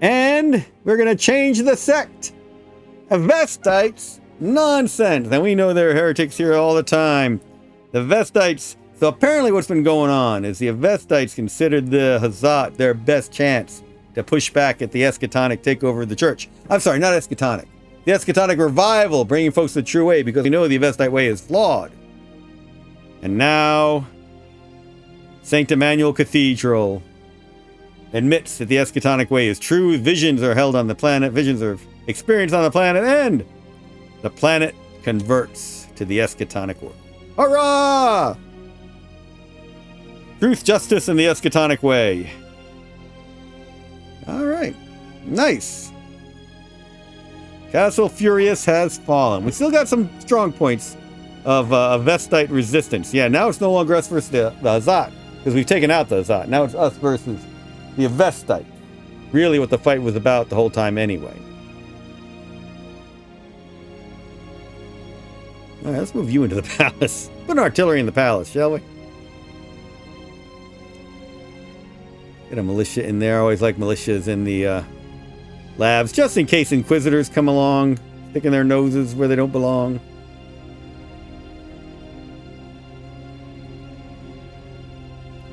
And we're going to change the sect. Vestites? Nonsense. And we know there are heretics here all the time. The Vestites. So apparently what's been going on is the Vestites considered the Hazat their best chance to push back at the eschatonic takeover of the church. I'm sorry, not eschatonic. The eschatonic revival, bringing folks to the true way, because we know the Vestite way is flawed. And now, St. Emmanuel Cathedral admits that the eschatonic way is true. Visions are held on the planet. Visions are experienced on the planet. And the planet converts to the eschatonic world. Hurrah! Truth, justice, and the eschatonic way. All right. Nice. Castle Furias has fallen. We still got some strong points of Vestite resistance. Yeah, now it's no longer us versus the Hazat, because we've taken out the Hazat. Now it's us versus the Vestite. Really what the fight was about the whole time anyway. All right, let's move you into the palace. Put an artillery in the palace, shall we? Get a militia in there. I always like militias in the labs, just in case inquisitors come along, sticking their noses where they don't belong.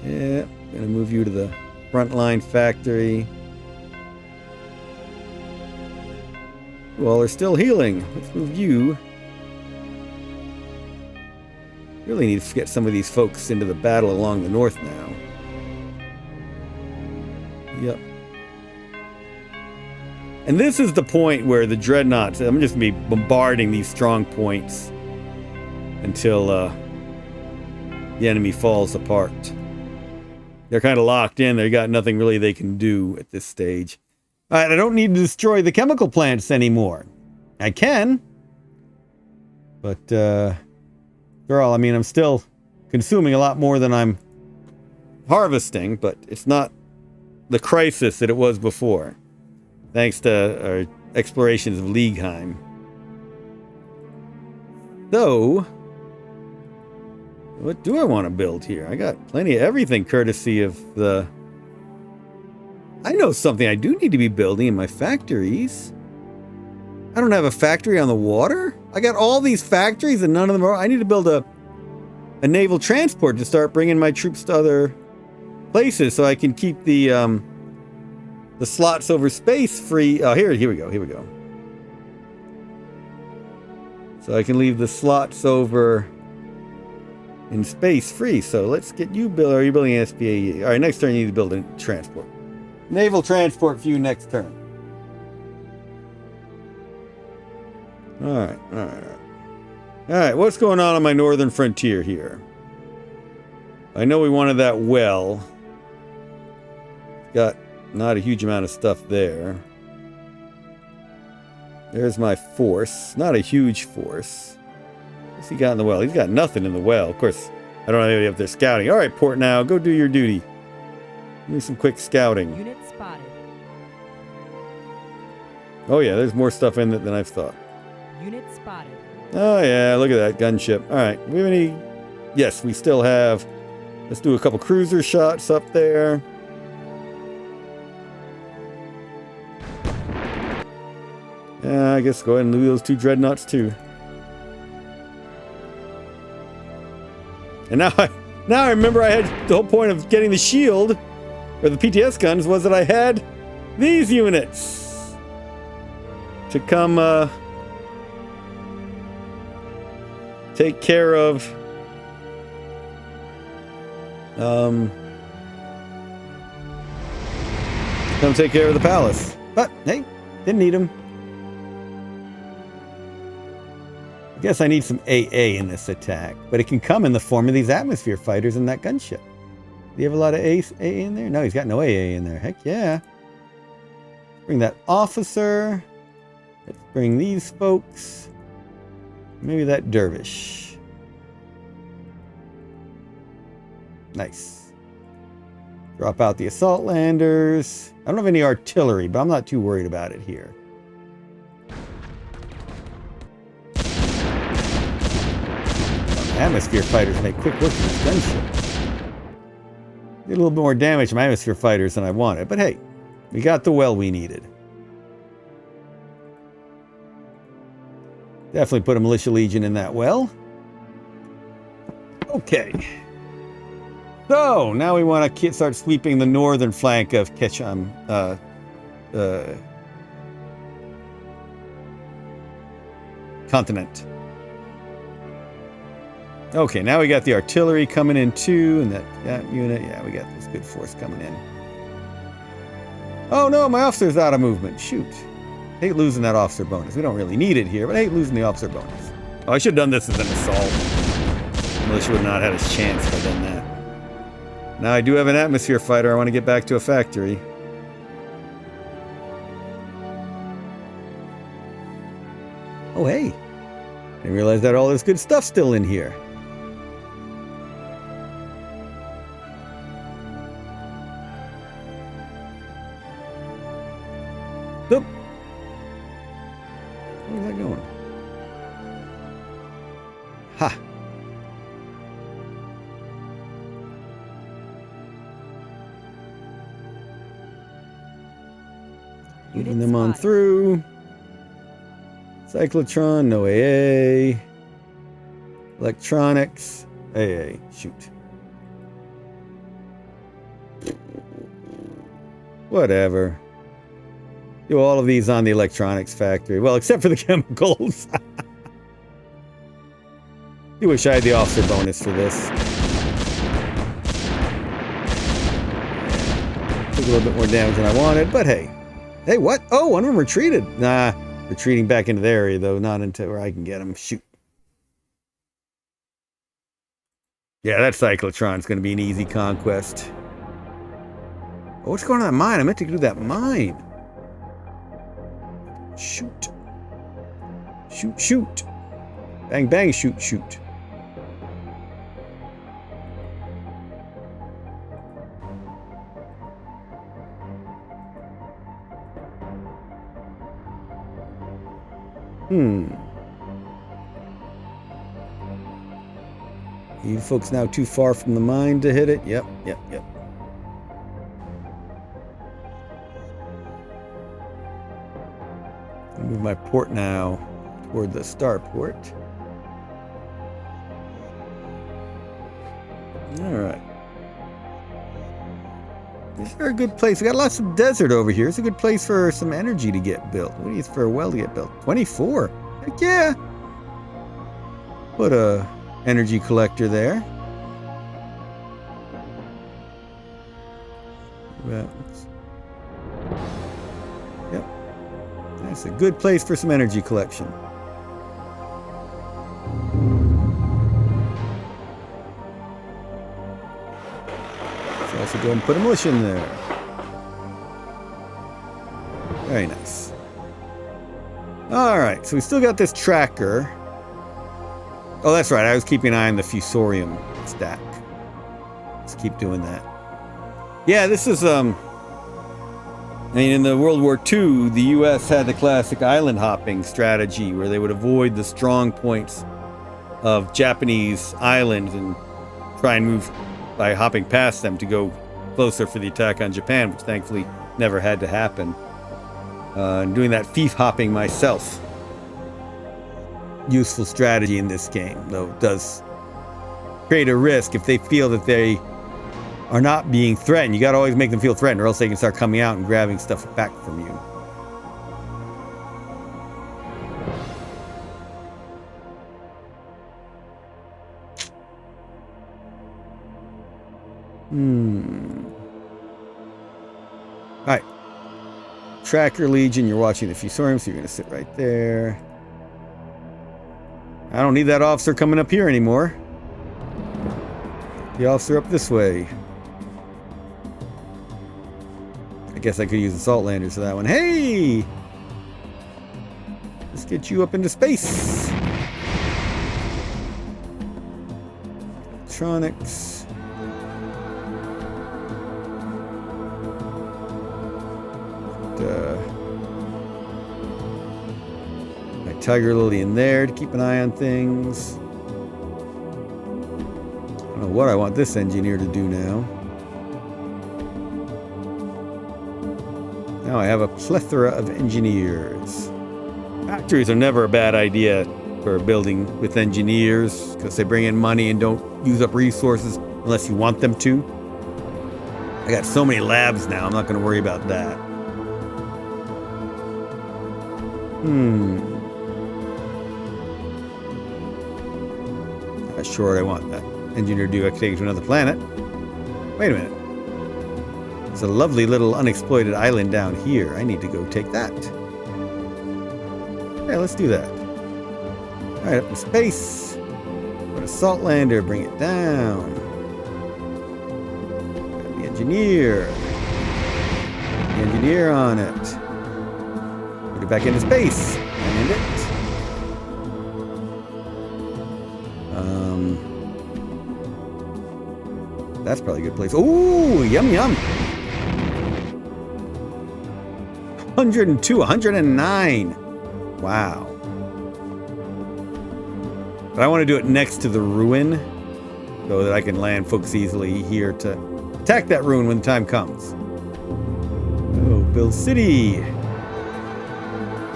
Yeah, gonna move you to the frontline factory. Well, they're still healing. Let's move you. Really need to get some of these folks into the battle along the north now. Yep. And this is the point where the Dreadnoughts, I'm just going to be bombarding these strong points until the enemy falls apart. They're kind of locked in. They got nothing really they can do at this stage. All right, I don't need to destroy the chemical plants anymore. I can. But, girl, I mean, I'm still consuming a lot more than I'm harvesting, but it's not the crisis that it was before. Thanks to our explorations of Liegheim. So, what do I want to build here? I got plenty of everything courtesy of the... I know something I do need to be building in my factories. I don't have a factory on the water? I got all these factories and none of them are... I need to build a naval transport to start bringing my troops to other places so I can keep the slots over space free. Oh, here we go. So I can leave the slots over in space free. So let's get you build. Are you building an SPAE? All right, next turn you need to build a transport. Naval transport for you next turn. All right, what's going on my northern frontier here? I know we wanted that well. Got not a huge amount of stuff there. There's my force. Not a huge force. What's he got in the well? He's got nothing in the well. Of course, I don't have anybody up there scouting. All right, Port now, go do your duty. Give me some quick scouting. Unit spotted. Oh yeah, there's more stuff in it than I've thought. Unit spotted. Oh yeah, look at that gunship. All right, do we have any? Yes, we still have. Let's do a couple cruiser shots up there. Yeah, I guess go ahead and lose those two Dreadnoughts too. And now I remember I had the whole point of getting the shield, or the PTS guns, was that I had these units to come take care of come take care of the palace. But hey, didn't need them. I guess I need some AA in this attack, but it can come in the form of these atmosphere fighters in that gunship. Do you have a lot of AA in there? No, he's got no AA in there. Heck yeah. Bring that officer. Let's bring these folks. Maybe that dervish. Nice. Drop out the assault landers. I don't have any artillery, but I'm not too worried about it here. Atmosphere fighters make quick work of this gunship. Did a little bit more damage to my atmosphere fighters than I wanted, but hey, we got the well we needed. Definitely put a militia legion in that well. Okay. So, now we want to start sweeping the northern flank of Ketchum, continent. Okay, now we got the artillery coming in too, and that unit. Yeah, we got this good force coming in. Oh no, my officer's out of movement. Shoot. Hate losing that officer bonus. We don't really need it here, but I hate losing the officer bonus. Oh, I should have done this as an assault. Militia would not have had a chance if I'd done that. Now I do have an atmosphere fighter. I want to get back to a factory. Oh, hey. Didn't realize that all this good stuff's still in here. Oop. Where's that going? Ha! Moving them on through. Cyclotron, no AA. Electronics, AA. Shoot. Whatever. Do all of these on the electronics factory. Well, except for the chemicals. I wish I had the officer bonus for this. Took a little bit more damage than I wanted, but hey. Hey, what? Oh, one of them retreated. Nah, retreating back into the area, though, not into where I can get them. Shoot. Yeah, that cyclotron's going to be an easy conquest. Oh, what's going on in that mine? I meant to do that mine. Shoot. Shoot, shoot. Bang, bang, shoot, shoot. You folks now too far from the mine to hit it? Yep, yep, yep. I'll move my port now toward the starport. Alright. Is there a good place? We got lots of desert over here. It's a good place for some energy to get built. What do you need for a well to get built? 24? Heck yeah! Put a energy collector there. Yep. That's a good place for some energy collection. So also go ahead and put a militia in there. Very nice. Alright, so we still got this tracker. Oh, that's right. I was keeping an eye on the fusorium stack. Let's keep doing that. Yeah, this is, I mean, in the World War II, the U.S. had the classic island hopping strategy where they would avoid the strong points of Japanese islands and try and move by hopping past them to go closer for the attack on Japan, which thankfully never had to happen. And doing that fief hopping myself. Useful strategy in this game, though it does create a risk if they feel that they are not being threatened. You got to always make them feel threatened, or else they can start coming out and grabbing stuff back from you. Alright. Tracker Legion, you're watching the Fusorium, so you're going to sit right there. I don't need that officer coming up here anymore. The officer up this way. I guess I could use assault landers for that one. Hey! Let's get you up into space. Electronics. My Tiger Lily in there to keep an eye on things. I don't know what I want this engineer to do now. Now I have a plethora of engineers. Factories are never a bad idea for building with engineers because they bring in money and don't use up resources unless you want them to. I got so many labs now, I'm not going to worry about that. Not sure what I want that engineer to do. I could take it to another planet. Wait a minute. There's a lovely little unexploited island down here. I need to go take that. Yeah, let's do that. Alright, up in space. Put a salt lander, bring it down. Got the engineer. The engineer on it. Put it back into space. And it. That's probably a good place. Ooh, yum yum. 102, 109. Wow. But I want to do it next to the ruin so that I can land folks easily here to attack that ruin when the time comes. Oh, build city.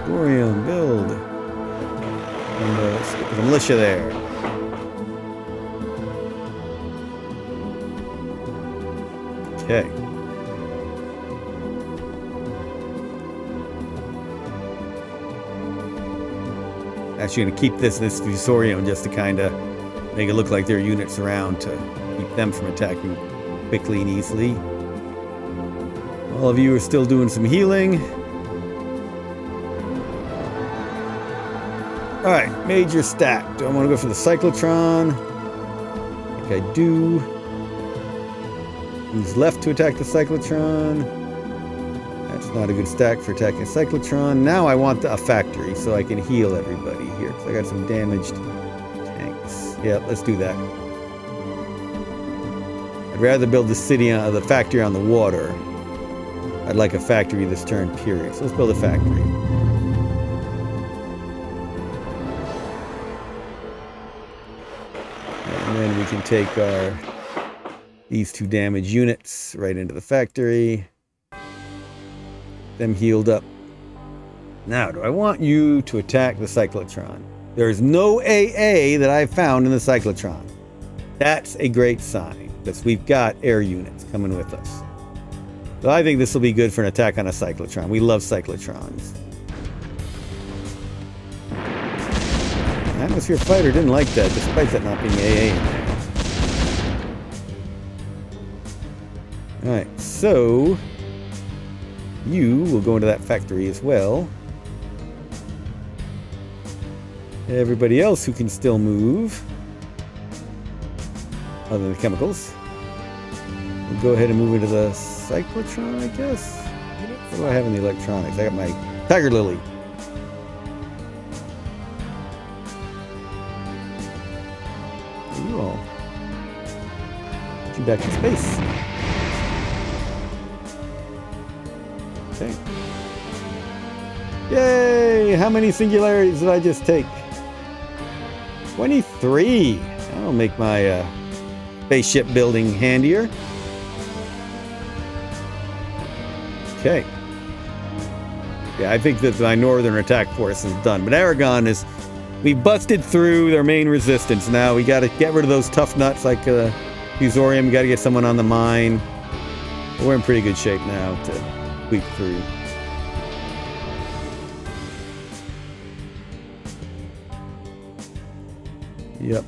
Thorium, build. And let's get the militia there. Okay. Actually going to keep this fusorium just to kind of make it look like there are units around to keep them from attacking quickly and easily. All of you are still doing some healing. Alright, major stack. Do I want to go for the cyclotron? I think I do. Who's left to attack the cyclotron? That's not a good stack for attacking a cyclotron. Now I want a factory so I can heal everybody here. Because I got some damaged tanks. Yeah, let's do that. I'd rather build the city on the factory on the water. I'd like a factory this turn, period. So let's build a factory. And then we can take these two damaged units right into the factory. Them healed up. Now, do I want you to attack the cyclotron? There is no AA that I've found in the cyclotron. That's a great sign, because we've got air units coming with us. So I think this will be good for an attack on a cyclotron. We love cyclotrons. Atmosphere fighter didn't like that, despite that not being AA in there. Alright, so you will go into that factory as well. Everybody else who can still move, other than the chemicals, we'll go ahead and move into the cyclotron, I guess. What do I have in the electronics? I got my Tiger Lily. Ooh. Get you back in space. Okay. Yay! How many singularities did I just take? 23. That'll make my spaceship building handier. Okay. Yeah, I think that my northern attack force is done. But Aragon is... We busted through their main resistance. Now we got to get rid of those tough nuts like Fusorium. We got to get someone on the mine. We're in pretty good shape now to sweep through. Yep.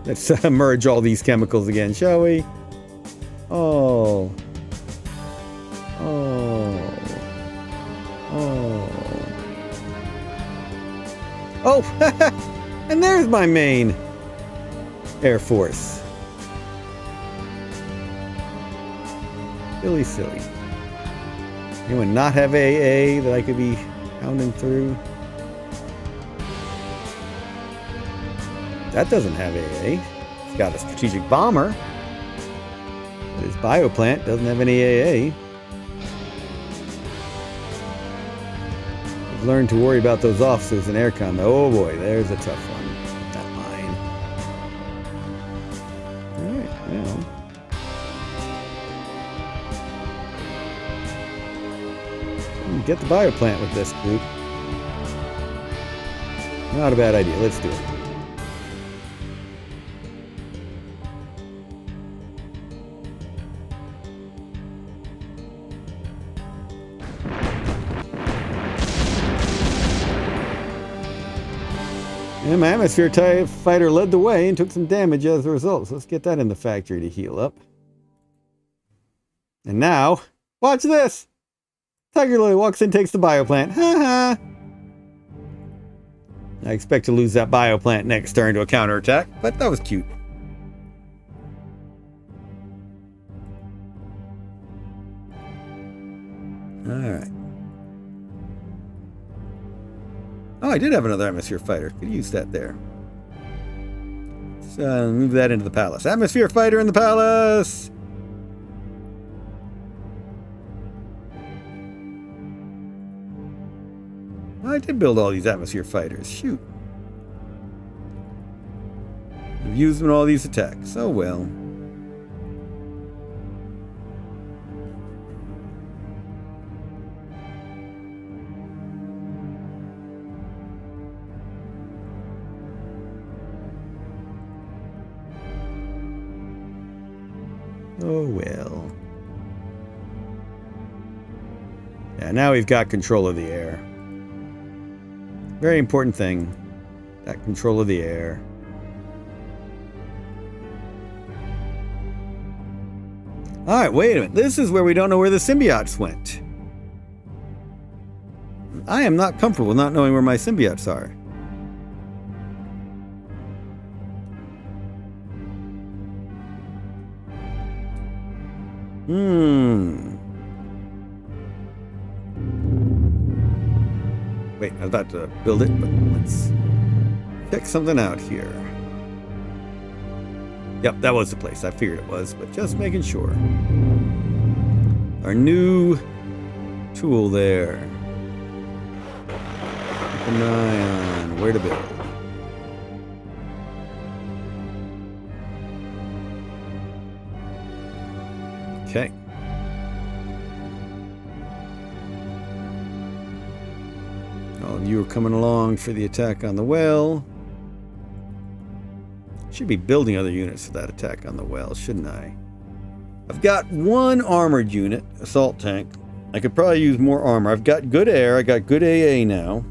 Let's merge all these chemicals again, shall we? Oh. Oh. Oh. Oh! And there's my main Air Force. Silly, silly. Anyone not have AA that I could be pounding through? That doesn't have AA. It's got a strategic bomber. But his bioplant doesn't have any AA. I've learned to worry about those officers in aircom. Oh boy, there's a tough one. Not mine. Alright, well. Get the bioplant with this group. Not a bad idea. Let's do it. And my atmosphere TIE fighter led the way and took some damage as a result. So let's get that in the factory to heal up. And now, watch this! Tiger Lily walks in, takes the bioplant. Ha ha! I expect to lose that bioplant next turn to a counterattack, but that was cute. Alright. Oh, I did have another atmosphere fighter. Could use that there. Let's move that into the palace. Atmosphere fighter in the palace! I did build all these atmosphere fighters. Shoot. I've used them in all these attacks. Oh well. Oh well. Yeah, now we've got control of the air. Very important thing. That control of the air. Alright, wait a minute. This is where we don't know where the symbiotes went. I am not comfortable with not knowing where my symbiotes are. Wait, I was about to build it, but let's check something out here. Yep, that was the place. I figured it was, but just making sure. Our new tool there. Keep an eye on where to build. Okay. All of you are coming along for the attack on the well. Should be building other units for that attack on the well, shouldn't I? I've got one armored unit, assault tank. I could probably use more armor. I've got good air. I got good AA now.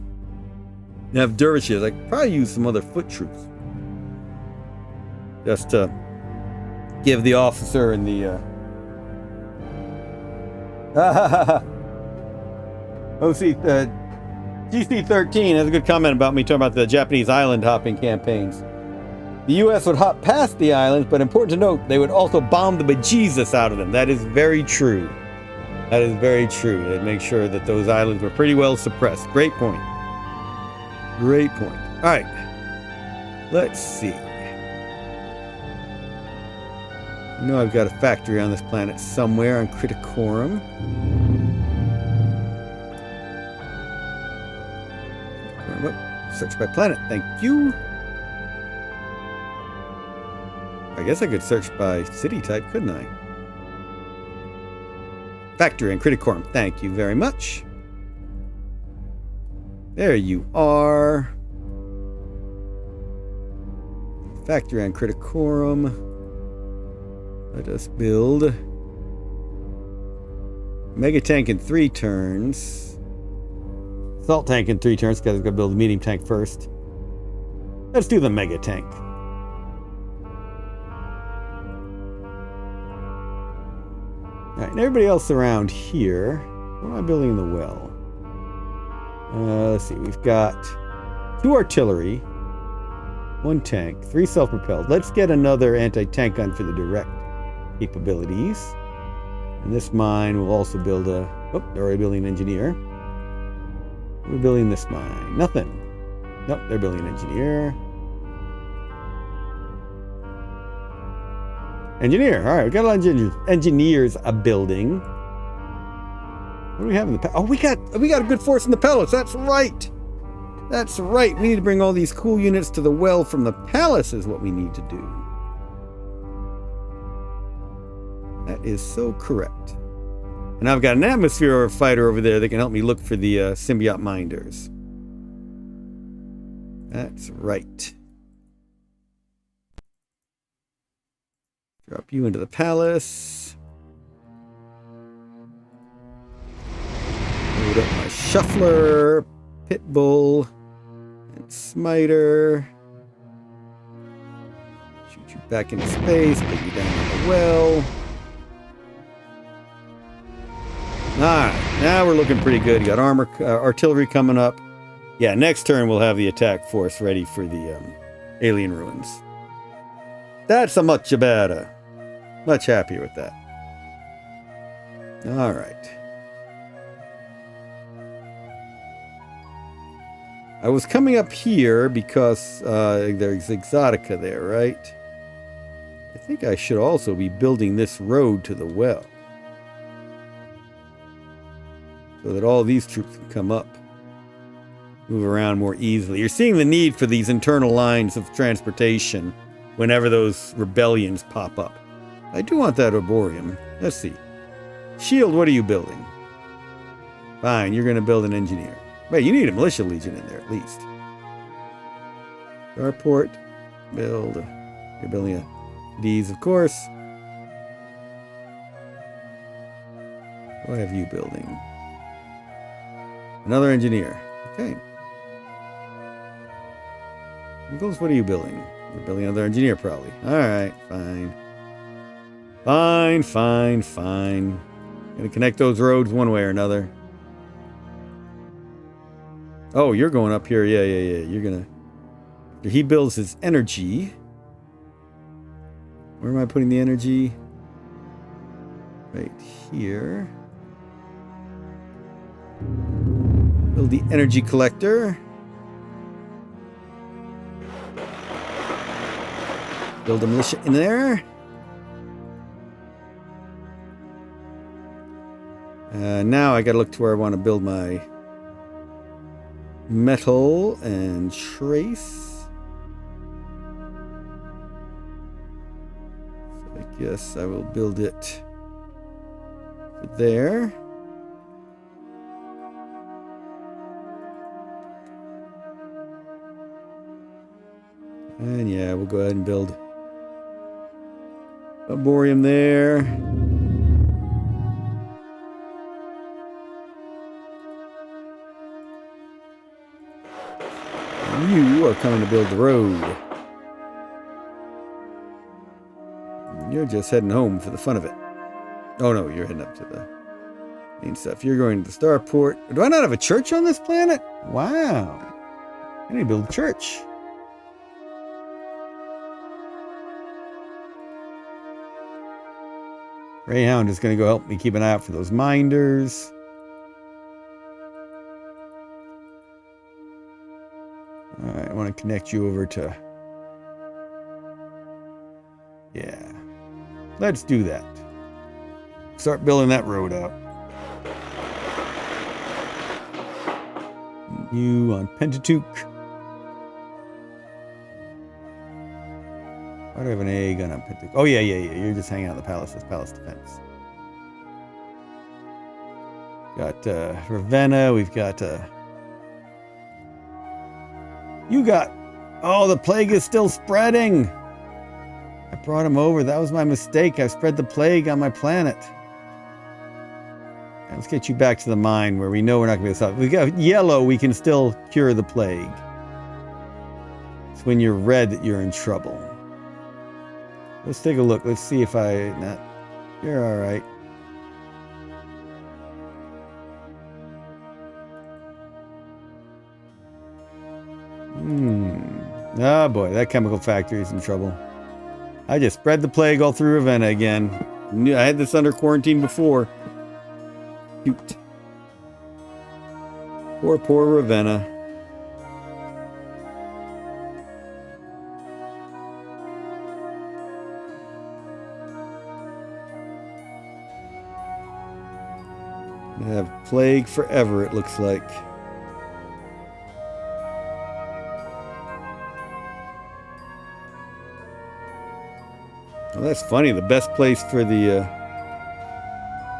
I have dervishes. I could probably use some other foot troops. Just to give the officer and the GC-13 has a good comment about me talking about the Japanese island hopping campaigns. The U.S. would hop past the islands, but important to note, they would also bomb the bejesus out of them. That is very true. That is very true. They'd make sure that those islands were pretty well suppressed. Great point. Great point. All right. Let's see. I know I've got a factory on this planet somewhere on Criticorum. Search by planet, thank you. I guess I could search by city type, couldn't I? Factory and Criticorum, thank you very much. There you are. Factory and Criticorum. Let us build Mega Tank in 3 turns. Assault tank in 3 turns, because I've got to build the medium tank first. Let's do the Mega Tank. Alright, and everybody else around here. What am I building in the well? Let's see, we've got 2 artillery. 1 tank, 3 self-propelled. Let's get another anti-tank gun for the direct capabilities. And this mine will also build a... Oh, they're already building an engineer. We're building this mine. Nothing. Nope, they're building an engineer. Engineer. All right, we got a lot of engineers a building. What do we have in the... Oh, we got a good force in the palace. That's right. That's right. We need to bring all these cool units to the well from the palace is what we need to do. That is so correct. And I've got an atmosphere fighter over there that can help me look for the symbiote minders. That's right. Drop you into the palace. Load up my shuffler, pitbull, and smiter. Shoot you back into space, put you down in the well. Alright, now we're looking pretty good. You got artillery coming up. Yeah, next turn we'll have the attack force ready for the alien ruins. That's a much better. Much happier with that. Alright. I was coming up here because there's Exotica there, right? I think I should also be building this road to the well. So that all these troops can come up. Move around more easily. You're seeing the need for these internal lines of transportation whenever those rebellions pop up. I do want that Arborium. Let's see. Shield, what are you building? Fine, you're going to build an engineer. Wait, you need a militia legion in there at least. Starport, build. You're building a D's, of course. What have you building? Another engineer. Okay. Eagles, what are you building? You're building another engineer, probably. Alright, fine. Fine. Gonna connect those roads one way or another. Oh, you're going up here. Yeah. You're gonna... He builds his energy. Where am I putting the energy? Right here. Build the energy collector. Build a militia in there. Now I gotta look to where I want to build my metal and trace. So I guess I will build it there. And yeah, we'll go ahead and build a Arborium there. You are coming to build the road. You're just heading home for the fun of it. Oh no, you're heading up to the main stuff. You're going to the starport. Do I not have a church on this planet? Wow. I need to build a church. Greyhound is going to go help me keep an eye out for those minders. Alright, I want to connect you over to... Yeah. Let's do that. Start building that road out. You on Pentateuch. Why do I have an A gun on Pentateuch? Oh, yeah. You're just hanging out in the palace. That's palace defense. Got Ravenna. We've got... You got... Oh, the plague is still spreading. I brought him over. That was my mistake. I spread the plague on my planet. Let's get you back to the mine where we know we're not going to be able to stop. We got yellow. We can still cure the plague. It's when you're red that you're in trouble. Let's take a look. Let's see if you're all right. Oh boy, that chemical factory is in trouble. I just spread the plague all through Ravenna again. I had this under quarantine before. Shoot. Poor Ravenna. They have plague forever, it looks like. Well, that's funny. The best place for the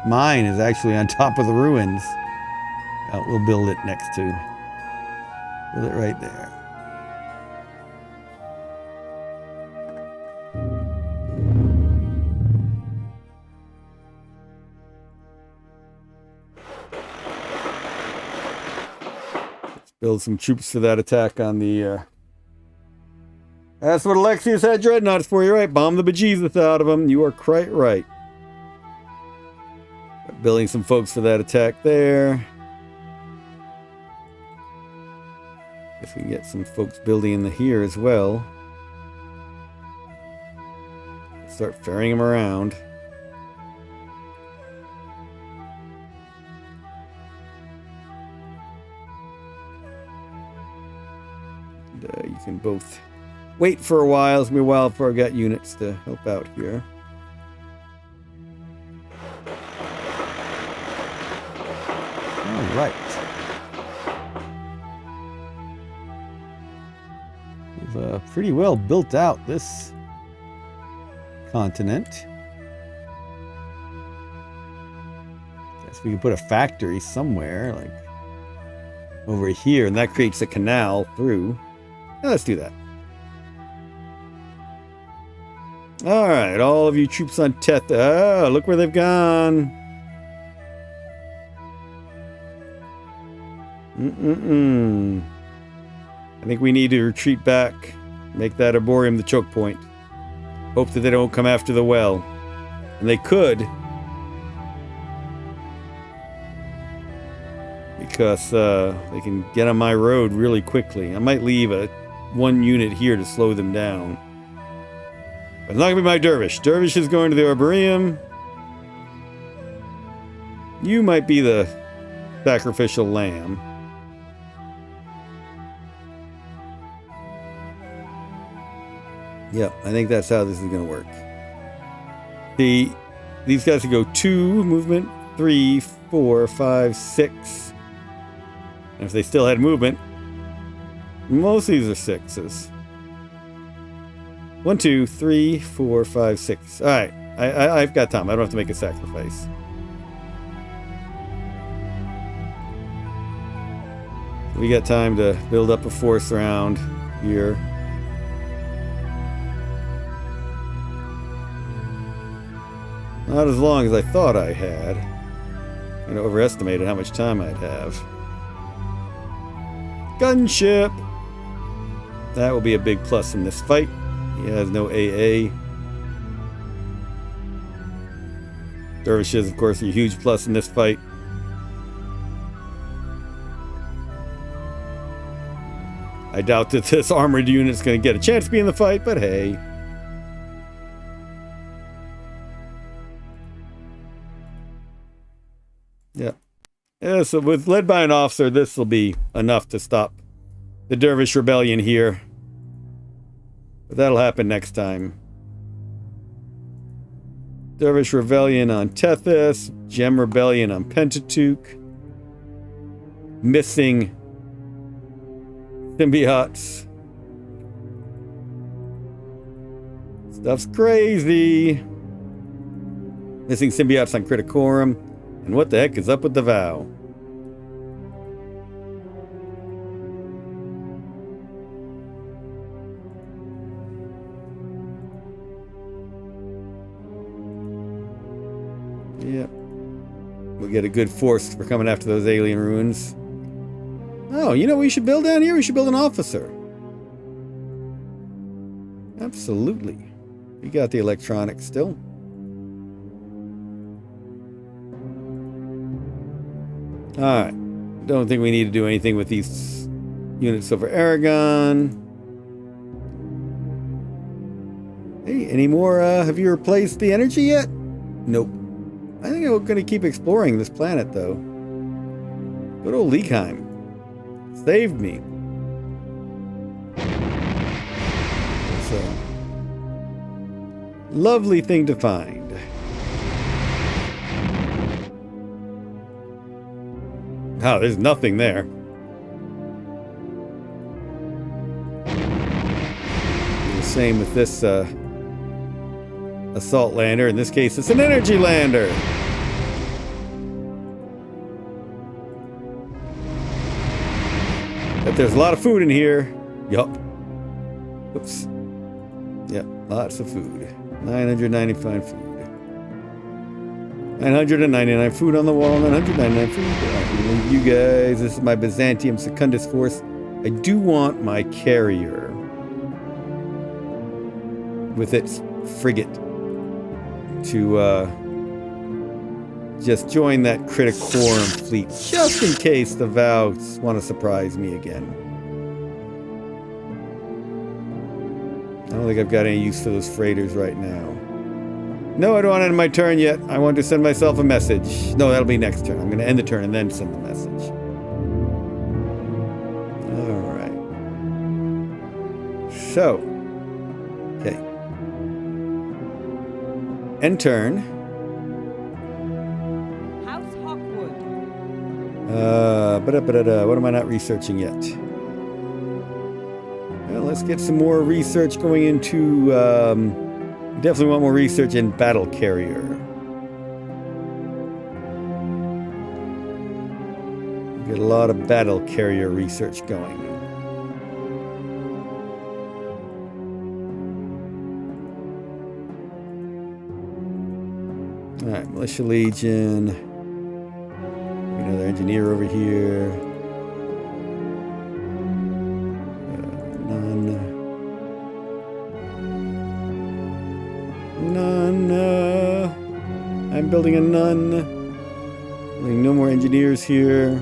mine is actually on top of the ruins. We'll build it next to. Build it right there. Let's build some troops for that attack on the... That's what Alexius had Dreadnoughts for. You're right. Bomb the bejesus out of them. You are quite right. Building some folks for that attack there. If we can get some folks building in here as well. Start ferrying them around. And, you can both wait for a while. It's going to be a while before I've got units to help out here. All right. We've pretty well built out this continent. Guess we can put a factory somewhere, like over here, and that creates a canal through. Yeah, let's do that. All right, all of you troops on Teth. Oh, look where they've gone. I think we need to retreat back. Make that Arboreum the choke point. Hope that they don't come after the well. And they could. Because they can get on my road really quickly. I might leave one unit here to slow them down. But it's not going to be my Dervish. Dervish is going to the Arboreum. You might be the sacrificial lamb. Yep, I think that's how this is going to work. These guys can go 2 movement, 3, 4, 5, 6. And if they still had movement, most of these are 6s. 1, 2, 3, 4, 5, 6. All right, I've got time. I don't have to make a sacrifice. We got time to build up a force around here. Not as long as I thought I had. I overestimated how much time I'd have. Gunship! That will be a big plus in this fight. He has no AA. Dervishes, of course, are a huge plus in this fight. I doubt that this armored unit's going to get a chance to be in the fight, but hey. Yeah, so with led by an officer, this will be enough to stop the Dervish rebellion here. But that'll happen next time. Dervish rebellion on Tethys, Gem rebellion on Pentateuch. Missing symbiotes. Stuff's crazy. Missing symbiotes on Criticorum. And what the heck is up with the vow? Yep. We'll get a good force for coming after those alien ruins. Oh, you know what we should build down here? We should build an officer. Absolutely. We got the electronics still. Alright. Don't think we need to do anything with these units over Aragon. Any more, have you replaced the energy yet? Nope. I think I'm going to keep exploring this planet, though. Good old Leekheim. Saved me. It's a lovely thing to find. Oh, there's nothing there. The same with this assault lander. In this case, it's an energy lander. But there's a lot of food in here. Yup. Oops. Yep, lots of food. 995 food. 999 food on the wall, 999 food. Right, you guys, this is my Byzantium Secundus Force. I do want my carrier with its frigate to just join that Criticorum fleet, just in case the Vouts want to surprise me again. I don't think I've got any use for those freighters right now. No, I don't want to end my turn yet. I want to send myself a message. No, that'll be next turn. I'm going to end the turn and then send the message. All right. So, okay. End turn. House Hawkwood. What am I not researching yet? Well, let's get some more research going into... definitely want more research in battle carrier. Get a lot of battle carrier research going. All right, Militia Legion. Another engineer over here. None. I'm building a none. Building no more engineers here.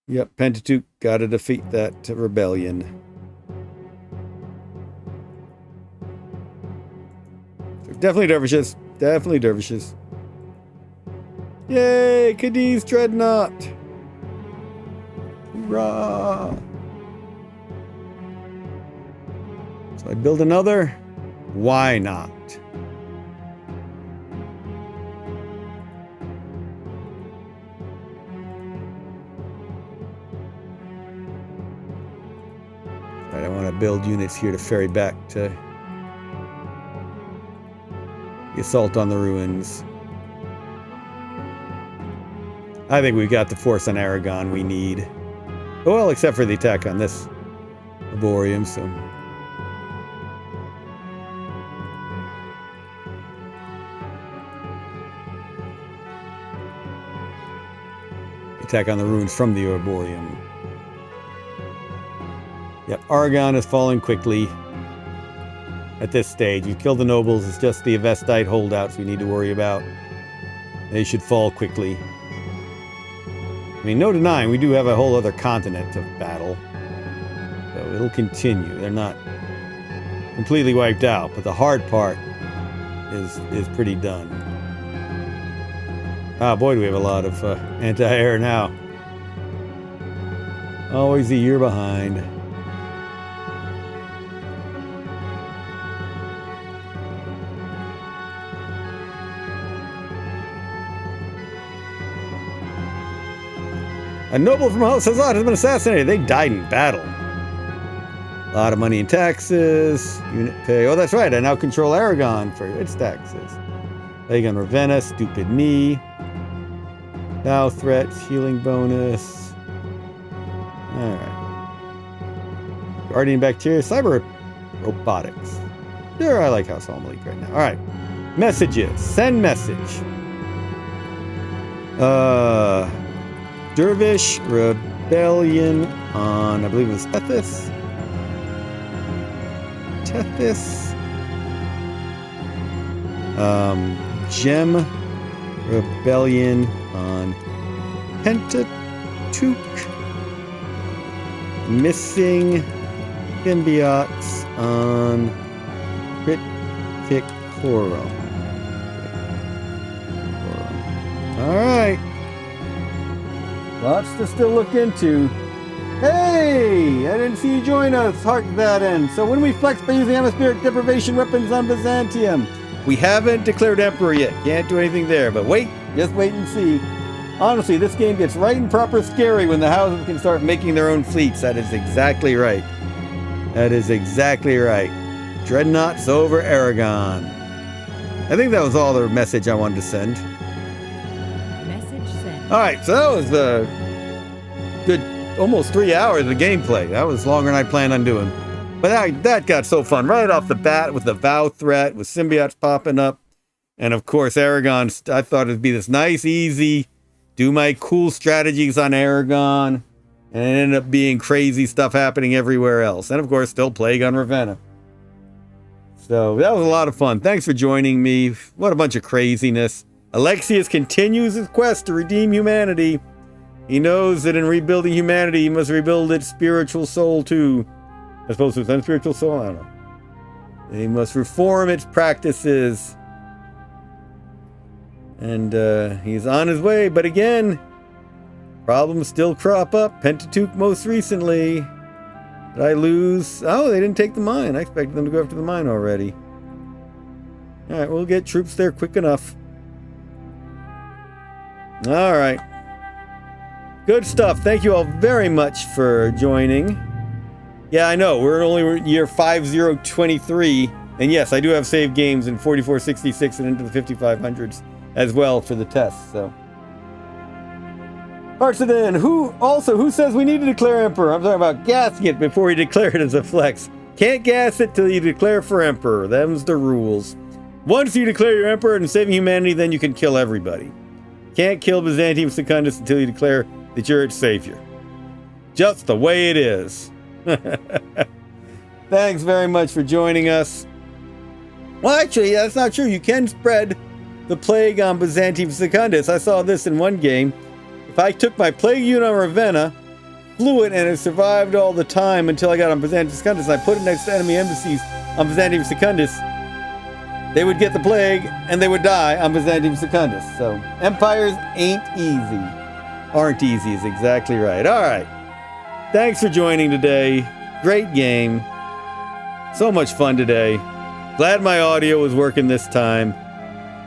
Yep, Pentateuch gotta defeat that rebellion. Definitely dervishes. Definitely dervishes. Yay! Cadiz Dreadnought! Hurrah! So I build another? Why not? Right, I want to build units here to ferry back to the assault on the ruins. I think we've got the force on Aragon we need. Well, except for the attack on this Arboreum, so... attack on the ruins from the Arboreum. Yep, Aragon is falling quickly. At this stage, you've killed the nobles. It's just the Avestite holdouts we need to worry about. They should fall quickly. I mean, no denying, we do have a whole other continent to battle. So it'll continue. They're not completely wiped out, but the hard part is pretty done. Ah, boy, do we have a lot of anti-air now. Always a year behind. A noble from House Hazat has been assassinated. They died in battle. A lot of money in taxes. Unit pay. Oh, that's right. I now control Aragon for its taxes. Aragon Ravenna. Stupid me. Now threats. Healing bonus. Alright. Guardian bacteria. Cyber robotics. Sure, I like House Hawkwood right now. Alright. Messages. Send message. Dervish rebellion on, I believe it was Tethys. Tethys. Gem Rebellion on Pentateuch. Missing Symbiotes on Criticorum. Alright. Lots to still look into. Hey! I didn't see you join us. Hark that end. So when we flex by using atmospheric deprivation weapons on Byzantium, we haven't declared Emperor yet. Can't do anything there. But wait. Just wait and see. Honestly, this game gets right and proper scary when the houses can start making their own fleets. That is exactly right. That is exactly right. Dreadnoughts over Aragon. I think that was all the message I wanted to send. Message sent. Alright, so that was a good almost 3 hours of gameplay. That was longer than I planned on doing. But that got so fun right off the bat with the Vow threat, with symbiotes popping up. And of course, Aragon, I thought it'd be this nice, easy, do my cool strategies on Aragon, and it ended up being crazy stuff happening everywhere else. And of course, still Plague on Ravenna. So that was a lot of fun. Thanks for joining me. What a bunch of craziness. Alexius continues his quest to redeem humanity. He knows that in rebuilding humanity, he must rebuild its spiritual soul too. As opposed to its unspiritual soul? I don't know. He must reform its practices. And he's on his way, but again, problems still crop up. Pentateuch most recently. Did I lose? Oh, they didn't take the mine. I expected them to go after the mine already. Alright, we'll get troops there quick enough. Alright. Good stuff. Thank you all very much for joining. Yeah, I know. We're only year 5023. And yes, I do have saved games in 4466 and into the 5500s. As well for the test, so. Parts it in. Who says we need to declare Emperor? I'm talking about gassing it before you declare it as a flex. Can't gas it till you declare for Emperor. Them's the rules. Once you declare your Emperor and saving humanity, then you can kill everybody. Can't kill Byzantium Secundus until you declare that you're its savior. Just the way it is. Thanks very much for joining us. Well, actually, that's not true. You can spread the plague on Byzantium Secundus. I saw this in one game. If I took my plague unit on Ravenna, flew it, and it survived all the time until I got on Byzantium Secundus, and I put it next to enemy embassies on Byzantium Secundus, they would get the plague, and they would die on Byzantium Secundus. So, empires aren't easy is exactly right. Alright. Thanks for joining today. Great game. So much fun today. Glad my audio was working this time.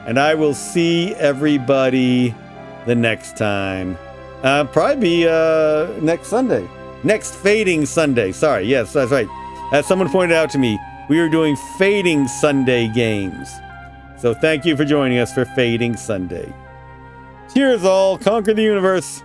And I will see everybody the next time. Probably be next Sunday. Next Fading Sunday. Sorry, yes, that's right. As someone pointed out to me, we are doing Fading Sunday games. So thank you for joining us for Fading Sunday. Cheers all, conquer the universe.